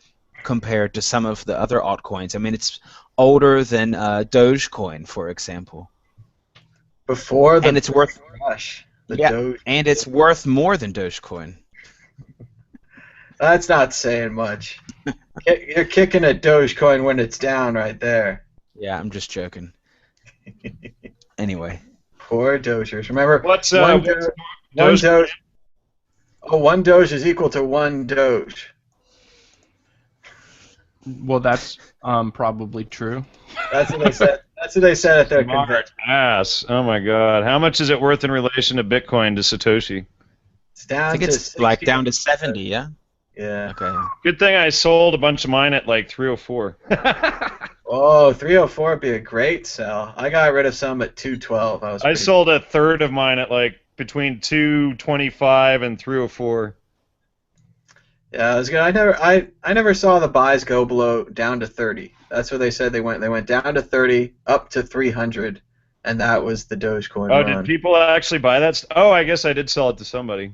Speaker 4: compared to some of the other altcoins. I mean, it's older than Dogecoin, for example.
Speaker 1: Before the
Speaker 4: and it's worth
Speaker 1: rush,
Speaker 4: Doge. And it's worth more than Dogecoin.
Speaker 1: That's not saying much. You're kicking at Dogecoin when it's down right there.
Speaker 4: Yeah, I'm just joking. Anyway.
Speaker 1: Poor Dogers. Remember,
Speaker 2: what's
Speaker 1: one
Speaker 2: Doge?
Speaker 1: Doge. Oh, one Doge is equal to one Doge.
Speaker 3: Well, that's probably true.
Speaker 1: That's what they said. That's what they said at their
Speaker 2: Smart
Speaker 1: convention.
Speaker 2: ass. Oh my God. How much is it worth in relation to Bitcoin to Satoshi?
Speaker 1: It's down
Speaker 4: I think
Speaker 1: to
Speaker 4: it's like down to 70, yeah?
Speaker 1: Yeah.
Speaker 4: Okay.
Speaker 2: Good thing I sold a bunch of mine at like 304.
Speaker 1: Oh, 304 would be a great sell. I got rid of some at 212.
Speaker 2: I sold a third of mine at like between 225 and 304.
Speaker 1: Yeah, it was good. I never saw the buys go down to 30. That's what they said. They went down to 30, up to 300, and that was the Dogecoin
Speaker 2: Oh,
Speaker 1: run.
Speaker 2: did people actually buy that? Oh, I guess I did sell it to somebody.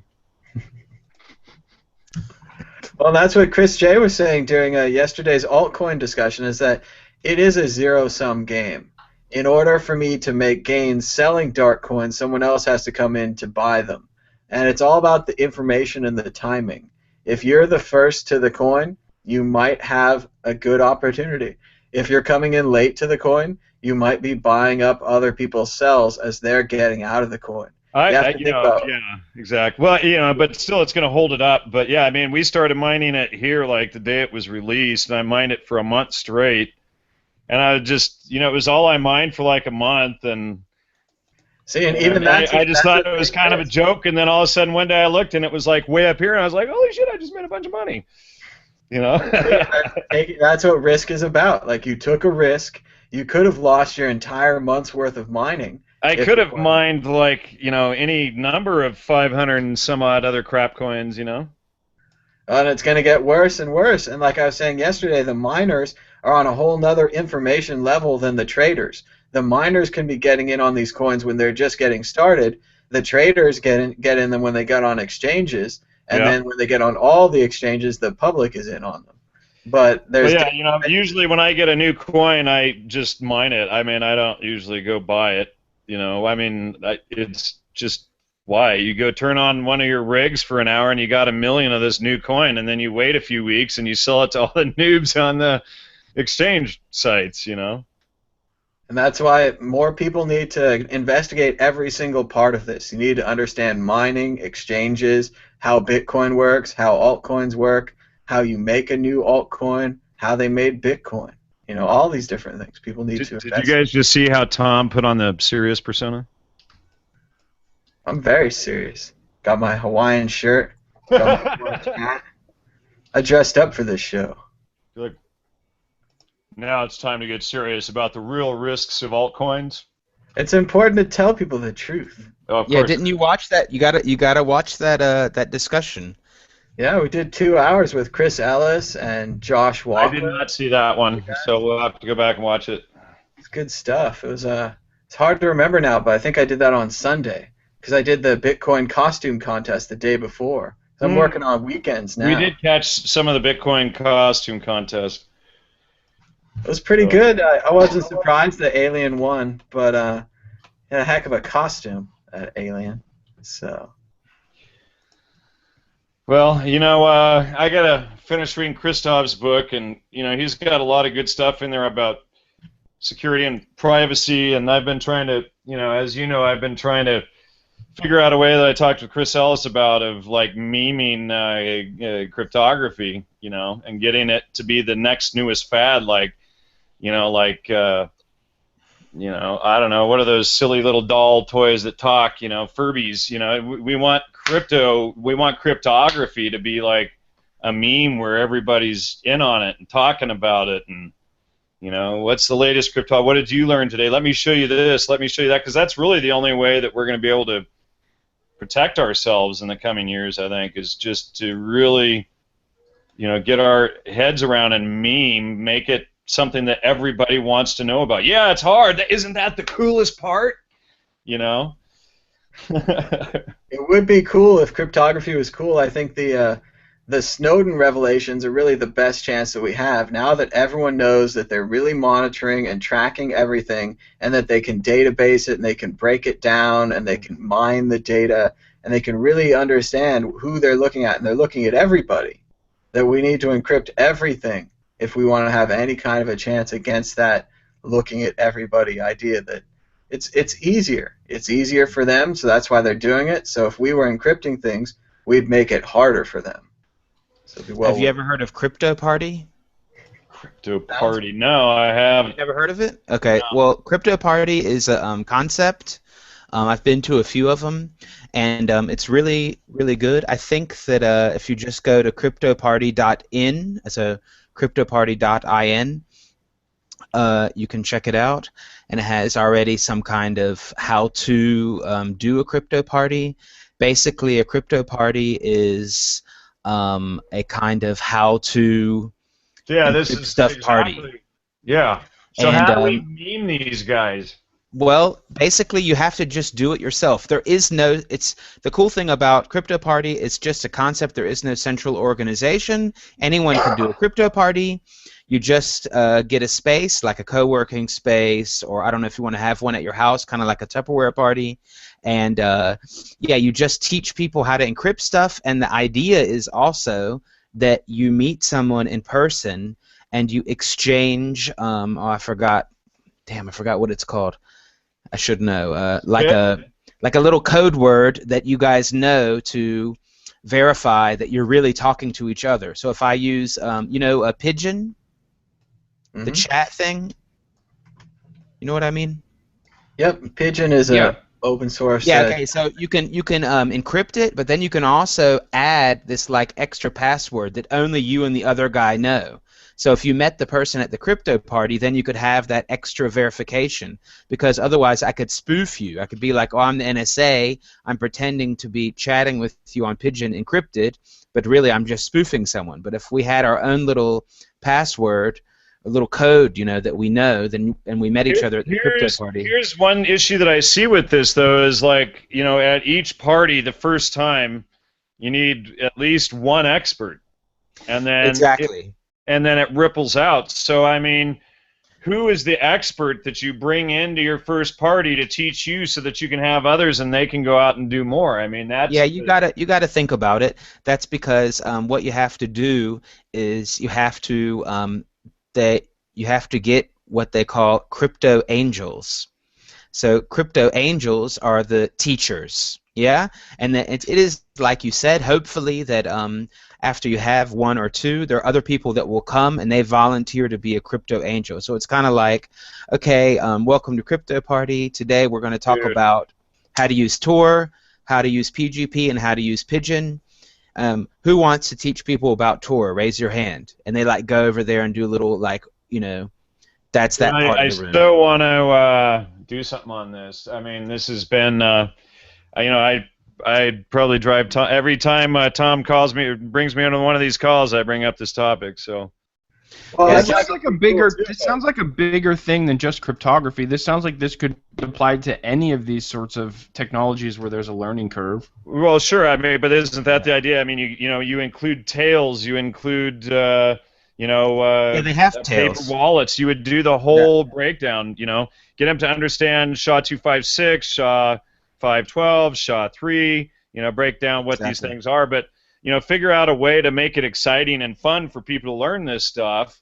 Speaker 1: Well, that's what Chris J was saying during yesterday's altcoin discussion, is that it is a zero-sum game. In order for me to make gains selling dark coins, someone else has to come in to buy them. And it's all about the information and the timing. If you're the first to the coin, you might have a good opportunity. If you're coming in late to the coin, you might be buying up other people's sells as they're getting out of the coin.
Speaker 2: Yeah, exactly. Well, but still, it's going to hold it up. But yeah, I mean, we started mining it here like the day it was released, and I mined it for a month straight. And I just, it was all I mined for like a month, and
Speaker 1: see, and even
Speaker 2: I just thought it was kind of a joke. And then all of a sudden, one day I looked, and it was like way up here, and I was like, holy shit, I just made a bunch of money.
Speaker 1: That's what risk is about. Like, you took a risk. You could have lost your entire month's worth of mining.
Speaker 2: I could have mined like any number of 500 and some odd other crap coins, And
Speaker 1: it's going to get worse and worse. And like I was saying yesterday, the miners are on a whole nother information level than the traders. The miners can be getting in on these coins when they're just getting started. The traders get in them when they get on exchanges, and then when they get on all the exchanges, the public is in on them. But there's
Speaker 2: usually when I get a new coin, I just mine it. I mean, I don't usually go buy it. It's just why you go turn on one of your rigs for an hour and you got 1 million of this new coin, and then you wait a few weeks and you sell it to all the noobs on the exchange sites, And
Speaker 1: that's why more people need to investigate every single part of this. You need to understand mining, exchanges, how Bitcoin works, how altcoins work, how you make a new altcoin, how they made Bitcoin. All these different things. People need to investigate.
Speaker 2: Did you guys just see how Tom put on the serious persona?
Speaker 1: I'm very serious. Got my Hawaiian shirt. Got my hat. I dressed up for this show.
Speaker 2: Good. Now it's time to get serious about the real risks of altcoins.
Speaker 1: It's important to tell people the truth.
Speaker 2: Oh, of course.
Speaker 4: Didn't you watch that? You gotta watch that discussion.
Speaker 1: Yeah, we did 2 hours with Chris Ellis and Josh Walker.
Speaker 2: I did not see that one, so we'll have to go back and watch it.
Speaker 1: It's good stuff. It was it's hard to remember now, but I think I did that on Sunday because I did the Bitcoin costume contest the day before. So I'm working on weekends now.
Speaker 2: We did catch some of the Bitcoin costume contest.
Speaker 1: It was pretty good. I wasn't surprised that Alien won, but had a heck of a costume at Alien. So.
Speaker 2: Well, I gotta finish reading Christoph's book, and he's got a lot of good stuff in there about security and privacy. And I've been trying to, I've been trying to figure out a way that I talked to Chris Ellis about of like memeing cryptography, and getting it to be the next newest fad, like I don't know, what are those silly little doll toys that talk, Furbies, we want cryptography to be like a meme where everybody's in on it and talking about it, and what's the latest crypto? What did you learn today? Let me show you this. Let me show you that, because that's really the only way that we're going to be able to protect ourselves in the coming years, I think, is just to really, get our heads around and make it something that everybody wants to know about. Yeah, it's hard. Isn't that the coolest part? It
Speaker 1: would be cool if cryptography was cool. I think the Snowden revelations are really the best chance that we have now that everyone knows that they're really monitoring and tracking everything, and that they can database it and they can break it down and they can mine the data and they can really understand who they're looking at, and they're looking at everybody. That we need to encrypt everything if we want to have any kind of a chance against that looking at everybody idea. That it's easier. It's easier for them, so that's why they're doing it. So if we were encrypting things, we'd make it harder for them. So
Speaker 4: have you ever heard of Crypto Party?
Speaker 2: Crypto Party? No, I haven't.
Speaker 4: You never heard of it? Okay.
Speaker 2: No.
Speaker 4: Well, Crypto Party is a concept. I've been to a few of them, and it's really, really good. I think that if you just go to cryptoparty.in, so cryptoparty.in, you can check it out, and it has already some kind of how to do a crypto party. Basically, a crypto party is a kind of how to
Speaker 2: this is
Speaker 4: stuff
Speaker 2: exactly,
Speaker 4: party.
Speaker 2: Yeah. So
Speaker 4: And,
Speaker 2: how do we meme these guys?
Speaker 4: Well, basically, you have to just do it yourself. There is no. It's the cool thing about crypto party. It's just a concept. There is no central organization. Anyone can do a crypto party. You just get a space, like a co-working space, or I don't know if you want to have one at your house, kind of like a Tupperware party. And yeah, you just teach people how to encrypt stuff. And the idea is also that you meet someone in person and you exchange. I forgot. Damn, I forgot what it's called. I should know. Like a little code word that you guys know to verify that you're really talking to each other. So if I use, a pigeon, the chat thing. You know what I mean?
Speaker 1: Yep, Pigeon is a open source.
Speaker 4: Yeah. Okay. So you can encrypt it, but then you can also add this like extra password that only you and the other guy know. So if you met the person at the crypto party, then you could have that extra verification, because otherwise I could spoof you. I could be like, oh, I'm the NSA. I'm pretending to be chatting with you on Pigeon encrypted, but really I'm just spoofing someone. But if we had our own little password, a little code, that we know, then and we met each other at the crypto party.
Speaker 2: Here's one issue that I see with this, though, is like, at each party the first time, you need at least one expert, and then
Speaker 4: exactly.
Speaker 2: And then it ripples out. So, I mean, who is the expert that you bring into your first party to teach you so that you can have others and they can go out and do more? I mean, that's...
Speaker 4: Yeah, you gotta think about it. That's because what you have to do is you have to get what they call crypto angels. So crypto angels are the teachers. Yeah, and it is like you said. Hopefully that after you have one or two, there are other people that will come and they volunteer to be a crypto angel. So it's kind of like, okay, welcome to Crypto Party. Today we're going to talk about how to use Tor, how to use PGP, and how to use Pigeon. Who wants to teach people about Tor? Raise your hand. And they like go over there and do a little that's that part of the room.
Speaker 2: I still want to do something on this. I mean, this has been. I probably drive every time Tom calls me or brings me on one of these calls. I bring up this topic. So,
Speaker 3: well, it sounds like a bigger. It sounds like a bigger thing than just cryptography. This sounds like this could apply to any of these sorts of technologies where there's a learning curve.
Speaker 2: Well, sure. I mean, but isn't that the idea? I mean, you include tails. You include they
Speaker 4: have tails.
Speaker 2: Paper wallets. You would do the whole breakdown. Get them to understand SHA-256, SHA-512, SHA-3. Break down what these things are, but figure out a way to make it exciting and fun for people to learn this stuff,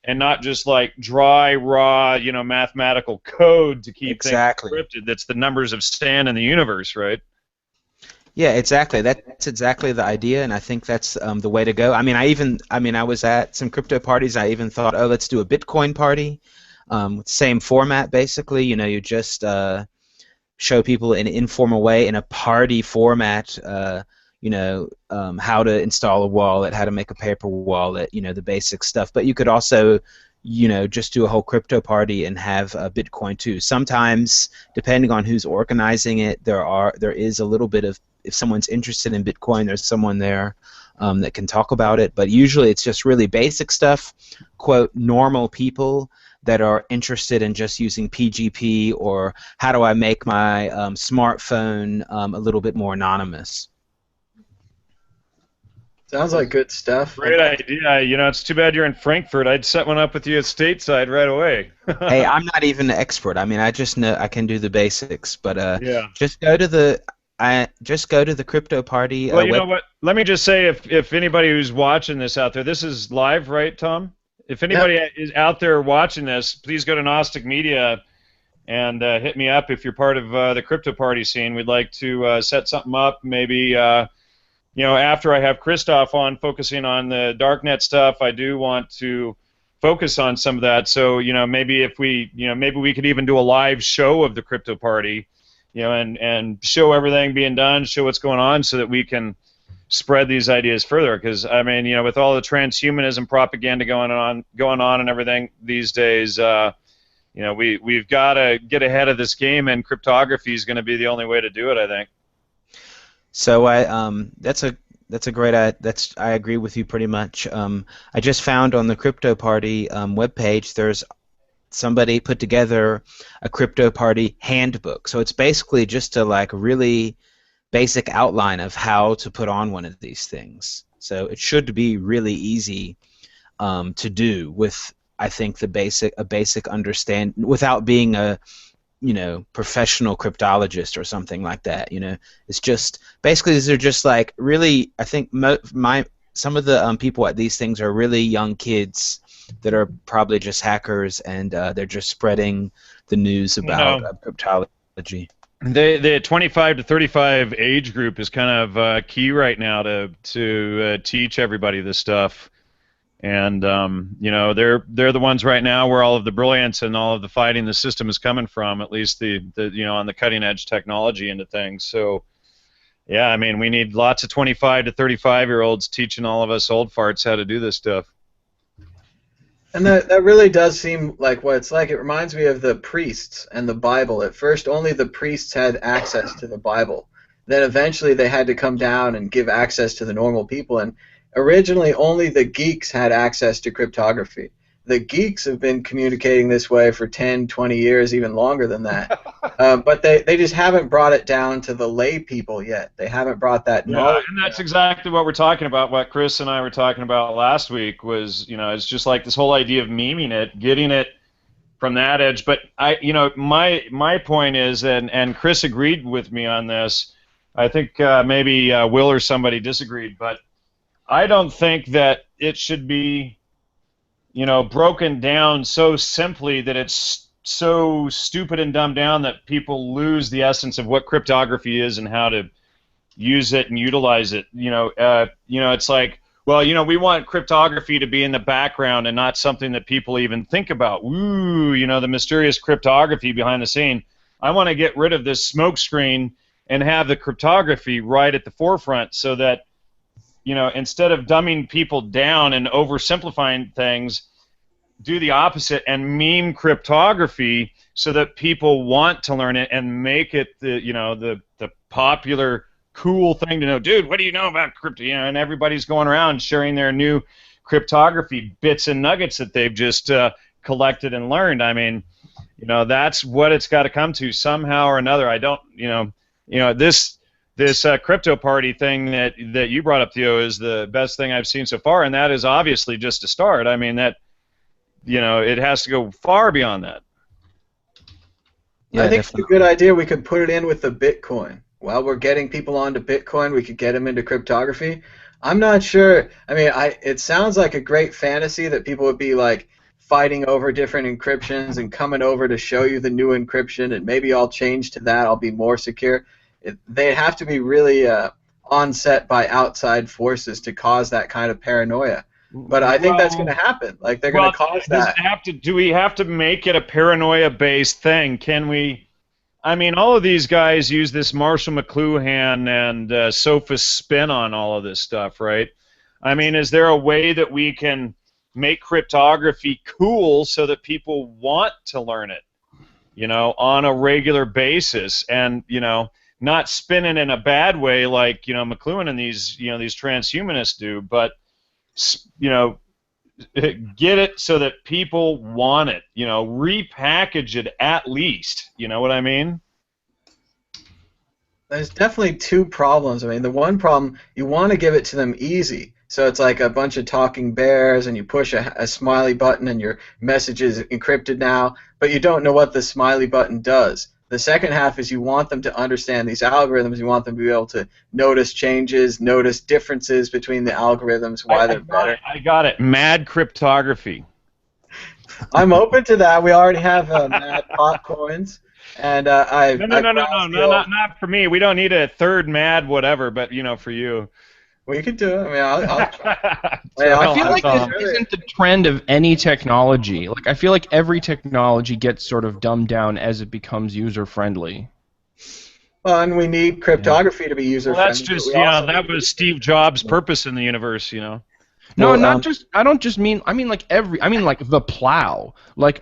Speaker 2: and not just like dry, raw, mathematical code to keep things encrypted. That's the numbers of sand in the universe, right?
Speaker 4: Yeah, exactly. That's exactly the idea, and I think that's the way to go. I mean, I was at some crypto parties. I even thought, oh, let's do a Bitcoin party. Same format, basically. You just show people in an informal way in a party format. How to install a wallet, how to make a paper wallet, the basic stuff. But you could also, just do a whole crypto party and have Bitcoin too. Sometimes, depending on who's organizing it, there is a little bit of, if someone's interested in Bitcoin, there's someone there that can talk about it. But usually it's just really basic stuff, quote, normal people that are interested in just using PGP, or how do I make my smartphone a little bit more anonymous.
Speaker 1: Sounds like good stuff.
Speaker 2: Great idea. It's too bad you're in Frankfurt. I'd set one up with you at stateside right away.
Speaker 4: Hey, I'm not even an expert. I mean, I just know I can do the basics. But
Speaker 2: yeah.
Speaker 4: Just go to the crypto party.
Speaker 2: Well, you know what? Let me just say, if anybody who's watching this out there, this is live, right, Tom? If anybody is out there watching this, please go to Gnostic Media and hit me up if you're part of the crypto party scene. We'd like to set something up, maybe. After I have Christoph on focusing on the darknet stuff, I do want to focus on some of that. So, maybe if we, maybe we could even do a live show of the crypto party, and show everything being done, show what's going on, so that we can spread these ideas further. Because I mean, with all the transhumanism propaganda going on and everything these days, we've got to get ahead of this game, and cryptography is going to be the only way to do it, I think.
Speaker 4: So that's a great. I agree with you pretty much. I just found on the Crypto Party webpage, there's somebody put together a Crypto Party handbook. So it's basically just a really basic outline of how to put on one of these things. So it should be really easy to do with, I think, a basic understand, without being a professional cryptologist or something like that. It's just basically, these are just really, I think some of the people at these things are really young kids that are probably just hackers, and they're just spreading the news about cryptology.
Speaker 2: The 25 to 35 age group is kind of key right now to teach everybody this stuff. And they're the ones right now where all of the brilliance and all of the fighting the system is coming from, at least the on the cutting edge technology into things. So yeah, I mean, we need lots of 25 to 35-year-olds teaching all of us old farts how to do this stuff.
Speaker 1: And that really does seem like what it's like. It reminds me of the priests and the Bible. At first, only the priests had access to the Bible. Then eventually they had to come down and give access to the normal people. And originally, only the geeks had access to cryptography. The geeks have been communicating this way for 10, 20 years, even longer than that. But they just haven't brought it down to the lay people yet. They haven't brought that knowledge.
Speaker 2: And that's exactly what we're talking about. What Chris and I were talking about last week was, it's just like this whole idea of memeing it, getting it from that edge. But my point is, and Chris agreed with me on this. I think maybe Will or somebody disagreed, but I don't think that it should be, broken down so simply that it's so stupid and dumbed down that people lose the essence of what cryptography is and how to use it and utilize it. It's like, well, we want cryptography to be in the background and not something that people even think about. Ooh, the mysterious cryptography behind the scene. I want to get rid of this smoke screen and have the cryptography right at the forefront, so that instead of dumbing people down and oversimplifying things, do the opposite and meme cryptography so that people want to learn it and make it the popular cool thing to know. Dude, what do you know about crypto? And everybody's going around sharing their new cryptography bits and nuggets that they've just collected and learned. I mean, that's what it's got to come to somehow or another. I don't, this crypto party thing that you brought up, Theo, is the best thing I've seen so far, and that is obviously just a start. I mean, that it has to go far beyond that.
Speaker 1: Yeah, I think it's a good idea. We could put it in with the Bitcoin. While we're getting people onto Bitcoin, we could get them into cryptography. I'm not sure. I mean, it sounds like a great fantasy that people would be fighting over different encryptions and coming over to show you the new encryption, and maybe I'll change to that. I'll be more secure. They have to be really onset by outside forces to cause that kind of paranoia. But I think that's going to happen. Like they're going to cause
Speaker 2: does
Speaker 1: that.
Speaker 2: it have to? Do we have to make it a paranoia-based thing? Can we? I mean, all of these guys use this Marshall McLuhan and sophist spin on all of this stuff, right? I mean, is there a way that we can make cryptography cool so that people want to learn it, on a regular basis, and not spin it in a bad way like McLuhan and these these transhumanists do, but get it so that people want it, repackage it at least, you know what I mean?
Speaker 1: There's definitely two problems. I mean, the one problem, you want to give it to them easy. So it's like a bunch of talking bears, and you push a smiley button, and your message is encrypted now, but you don't know what the smiley button does. The second half is you want them to understand these algorithms. You want them to be able to notice changes, notice differences between the algorithms, why they're better.
Speaker 2: I got it. Mad cryptography.
Speaker 1: I'm open to that. We already have mad potcoins. And
Speaker 2: no, not for me. We don't need a third mad whatever, but for you.
Speaker 1: Well, you can do it. I mean, I'll try.
Speaker 3: I feel like this isn't the trend of any technology. Like, I feel like every technology gets sort of dumbed down as it becomes user-friendly.
Speaker 1: Well, and we need cryptography to be user-friendly.
Speaker 2: Well, that's just, that was Steve Jobs' purpose in the universe,
Speaker 3: No, not just. I don't just mean. I mean like the plow. Like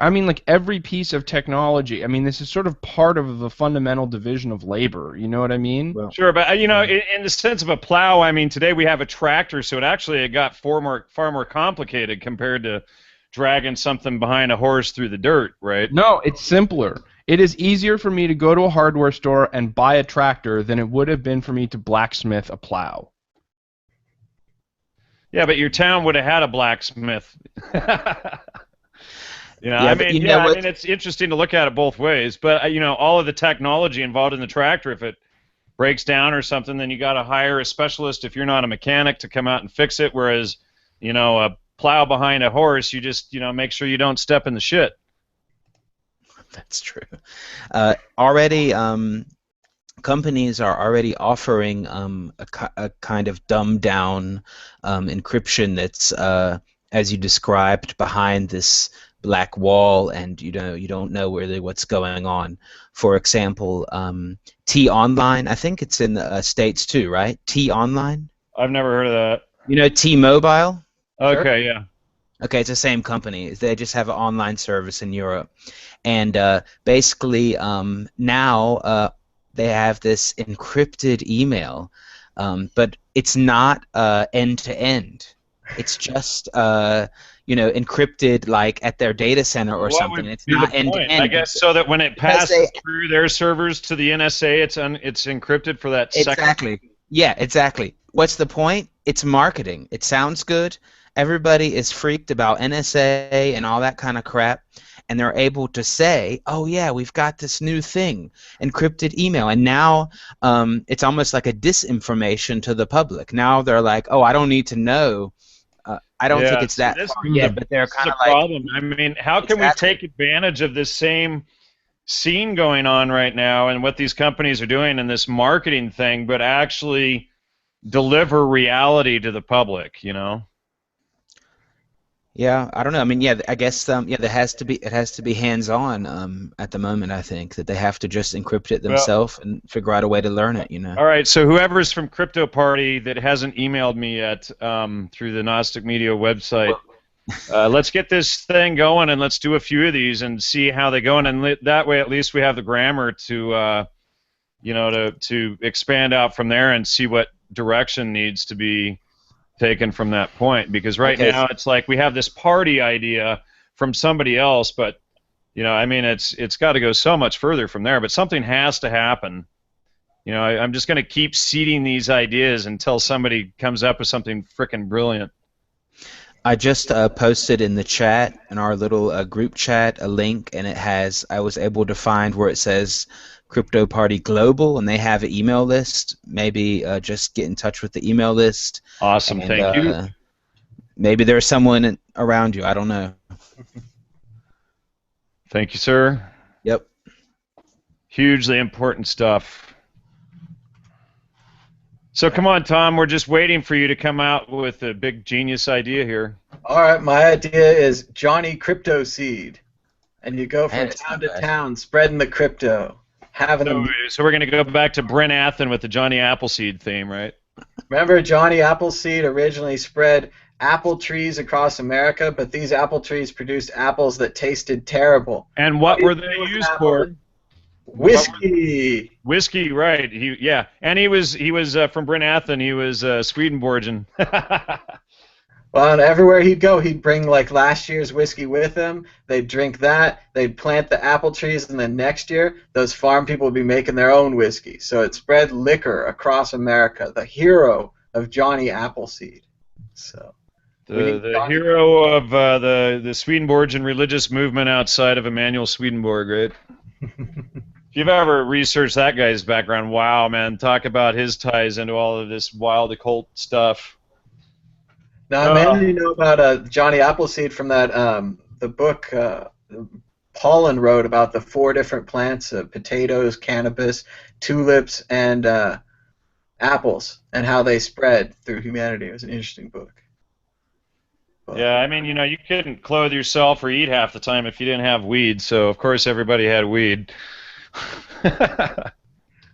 Speaker 3: every piece of technology. I mean, this is sort of part of the fundamental division of labor. You know what I mean?
Speaker 2: Well, sure, but in the sense of a plow, I mean, today we have a tractor, so it got far more complicated compared to dragging something behind a horse through the dirt, right?
Speaker 3: No, it's simpler. It is easier for me to go to a hardware store and buy a tractor than it would have been for me to blacksmith a plow.
Speaker 2: Yeah, but your town would have had a blacksmith. I mean, it's interesting to look at it both ways. But all of the technology involved in the tractor, if it breaks down or something, then you got to hire a specialist if you're not a mechanic to come out and fix it. Whereas, a plow behind a horse, you just make sure you don't step in the shit.
Speaker 4: That's true. Already. Companies are already offering a kind of dumbed down encryption that's, as you described, behind this black wall, and you don't know really what's going on. For example, T-Online, I think it's in the States too, right? T-Online?
Speaker 2: I've never heard of that.
Speaker 4: You know T-Mobile?
Speaker 2: Okay, sure. Yeah.
Speaker 4: Okay, it's the same company. They just have an online service in Europe. And basically now they have this encrypted email, but it's not end-to-end. It's just encrypted like at their data center or something. It's not end-to-end.
Speaker 2: I guess so that when it passes through their servers to the NSA, it's encrypted for that second.
Speaker 4: Exactly. Yeah, exactly. What's the point? It's marketing. It sounds good. Everybody is freaked about NSA and all that kind of crap. And they're able to say, oh, yeah, we've got this new thing, encrypted email. And now it's almost like a disinformation to the public. Now they're like, oh, I don't need to know. I don't think it's that far yet, but they're kind of like...
Speaker 2: problem. I mean, how can we take advantage of this same scene going on right now and what these companies are doing in this marketing thing, but actually deliver reality to the public,
Speaker 4: Yeah, I don't know. I mean, yeah, I guess it has to be hands-on at the moment. I think that they have to just encrypt it themselves and figure out a way to learn it.
Speaker 2: All right, so whoever's from Crypto Party that hasn't emailed me yet through the Gnostic Media website, let's get this thing going and let's do a few of these and see how they go, and that way at least we have the grammar to to expand out from there and see what direction needs to be taken from that point, because right now it's like we have this party idea from somebody else, but I mean it's got to go so much further from there, but something has to happen. I'm just going to keep seeding these ideas until somebody comes up with something frickin' brilliant.
Speaker 4: I just posted in the chat, in our little group chat, a link, and I was able to find where it says Crypto Party Global, and they have an email list. Maybe just get in touch with the email list.
Speaker 2: Awesome, thank you.
Speaker 4: Maybe there's someone around you. I don't know.
Speaker 2: Thank you, sir.
Speaker 4: Yep.
Speaker 2: Hugely important stuff. So come on, Tom. We're just waiting for you to come out with a big genius idea here.
Speaker 1: All right, my idea is Johnny Crypto Seed, and you go from
Speaker 4: That's
Speaker 1: town
Speaker 4: not
Speaker 1: to
Speaker 4: bad.
Speaker 1: town spreading the crypto, having them.
Speaker 2: So we're going to go back to Brent Athen with the Johnny Appleseed theme, right?
Speaker 1: Remember, Johnny Appleseed originally spread apple trees across America, but these apple trees produced apples that tasted terrible.
Speaker 2: And what were they used for?
Speaker 1: Whiskey.
Speaker 2: Whiskey, right? And he was from Brent Athen. He was Swedenborgian.
Speaker 1: Well, and everywhere he'd go, he'd bring like last year's whiskey with him. They'd drink that. They'd plant the apple trees, and then next year, those farm people would be making their own whiskey. So it spread liquor across America. The hero of Johnny Appleseed. So
Speaker 2: the hero of the Swedenborgian religious movement outside of Emanuel Swedenborg, right? If you've ever researched that guy's background, wow, man, talk about his ties into all of this wild occult stuff.
Speaker 1: Now, I mainly know about Johnny Appleseed from that the book Paulin wrote about the 4 different plants: potatoes, cannabis, tulips, and apples, and how they spread through humanity. It was an interesting book. But,
Speaker 2: yeah, I mean, you couldn't clothe yourself or eat half the time if you didn't have weed. So of course everybody had weed.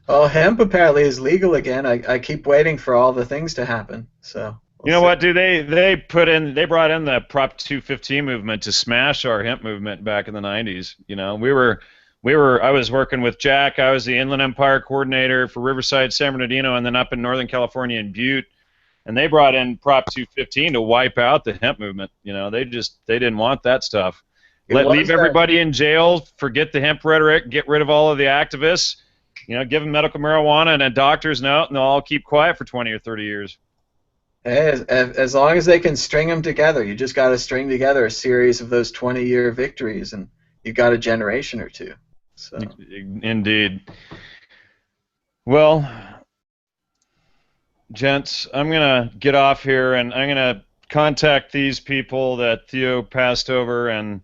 Speaker 1: well, hemp apparently is legal again. I keep waiting for all the things to happen. So.
Speaker 2: You know what, dude? They brought in the Prop 215 movement to smash our hemp movement back in the 90s. You know, I was working with Jack. I was the Inland Empire coordinator for Riverside, San Bernardino, and then up in Northern California in Butte. And they brought in Prop 215 to wipe out the hemp movement. You know, they didn't want that stuff. Leave everybody in jail, forget the hemp rhetoric, get rid of all of the activists. You know, give them medical marijuana and a doctor's note, and they'll all keep quiet for 20 or 30 years.
Speaker 1: Hey, as long as they can string them together, you just got to string together a series of those 20-year victories, and you've got a generation or two. So.
Speaker 2: Indeed. Well, gents, I'm going to get off here, and I'm going to contact these people that Theo passed over and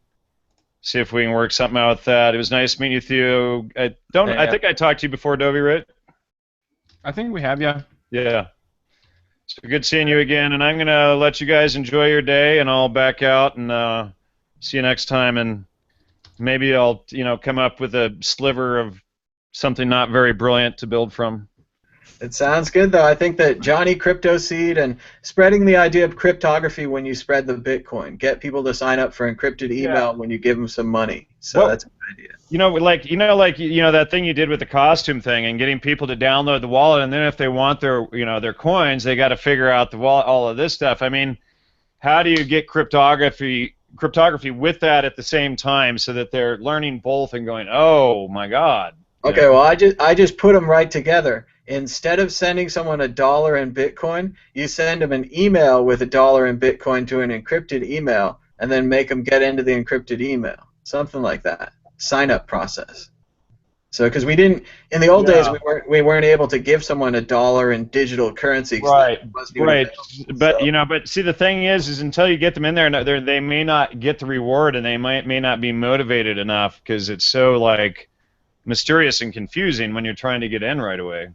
Speaker 2: see if we can work something out with that. It was nice meeting you, Theo. I think I talked to you before, Dovey, right?
Speaker 3: I think we have, yeah.
Speaker 2: Yeah. So good seeing you again, and I'm going to let you guys enjoy your day, and I'll back out and see you next time, and maybe I'll come up with a sliver of something not very brilliant to build from.
Speaker 1: It sounds good, though. I think that Johnny Crypto Seed and spreading the idea of cryptography when you spread the Bitcoin, get people to sign up for encrypted email when you give them some money. So that's a good idea.
Speaker 2: That thing you did with the costume thing and getting people to download the wallet, and then if they want their coins, they got to figure out the wallet, all of this stuff. I mean, how do you get cryptography with that at the same time so that they're learning both and going, oh my God.
Speaker 1: Okay, well I just put them right together. Instead of sending someone $1 in Bitcoin, you send them an email with $1 in Bitcoin to an encrypted email, and then make them get into the encrypted email. Something like that. Sign-up process. So, because we didn't in the old days, we weren't able to give someone $1 in digital currency.
Speaker 2: Right. But see, the thing is until you get them in there, they may not get the reward, and they may not be motivated enough because it's so mysterious and confusing when you're trying to get in right away.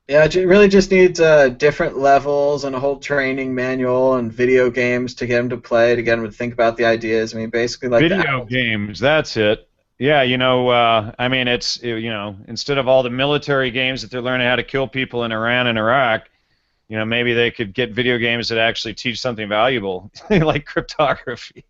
Speaker 1: Yeah, it really just needs different levels and a whole training manual and video games to get them to play, to get them to think about the ideas. I mean, basically like
Speaker 2: video games. That's it. Yeah, I mean, it's instead of all the military games that they're learning how to kill people in Iran and Iraq, maybe they could get video games that actually teach something valuable, like cryptography.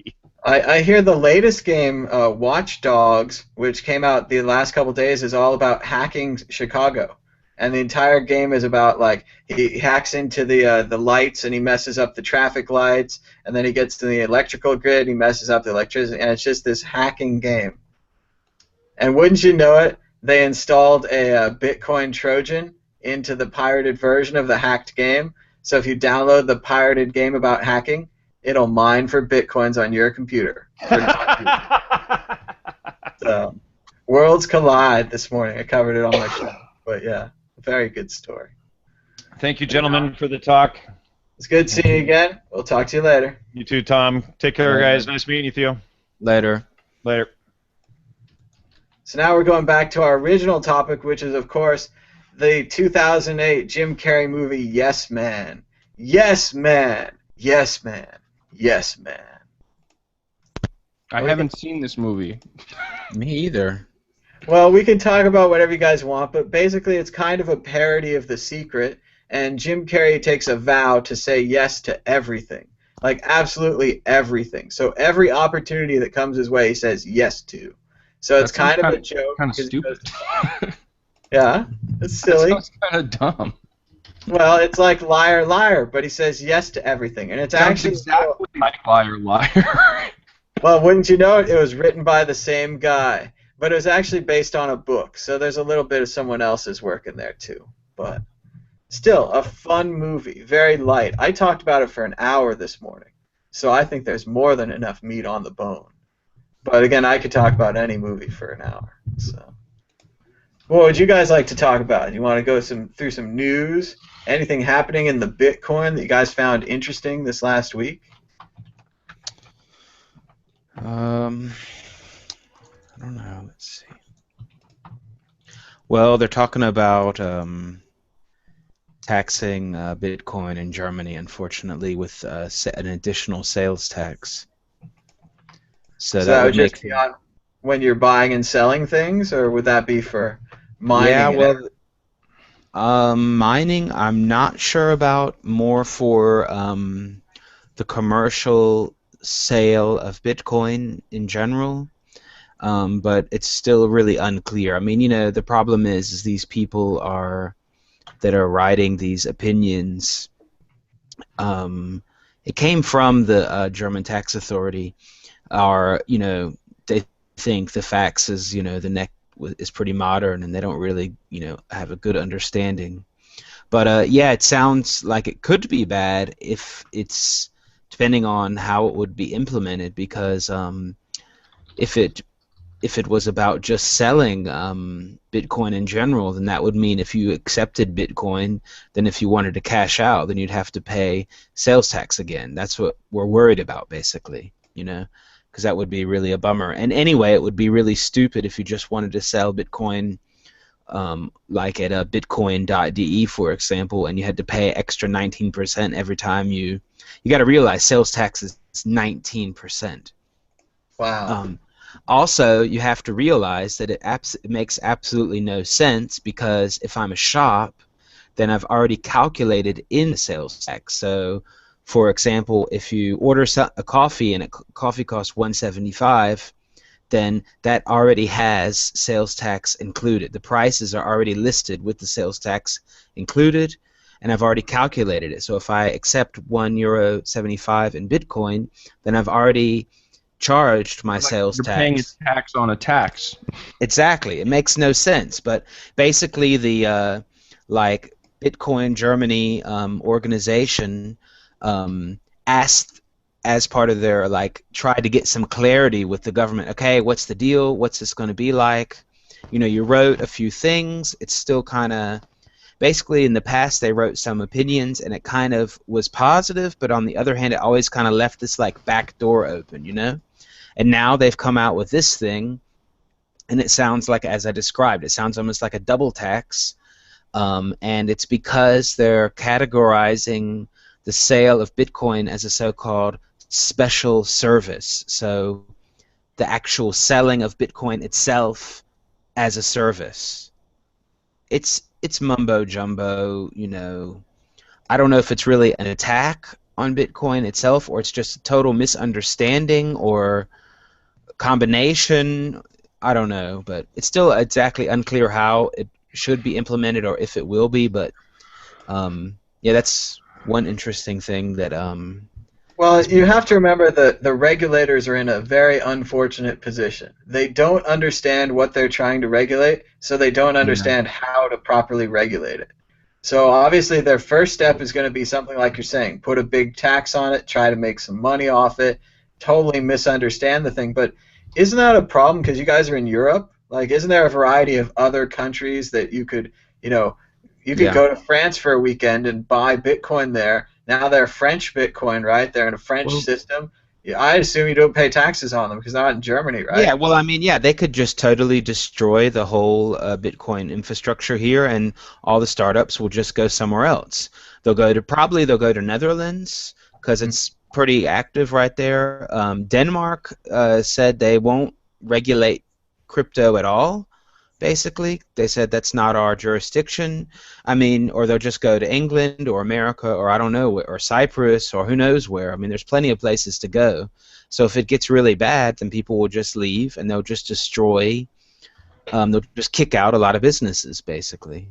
Speaker 1: I hear the latest game, Watch Dogs, which came out the last couple of days, is all about hacking Chicago. And the entire game is about he hacks into the lights and he messes up the traffic lights, and then he gets to the electrical grid and he messes up the electricity, and it's just this hacking game. And wouldn't you know it, they installed a Bitcoin Trojan into the pirated version of the hacked game. So if you download the pirated game about hacking, it'll mine for Bitcoins on your computer. So, worlds collide this morning. I covered it on my show. But yeah. Very good story.
Speaker 2: Thank you, gentlemen, for the talk.
Speaker 1: It's good seeing you again. We'll talk to you later.
Speaker 2: You too, Tom. Take care, guys. Nice meeting you, Theo.
Speaker 4: Later.
Speaker 2: Later.
Speaker 1: So now we're going back to our original topic, which is, of course, the 2008 Jim Carrey movie Yes Man. Yes Man. Yes Man. Yes Man.
Speaker 3: I haven't seen this movie.
Speaker 4: Me either.
Speaker 1: Well, we can talk about whatever you guys want, but basically it's kind of a parody of The Secret, and Jim Carrey takes a vow to say yes to everything. Like, absolutely everything. So every opportunity that comes his way, he says yes to. So it's kind of a joke.
Speaker 3: Kind of
Speaker 1: because he goes,
Speaker 3: stupid.
Speaker 1: yeah, it's
Speaker 3: That
Speaker 1: silly.
Speaker 3: sounds kind of dumb.
Speaker 1: Well, it's like liar, liar, but he says yes to everything. And it's
Speaker 3: Sounds
Speaker 1: actually
Speaker 3: exactly like Liar Liar.
Speaker 1: well, wouldn't you know it? It was written by the same guy, but it was actually based on a book. So there's a little bit of someone else's work in there too. But still, a fun movie, very light. I talked about it for an hour this morning, so I think there's more than enough meat on the bone. But again, I could talk about any movie for an hour. So, what would you guys like to talk about? You want to go through some news? Anything happening in the Bitcoin that you guys found interesting this last week?
Speaker 4: I don't know. Let's see. Well, they're talking about taxing Bitcoin in Germany, unfortunately, with an additional sales tax. So that would
Speaker 1: just
Speaker 4: make
Speaker 1: be on when you're buying and selling things, or would that be for mining?
Speaker 4: yeah,
Speaker 1: and
Speaker 4: well, mining, I'm not sure about. More for the commercial sale of Bitcoin in general. But it's still really unclear. I mean, the problem is these people that are writing these opinions. It came from the German tax authority. They think the fax is, the neck is pretty modern, and they don't really, have a good understanding. But yeah, it sounds like it could be bad if it's depending on how it would be implemented, because if it was about just selling Bitcoin in general, then that would mean if you accepted Bitcoin, then if you wanted to cash out, then you'd have to pay sales tax again. That's what we're worried about, basically, because that would be really a bummer. And anyway, it would be really stupid if you just wanted to sell Bitcoin like at a bitcoin.de, for example, and you had to pay extra 19% every time you got to realize sales tax is 19%.
Speaker 1: wow.
Speaker 4: Also, you have to realize that it makes absolutely no sense, because if I'm a shop, then I've already calculated in the sales tax. So, for example, if you order a coffee and coffee costs $1.75, then that already has sales tax included. The prices are already listed with the sales tax included, and I've already calculated it. So if I accept €1.75 in Bitcoin, then I've already charged my sales
Speaker 3: You're
Speaker 4: tax.
Speaker 3: paying a tax on a tax.
Speaker 4: Exactly. It makes no sense. But basically, the like Bitcoin Germany organization asked, as part of their tried to get some clarity with the government. Okay, what's the deal? What's this going to be like? You wrote a few things. It's still kind of basically, in the past they wrote some opinions and it kind of was positive, but on the other hand, it always kind of left this back door open. And now they've come out with this thing, and it sounds like, as I described, it sounds almost like a double tax, and it's because they're categorizing the sale of Bitcoin as a so-called special service. So the actual selling of Bitcoin itself as a service. It's mumbo jumbo. I don't know if it's really an attack on Bitcoin itself, or it's just a total misunderstanding, or combination. I don't know, but it's still exactly unclear how it should be implemented or if it will be. But yeah, that's one interesting thing that
Speaker 1: Well, you have to remember that the regulators are in a very unfortunate position. They don't understand what they're trying to regulate, so they don't understand how to properly regulate it. So obviously their first step is going to be something like you're saying, put a big tax on it, try to make some money off it, totally misunderstand the thing. But isn't that a problem because you guys are in Europe? Isn't there a variety of other countries that you could, you could go to France for a weekend and buy Bitcoin there. Now they're French Bitcoin, right? They're in a French system. Yeah, I assume you don't pay taxes on them because they're not in Germany, right?
Speaker 4: Yeah, well, I mean, yeah, they could just totally destroy the whole Bitcoin infrastructure here, and all the startups will just go somewhere else. They'll go to Netherlands because it's pretty active right there. Denmark said they won't regulate crypto at all. Basically, they said that's not our jurisdiction. I mean, or they'll just go to England or America or I don't know, or Cyprus or who knows where. I mean, there's plenty of places to go. So if it gets really bad, then people will just leave and they'll just destroy, they'll just kick out a lot of businesses, basically.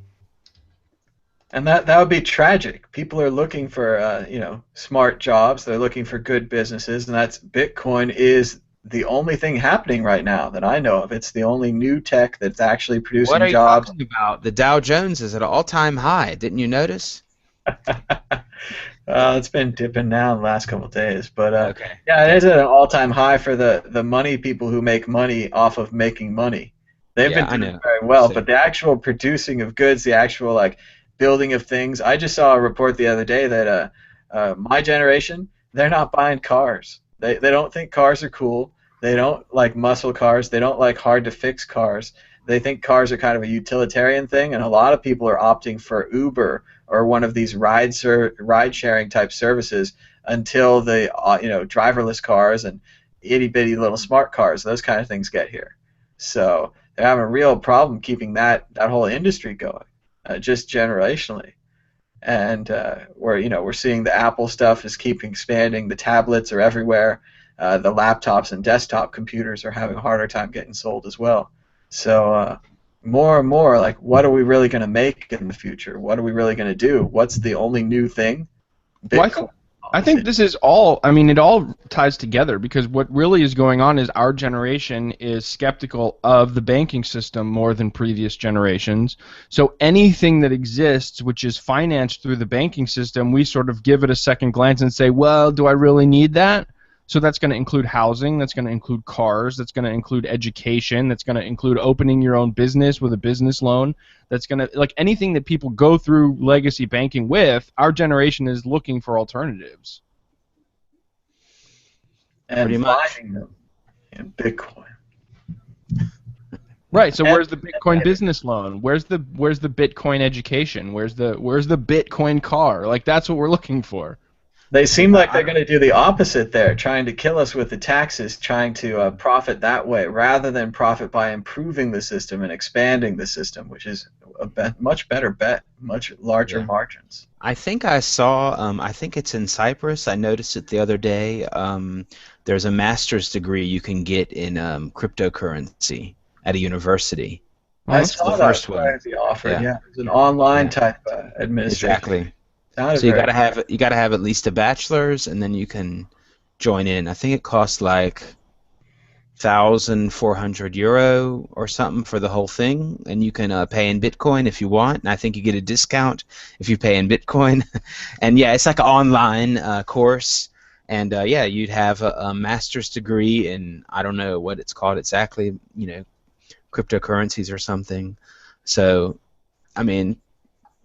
Speaker 1: And that would be tragic. People are looking for smart jobs. They're looking for good businesses, and that's Bitcoin is the only thing happening right now that I know of. It's the only new tech that's actually producing
Speaker 4: What are you
Speaker 1: jobs.
Speaker 4: talking about? The Dow Jones is at an all-time high. Didn't you notice?
Speaker 1: It's been dipping now in the last couple of days, but
Speaker 4: Okay.
Speaker 1: yeah, it is at an all-time high for the money people who make money off of making money. They've
Speaker 4: Yeah,
Speaker 1: been
Speaker 4: I
Speaker 1: doing
Speaker 4: know.
Speaker 1: very well,
Speaker 4: Same.
Speaker 1: but the actual producing of goods, the actual like building of things. I just saw a report the other day that my generation, they're not buying cars. They don't think cars are cool. They don't like muscle cars. They don't like hard to fix cars. They think cars are kind of a utilitarian thing, and a lot of people are opting for Uber or one of these ride sharing type services until the driverless cars and itty bitty little smart cars, those kind of things get here. So they're having a real problem keeping that whole industry going, just generationally. And we're seeing the Apple stuff is keeping expanding. The tablets are everywhere. The laptops and desktop computers are having a harder time getting sold as well. So more and more, like, what are we really going to make in the future? What are we really going to do? What's the only new thing? Bitcoin.
Speaker 3: Well, I think this is all, I mean, it all ties together because what really is going on is our generation is skeptical of the banking system more than previous generations. So anything that exists which is financed through the banking system, we sort of give it a second glance and say, well, do I really need that? So that's going to include housing, that's going to include cars, that's going to include education, that's going to include opening your own business with a business loan. That's going to, like anything that people go through legacy banking with, our generation is looking for alternatives.
Speaker 1: And
Speaker 4: Pretty much.
Speaker 1: finding them in Bitcoin.
Speaker 3: Right. So where's the Bitcoin business loan? Where's the Bitcoin education? Where's the Bitcoin car? Like that's what we're looking for.
Speaker 1: They seem like they're going to do the opposite there, trying to kill us with the taxes, trying to profit that way, rather than profit by improving the system and expanding the system, which is a much better bet, much larger margins.
Speaker 4: I think I saw, I think it's in Cyprus. I noticed it the other day. There's a master's degree you can get in cryptocurrency at a university.
Speaker 1: I
Speaker 4: That's
Speaker 1: saw
Speaker 4: the
Speaker 1: that
Speaker 4: first one.
Speaker 1: the offer.
Speaker 4: Yeah.
Speaker 1: Yeah, it's an online type administration.
Speaker 4: Exactly.
Speaker 1: Sounded
Speaker 4: So you
Speaker 1: very
Speaker 4: gotta have at least a bachelor's, and then you can join in. I think it costs like €1,400 or something for the whole thing, and you can pay in Bitcoin if you want. And I think you get a discount if you pay in Bitcoin. And yeah, it's like an online course. And yeah, you'd have a master's degree in, I don't know what it's called exactly, cryptocurrencies or something. So, I mean,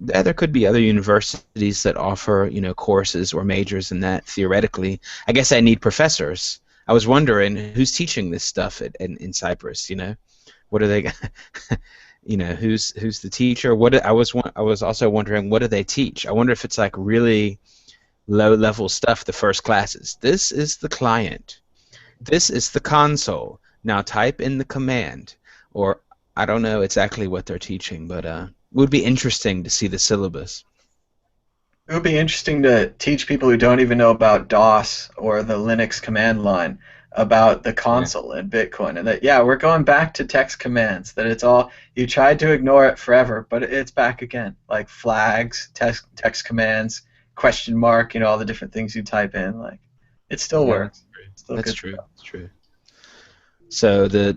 Speaker 4: there could be other universities that offer, courses or majors in that theoretically. I guess I need professors. I was wondering who's teaching this stuff in Cyprus. What are they? Who's the teacher? I was also wondering, what do they teach? I wonder if it's like really low-level stuff. The first classes. This is the client. This is the console. Now type in the command. Or I don't know exactly what they're teaching, but it would be interesting to see the syllabus.
Speaker 1: It would be interesting to teach people who don't even know about DOS or the Linux command line about the console in Bitcoin. And that, yeah, we're going back to text commands, that it's all, you tried to ignore it forever, but it's back again, like flags, text commands, question mark, all the different things you type in. Like, it still works.
Speaker 4: That's true. That's true. So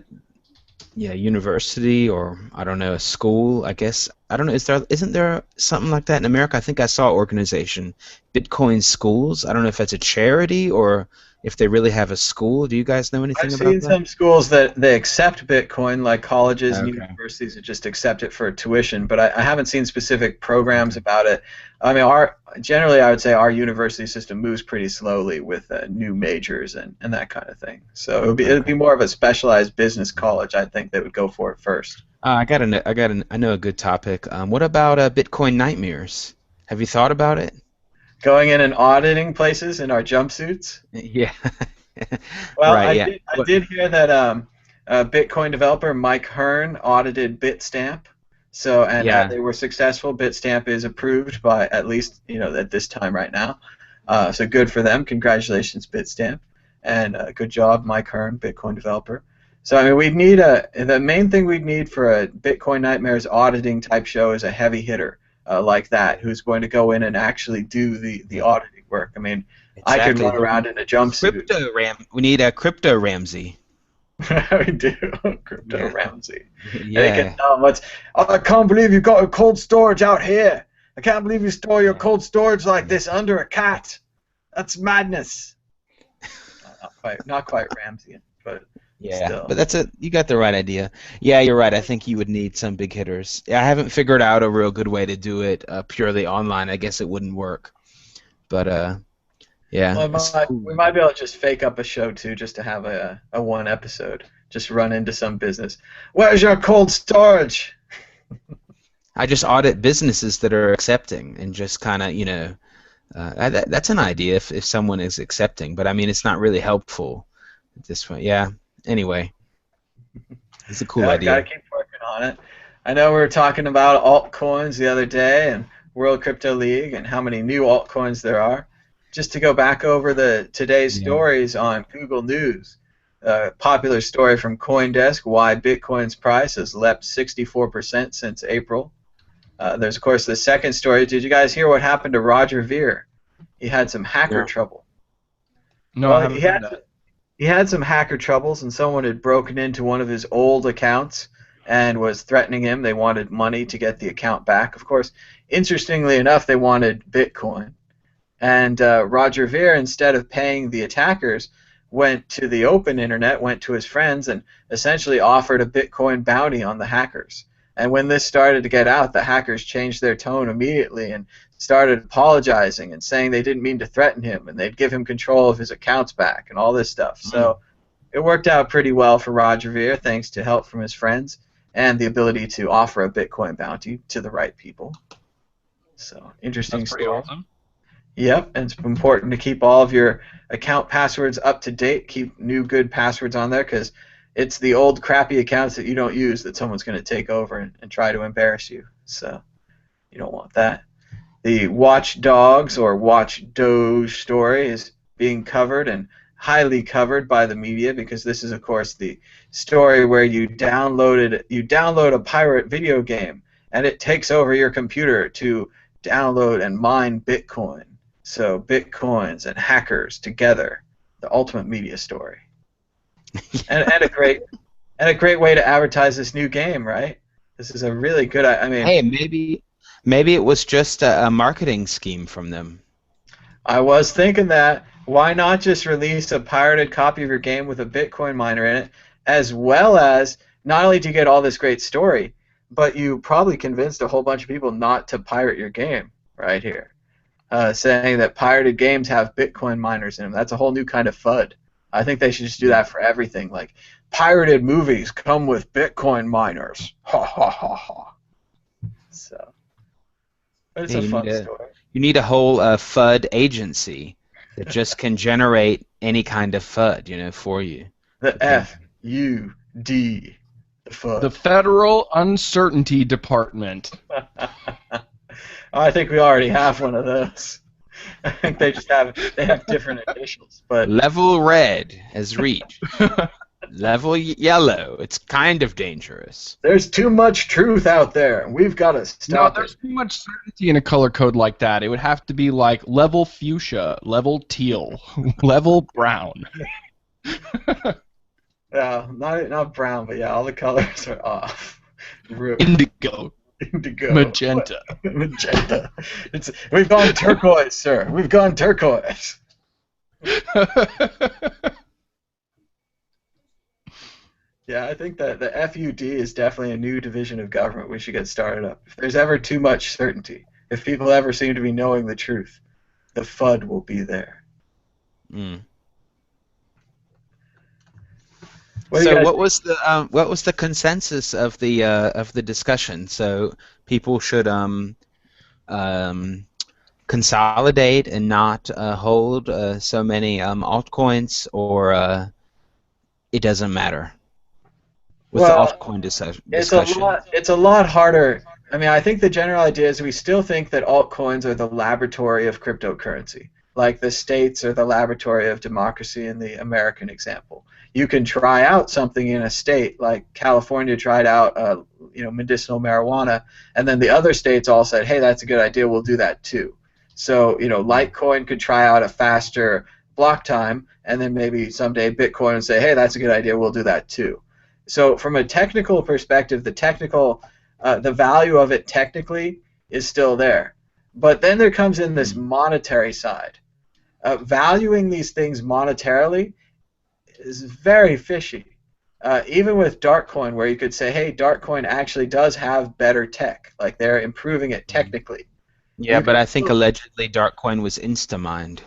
Speaker 4: university or I don't know, a school, I guess. I don't know. Isn't there something like that in America? I think I saw an organization, Bitcoin Schools. I don't know if that's a charity or if they really have a school. Do you guys know anything about that?
Speaker 1: I've seen some schools that they accept Bitcoin, like colleges and universities that just accept it for tuition, but I haven't seen specific programs about it. I mean, generally I would say our university system moves pretty slowly with new majors and that kind of thing. So it'd be more of a specialized business college, I think, that would go for it first.
Speaker 4: I know a good topic. What about Bitcoin nightmares? Have you thought about it?
Speaker 1: Going in and auditing places in our jumpsuits.
Speaker 4: Yeah.
Speaker 1: Well,
Speaker 4: Right. Yeah.
Speaker 1: I did hear that a Bitcoin developer, Mike Hearn, audited Bitstamp. So and they were successful. Bitstamp is approved by at least at this time right now. So good for them. Congratulations, Bitstamp, and good job, Mike Hearn, Bitcoin developer. So I mean, the main thing we'd need for a Bitcoin Nightmares auditing type show is a heavy hitter like that, who's going to go in and actually do the auditing work. I mean,
Speaker 4: Exactly.
Speaker 1: I could run around in a jumpsuit.
Speaker 4: We need a crypto Ramsey.
Speaker 1: We do. Crypto Ramsey.
Speaker 4: Yeah.
Speaker 1: And he can tell them I can't believe you got a cold storage out here. I can't believe you store your cold storage like this under a cat. That's madness. Not quite Ramsey, but
Speaker 4: yeah.
Speaker 1: still.
Speaker 4: But you got the right idea. Yeah, you're right. I think you would need some big hitters. I haven't figured out a real good way to do it purely online. I guess it wouldn't work. But yeah.
Speaker 1: Well, we might be able to just fake up a show too, just to have a one episode. Just run into some business. Where's your cold storage?
Speaker 4: I just audit businesses that are accepting and just kind of, that's an idea if someone is accepting. But I mean, it's not really helpful at this point. Yeah. Anyway, it's a cool idea.
Speaker 1: Gotta keep working on it. I know we were talking about altcoins the other day and World Crypto League and how many new altcoins there are. Just to go back over today's stories on Google News, a popular story from CoinDesk, why Bitcoin's price has leapt 64% since April. There's, of course, the second story. Did you guys hear what happened to Roger Ver? He had some hacker trouble.
Speaker 3: No, I haven't heard that.
Speaker 1: He had some hacker troubles, and someone had broken into one of his old accounts and was threatening him. They wanted money to get the account back. Of course, interestingly enough, they wanted Bitcoin. And Roger Ver, instead of paying the attackers, went to the open internet, went to his friends, and essentially offered a Bitcoin bounty on the hackers. And when this started to get out, the hackers changed their tone immediately and started apologizing and saying they didn't mean to threaten him and they'd give him control of his accounts back and all this stuff. So it worked out pretty well for Roger Ver, thanks to help from his friends and the ability to offer a Bitcoin bounty to the right people. So interesting story.
Speaker 3: That's pretty awesome.
Speaker 1: Yep, and it's important to keep all of your account passwords up to date. Keep new good passwords on there because it's the old crappy accounts that you don't use that someone's going to take over and try to embarrass you. So you don't want that. The Watch Dogs or Watch Doge story is being covered and highly covered by the media because this is, of course, the story where you download a pirate video game and it takes over your computer to download and mine Bitcoin. So Bitcoins and hackers together, the ultimate media story, and a great way to advertise this new game, right? This is a really good. I mean,
Speaker 4: hey, maybe it was just a marketing scheme from them.
Speaker 1: I was thinking that. Why not just release a pirated copy of your game with a Bitcoin miner in it, as well as not only do you get all this great story, but you probably convinced a whole bunch of people not to pirate your game right here. Saying that pirated games have Bitcoin miners in them. That's a whole new kind of FUD. I think they should just do that for everything. Like, pirated movies come with Bitcoin miners. Ha ha ha ha. So, but it's a fun story.
Speaker 4: You need a whole FUD agency that just can generate any kind of FUD, for you.
Speaker 1: The FUD. The FUD.
Speaker 3: The Federal Uncertainty Department.
Speaker 1: I think we already have one of those. I think they have different initials. But
Speaker 4: level red has reached. Level yellow. It's kind of dangerous.
Speaker 1: There's too much truth out there. We've got to stop
Speaker 3: it. No, there's too much certainty in a color code like that. It would have to be like level fuchsia, level teal, level brown.
Speaker 1: Yeah, not brown, but yeah, all the colors are off.
Speaker 3: Indigo. Magenta.
Speaker 1: Magenta. We've gone turquoise, sir. We've gone turquoise. Yeah, I think that the FUD is definitely a new division of government we should get started up. If there's ever too much certainty, if people ever seem to be knowing the truth, the FUD will be there.
Speaker 4: Mm.
Speaker 1: What do you
Speaker 4: So
Speaker 1: guys
Speaker 4: what was the consensus of the discussion? So people should um, consolidate and not hold so many altcoins, or it doesn't matter with the
Speaker 1: Well,
Speaker 4: altcoin
Speaker 1: it's a
Speaker 4: discussion.
Speaker 1: lot. It's a lot harder. I mean, I think the general idea is we still think that altcoins are the laboratory of cryptocurrency, like the states are the laboratory of democracy in the American example. You can try out something in a state, like California tried out, medicinal marijuana, and then the other states all said, "Hey, that's a good idea. We'll do that too." So, Litecoin could try out a faster block time, and then maybe someday Bitcoin would say, "Hey, that's a good idea. We'll do that too." So from a technical perspective, the value of it technically is still there. But then there comes in this monetary side. Valuing these things monetarily is very fishy. Even with Darkcoin, where you could say, hey, Darkcoin actually does have better tech. Like they're improving it technically.
Speaker 4: Yeah,
Speaker 1: You
Speaker 4: but
Speaker 1: could
Speaker 4: I think
Speaker 1: still,
Speaker 4: allegedly Darkcoin was instamined.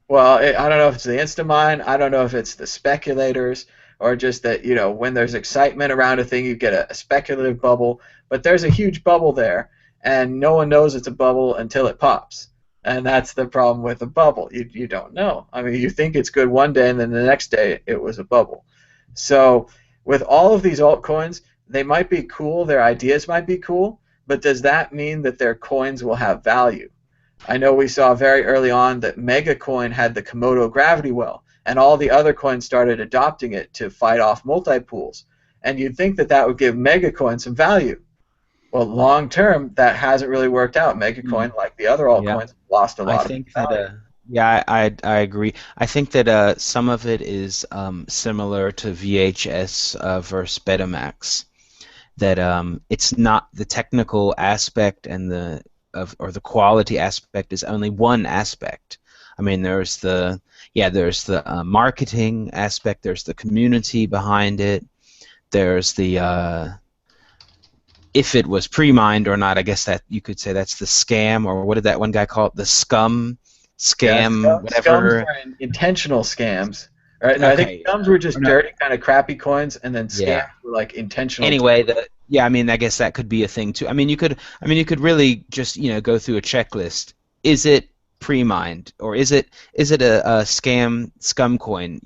Speaker 1: well, I don't know if it's the Instamine, I don't know if it's the speculators, or just that, when there's excitement around a thing, you get a speculative bubble. But there's a huge bubble there, and no one knows it's a bubble until it pops. And that's the problem with a bubble. You don't know. I mean, you think it's good one day, and then the next day it was a bubble. So with all of these altcoins, they might be cool, their ideas might be cool, but does that mean that their coins will have value? I know we saw very early on that Megacoin had the Komodo gravity well, and all the other coins started adopting it to fight off multi-pools. And you'd think that that would give Megacoin some value. Well, long term, that hasn't really worked out. Megacoin, like the other
Speaker 4: Yeah.
Speaker 1: altcoins, lost a
Speaker 4: I
Speaker 1: lot of
Speaker 4: think
Speaker 1: value.
Speaker 4: that yeah, I agree. I think that some of it is similar to VHS versus Betamax. That it's not the technical aspect and or the quality aspect is only one aspect. I mean, there's the marketing aspect. There's the community behind it. There's the if it was pre-mined or not. I guess that you could say that's the scam, or what did that one guy call it? The scum,
Speaker 1: Yeah,
Speaker 4: scam,
Speaker 1: scums
Speaker 4: whatever.
Speaker 1: were intentional scams. Right? No, I think
Speaker 4: Okay.
Speaker 1: scums were just
Speaker 4: No,
Speaker 1: dirty, kind of crappy coins, and then
Speaker 4: yeah.
Speaker 1: scams were like intentional.
Speaker 4: Anyway, yeah, I mean, I guess that could be a thing too. I mean, you could really just go through a checklist. Is it pre-mined, or is it a scum coin?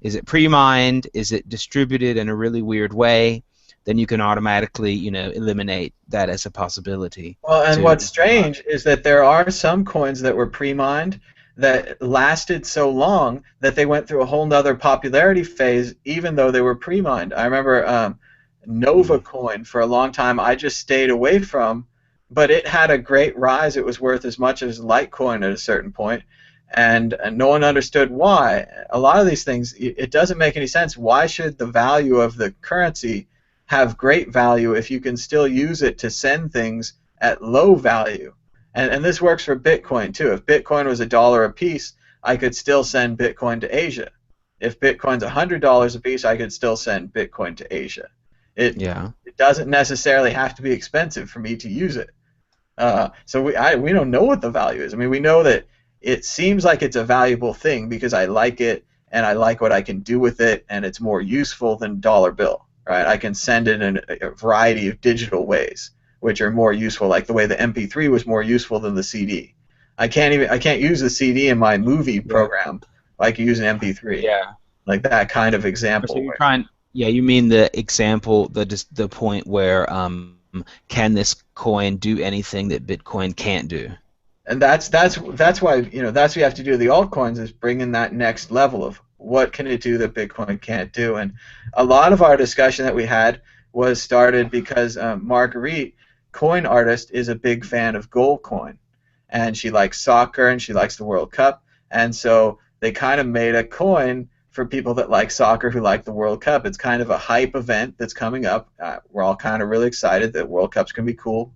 Speaker 4: Is it pre-mined? Is it distributed in a really weird way? Then you can automatically eliminate that as a possibility.
Speaker 1: Well, and
Speaker 4: To
Speaker 1: what's strange is that there are some coins that were pre-mined that lasted so long that they went through a whole nother popularity phase, even though they were pre-mined. I remember Nova coin for a long time I just stayed away from, but it had a great rise. It was worth as much as Litecoin at a certain point, and no one understood why. A lot of these things, it doesn't make any sense. Why should the value of the currency have great value if you can still use it to send things at low value? And this works for Bitcoin too. If Bitcoin was $1 a piece, I could still send Bitcoin to Asia. If Bitcoin's $100 a piece, I could still send Bitcoin to Asia. It doesn't necessarily have to be expensive for me to use it. So we don't know what the value is. I mean, we know that it seems like it's a valuable thing because I like it and I like what I can do with it, and it's more useful than dollar bill. Right? I can send it in a variety of digital ways, which are more useful, like the way the MP3 was more useful than the CD. I can't use the CD in my movie program like you use an MP3.
Speaker 4: Yeah.
Speaker 1: Like that kind of example.
Speaker 4: So you're trying. Yeah, you mean the example, the point where can this coin do anything that Bitcoin can't do?
Speaker 1: And that's why that's what you have to do with the altcoins, is bring in that next level of what can it do that Bitcoin can't do. And a lot of our discussion that we had was started because Marguerite, coin artist, is a big fan of gold coin, and she likes soccer and she likes the World Cup, and so they kind of made a coin for people that like soccer who like the World Cup. It's kind of a hype event that's coming up. We're all kind of really excited that World Cup's going to be cool,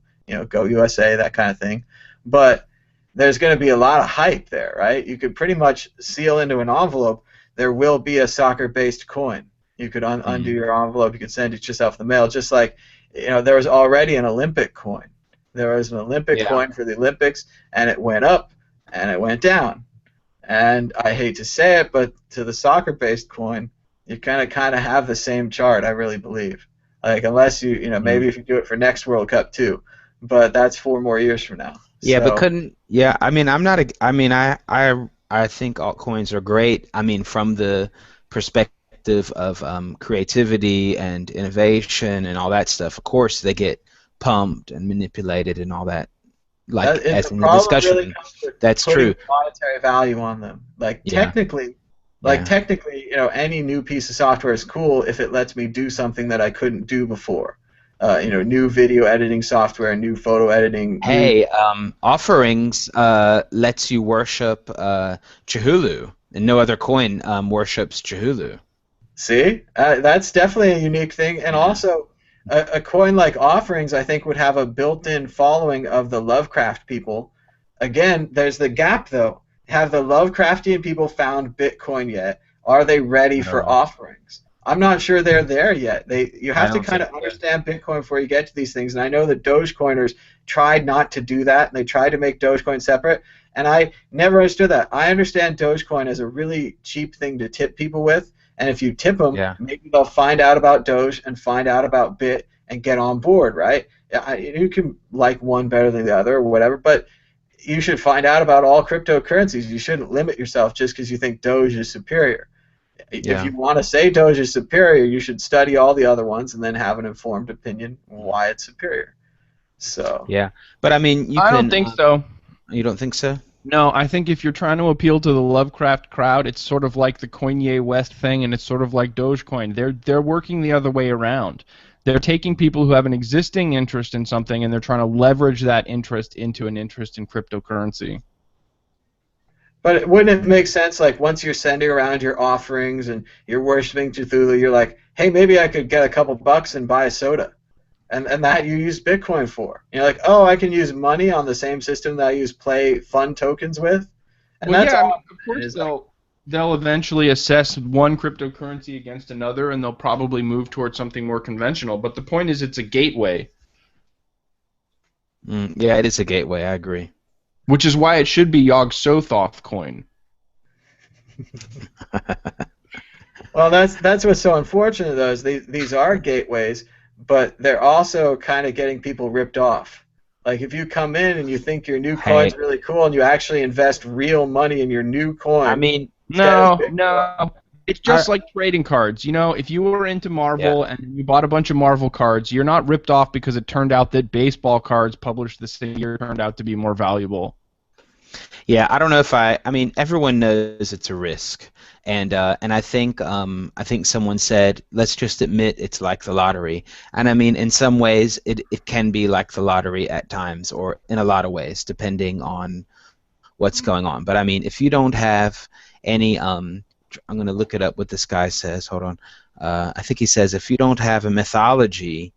Speaker 1: go USA, that kind of thing. But there's going to be a lot of hype there, right? You could pretty much seal into an envelope, there will be a soccer-based coin. You could undo your envelope, you could send it yourself in the mail, just like there was already an Olympic coin There was an Olympic
Speaker 4: Yeah.
Speaker 1: coin for the Olympics, and it went up and it went down. And I hate to say it, but to the soccer-based coin, you kind of have the same chart. I really believe. Like unless maybe if you do it for next World Cup too, but that's 4 more years from now.
Speaker 4: Yeah, but
Speaker 1: So,
Speaker 4: couldn't. Yeah, I mean, I'm not. I mean, I think altcoins are great. I mean, from the perspective of creativity and innovation and all that stuff. Of course, they get pumped and manipulated and all that. Like as
Speaker 1: the
Speaker 4: in the
Speaker 1: problem really
Speaker 4: discussion,
Speaker 1: comes with
Speaker 4: that's
Speaker 1: putting
Speaker 4: true.
Speaker 1: monetary value on them. Like
Speaker 4: Yeah.
Speaker 1: technically,
Speaker 4: Yeah.
Speaker 1: any new piece of software is cool if it lets me do something that I couldn't do before. New video editing software, new photo editing.
Speaker 4: Hey, offerings lets you worship Chihulu, and no other coin worships Chihulu.
Speaker 1: See, that's definitely a unique thing, and
Speaker 4: Yeah.
Speaker 1: also a coin like Offerings, I think, would have a built-in following of the Lovecraft people. Again, there's the gap though. Have the Lovecraftian people found Bitcoin yet? Are they ready for
Speaker 4: No.
Speaker 1: Offerings? I'm not sure they're there yet. You
Speaker 4: I
Speaker 1: have to
Speaker 4: don't
Speaker 1: kind of
Speaker 4: think so.
Speaker 1: understand Bitcoin before you get to these things, and I know the Dogecoiners tried not to do that, and they tried to make Dogecoin separate, and I never understood that. I understand Dogecoin as a really cheap thing to tip people with. And if you tip them,
Speaker 4: Yeah.
Speaker 1: maybe they'll find out about Doge and find out about Bit and get on board, right? You can like one better than the other or whatever, but you should find out about all cryptocurrencies. You shouldn't limit yourself just because you think Doge is superior.
Speaker 4: Yeah.
Speaker 1: If you want to say Doge is superior, you should study all the other ones and then have an informed opinion why it's superior. So.
Speaker 4: Yeah, but I mean,
Speaker 3: I don't think so.
Speaker 4: You don't think so?
Speaker 3: No, I think if you're trying to appeal to the Lovecraft crowd, it's sort of like the Kanye West thing, and it's sort of like Dogecoin. They're working the other way around. They're taking people who have an existing interest in something, and they're trying to leverage that interest into an interest in cryptocurrency.
Speaker 1: But wouldn't it make sense, like, once you're sending around your offerings and you're worshiping Cthulhu, you're like, hey, maybe I could get a couple bucks and buy a soda. And that you use Bitcoin for. You're like, oh, I can use money on the same system that I use Play Fun tokens with. And
Speaker 3: Well,
Speaker 1: that's
Speaker 3: yeah, I mean,
Speaker 1: all.
Speaker 3: of course they'll eventually assess one cryptocurrency against another, and they'll probably move towards something more conventional. But the point is, it's a gateway,
Speaker 4: Yeah, it is a gateway. I agree.
Speaker 3: which is why it should be Yog Sothoth coin.
Speaker 1: Well, that's what's so unfortunate, though, is these are gateways, but they're also kind of getting people ripped off. Like, if you come in and you think your new coin's really cool and you actually invest real money in your new coin.
Speaker 4: I mean,
Speaker 3: No. It's just like trading cards. You know, if you were into Marvel and you bought a bunch of Marvel cards, you're not ripped off because it turned out that baseball cards published the same year turned out to be more valuable.
Speaker 4: yeah, I don't know if I mean, everyone knows it's a risk, and I think someone said, let's just admit it's like the lottery, and I mean, in some ways it can be like the lottery at times, or in a lot of ways, depending on what's going on. But I mean, if you don't have any, I'm going to look it up what this guy says. Hold on. I think he says if you don't have a methodology,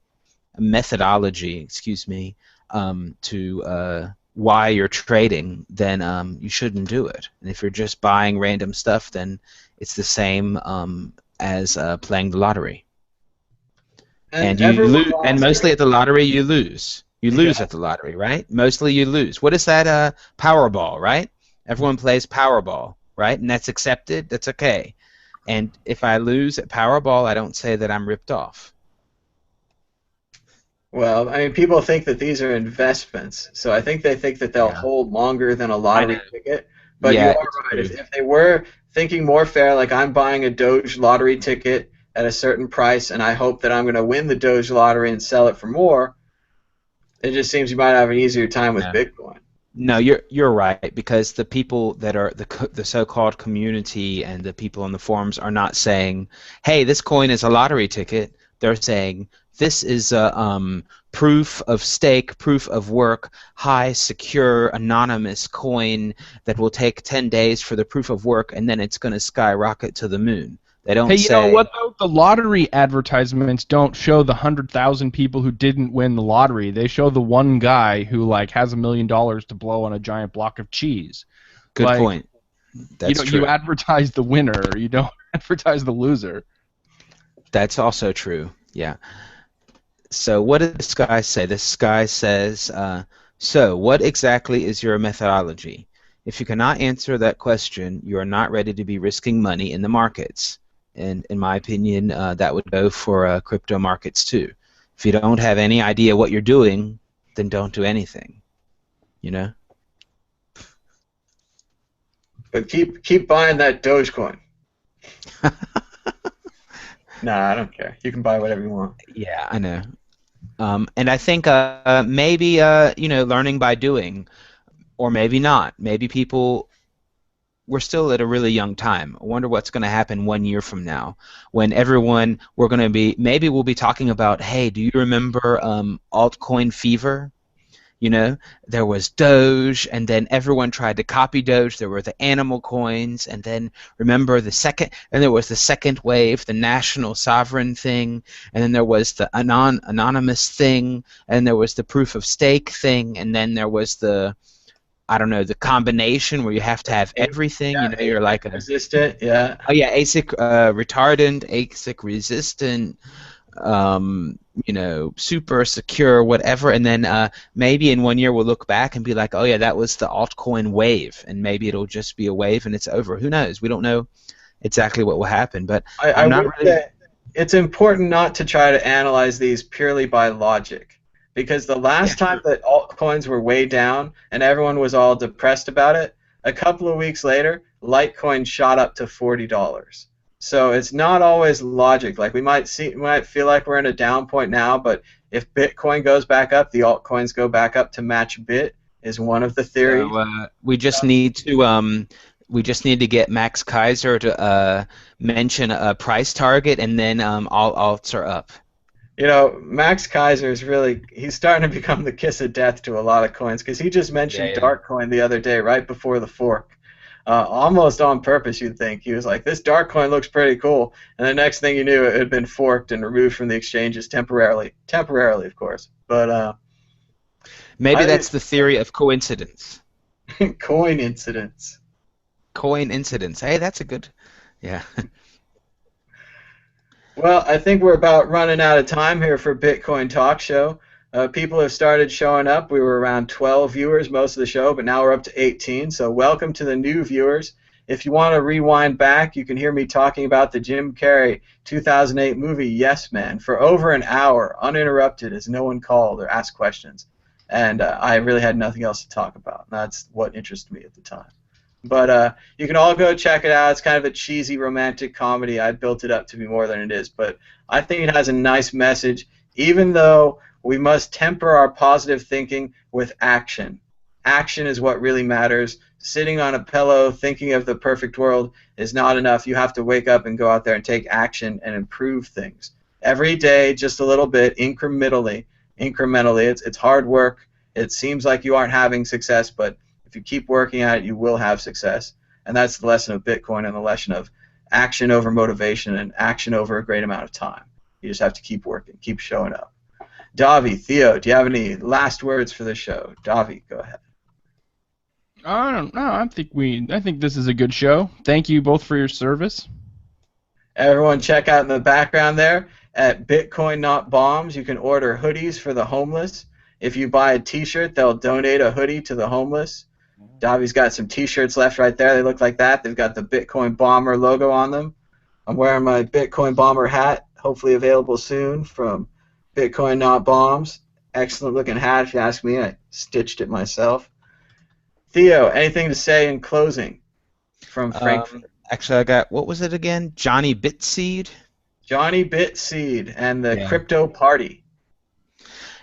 Speaker 4: excuse me, to why you're trading, then you shouldn't do it. And if you're just buying random stuff, then it's the same as playing the lottery. And you lose, and mostly at the lottery you lose. You lose at the lottery, right? Mostly you lose. What is that? Powerball, right? Everyone plays Powerball, right? And that's accepted. That's okay. And if I lose at Powerball, I don't say that I'm ripped off.
Speaker 1: Well, I mean, people think that these are investments, so I think they think that they'll hold longer than a lottery ticket. But
Speaker 4: Yeah,
Speaker 1: you are right. If they were thinking more fair, like I'm buying a Doge lottery ticket at a certain price, and I hope that I'm going to win the Doge lottery and sell it for more, it just seems you might have an easier time with Bitcoin.
Speaker 4: No, you're right, because the people that are the so-called community and the people on the forums are not saying, "Hey, this coin is a lottery ticket." They're saying, "This is a proof of stake, proof of work, high, secure, anonymous coin that will take 10 days for the proof of work, and then it's going to skyrocket to the moon." They don't say.
Speaker 3: Hey, you know what though? The lottery advertisements don't show the 100,000 people who didn't win the lottery. They show the one guy who has $1 million to blow on a giant block of cheese.
Speaker 4: Good point. That's true.
Speaker 3: You advertise the winner. You don't advertise the loser.
Speaker 4: That's also true. Yeah. So what did this guy say? This guy says, so what exactly is your methodology? If you cannot answer that question, you are not ready to be risking money in the markets. And in my opinion, that would go for crypto markets too. If you don't have any idea what you're doing, then don't do anything. You know?
Speaker 1: But keep buying that Dogecoin. Nah, I don't care. You can buy whatever you want.
Speaker 4: Yeah, I know. And I think maybe learning by doing, or maybe not. Maybe people. We're still at a really young time. I wonder what's going to happen 1 year from now, when we're going to be. Maybe we'll be talking about, hey, do you remember altcoin fever? You know, there was Doge, and then everyone tried to copy Doge. There were the animal coins, and then remember and there was the second wave, the national sovereign thing, and then there was the anonymous thing, and there was the proof of stake thing, and then there was the, I don't know, the combination where you have to have everything.
Speaker 1: Yeah,
Speaker 4: You know, you're like
Speaker 1: resistant. Yeah.
Speaker 4: oh yeah, ASIC retardant, ASIC resistant. Super secure, whatever, and then maybe in 1 year we'll look back and be like, oh yeah, that was the altcoin wave, and maybe it'll just be a wave and it's over. Who knows? We don't know exactly what will happen, but
Speaker 1: I would say it's important not to try to analyze these purely by logic, because the last time that altcoins were way down and everyone was all depressed about it, a couple of weeks later, Litecoin shot up to $40. So it's not always logic. Like we might feel like we're in a down point now, but if Bitcoin goes back up, the altcoins go back up to match Bit is one of the theories.
Speaker 4: So, we just need to get Max Kaiser to mention a price target, and then all alts are up.
Speaker 1: You know, Max Kaiser is he's starting to become the kiss of death to a lot of coins, because he just mentioned Darkcoin the other day, right before the fork. Almost on purpose, you'd think. He was like, this Darkcoin looks pretty cool, and the next thing you knew, it had been forked and removed from the exchanges temporarily, of course. But
Speaker 4: maybe that's the theory of coincidence.
Speaker 1: Coin incidents.
Speaker 4: Coin incidents. Hey, that's a good. Yeah.
Speaker 1: Well, I think we're about running out of time here for Bitcoin Talk Show. People have started showing up. We were around 12 viewers most of the show, but now we're up to 18. So welcome to the new viewers. If you want to rewind back, you can hear me talking about the Jim Carrey 2008 movie Yes Man for over an hour, uninterrupted, as no one called or asked questions. And I really had nothing else to talk about. That's what interested me at the time. But you can all go check it out. It's kind of a cheesy romantic comedy. I built it up to be more than it is. But I think it has a nice message, even though we must temper our positive thinking with action. Action is what really matters. Sitting on a pillow thinking of the perfect world is not enough. You have to wake up and go out there and take action and improve things. Every day, just a little bit, incrementally. It's hard work. It seems like you aren't having success, but if you keep working at it, you will have success. And that's the lesson of Bitcoin, and the lesson of action over motivation and action over a great amount of time. You just have to keep working, keep showing up. Davi, Theo, do you have any last words for the show? Davi, go ahead.
Speaker 3: I don't know. I think this is a good show. Thank you both for your service.
Speaker 1: Everyone check out in the background there at Bitcoin Not Bombs. You can order hoodies for the homeless. If you buy a t-shirt, they'll donate a hoodie to the homeless. Davi's got some t-shirts left right there. They look like that. They've got the Bitcoin Bomber logo on them. I'm wearing my Bitcoin Bomber hat, hopefully available soon, from Bitcoin Not Bombs. Excellent looking hat, if you ask me. I stitched it myself. Theo, anything to say in closing from Frankfurt?
Speaker 4: Actually, I got, what was it again? Johnny Bitseed?
Speaker 1: Johnny Bitseed and the Crypto Party.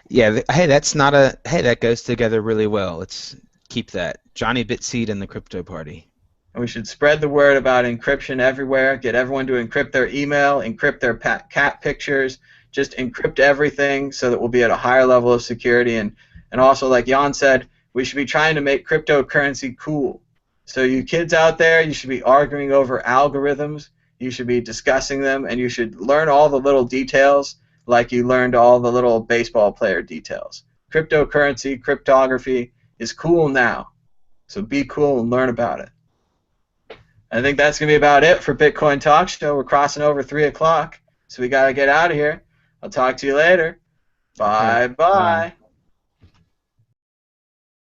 Speaker 4: Yeah, hey, that goes together really well. Let's keep that. Johnny Bitseed and the Crypto Party.
Speaker 1: And we should spread the word about encryption everywhere. Get everyone to encrypt their email, encrypt their cat pictures, just encrypt everything so that we'll be at a higher level of security. And also, like Jan said, we should be trying to make cryptocurrency cool. So you kids out there, you should be arguing over algorithms. You should be discussing them, and you should learn all the little details like you learned all the little baseball player details. Cryptocurrency, cryptography is cool now. So be cool and learn about it. I think that's going to be about it for Bitcoin Talk Show. We're crossing over 3 o'clock, so we got to get out of here. I'll talk to you later. Bye-bye.
Speaker 3: Bye.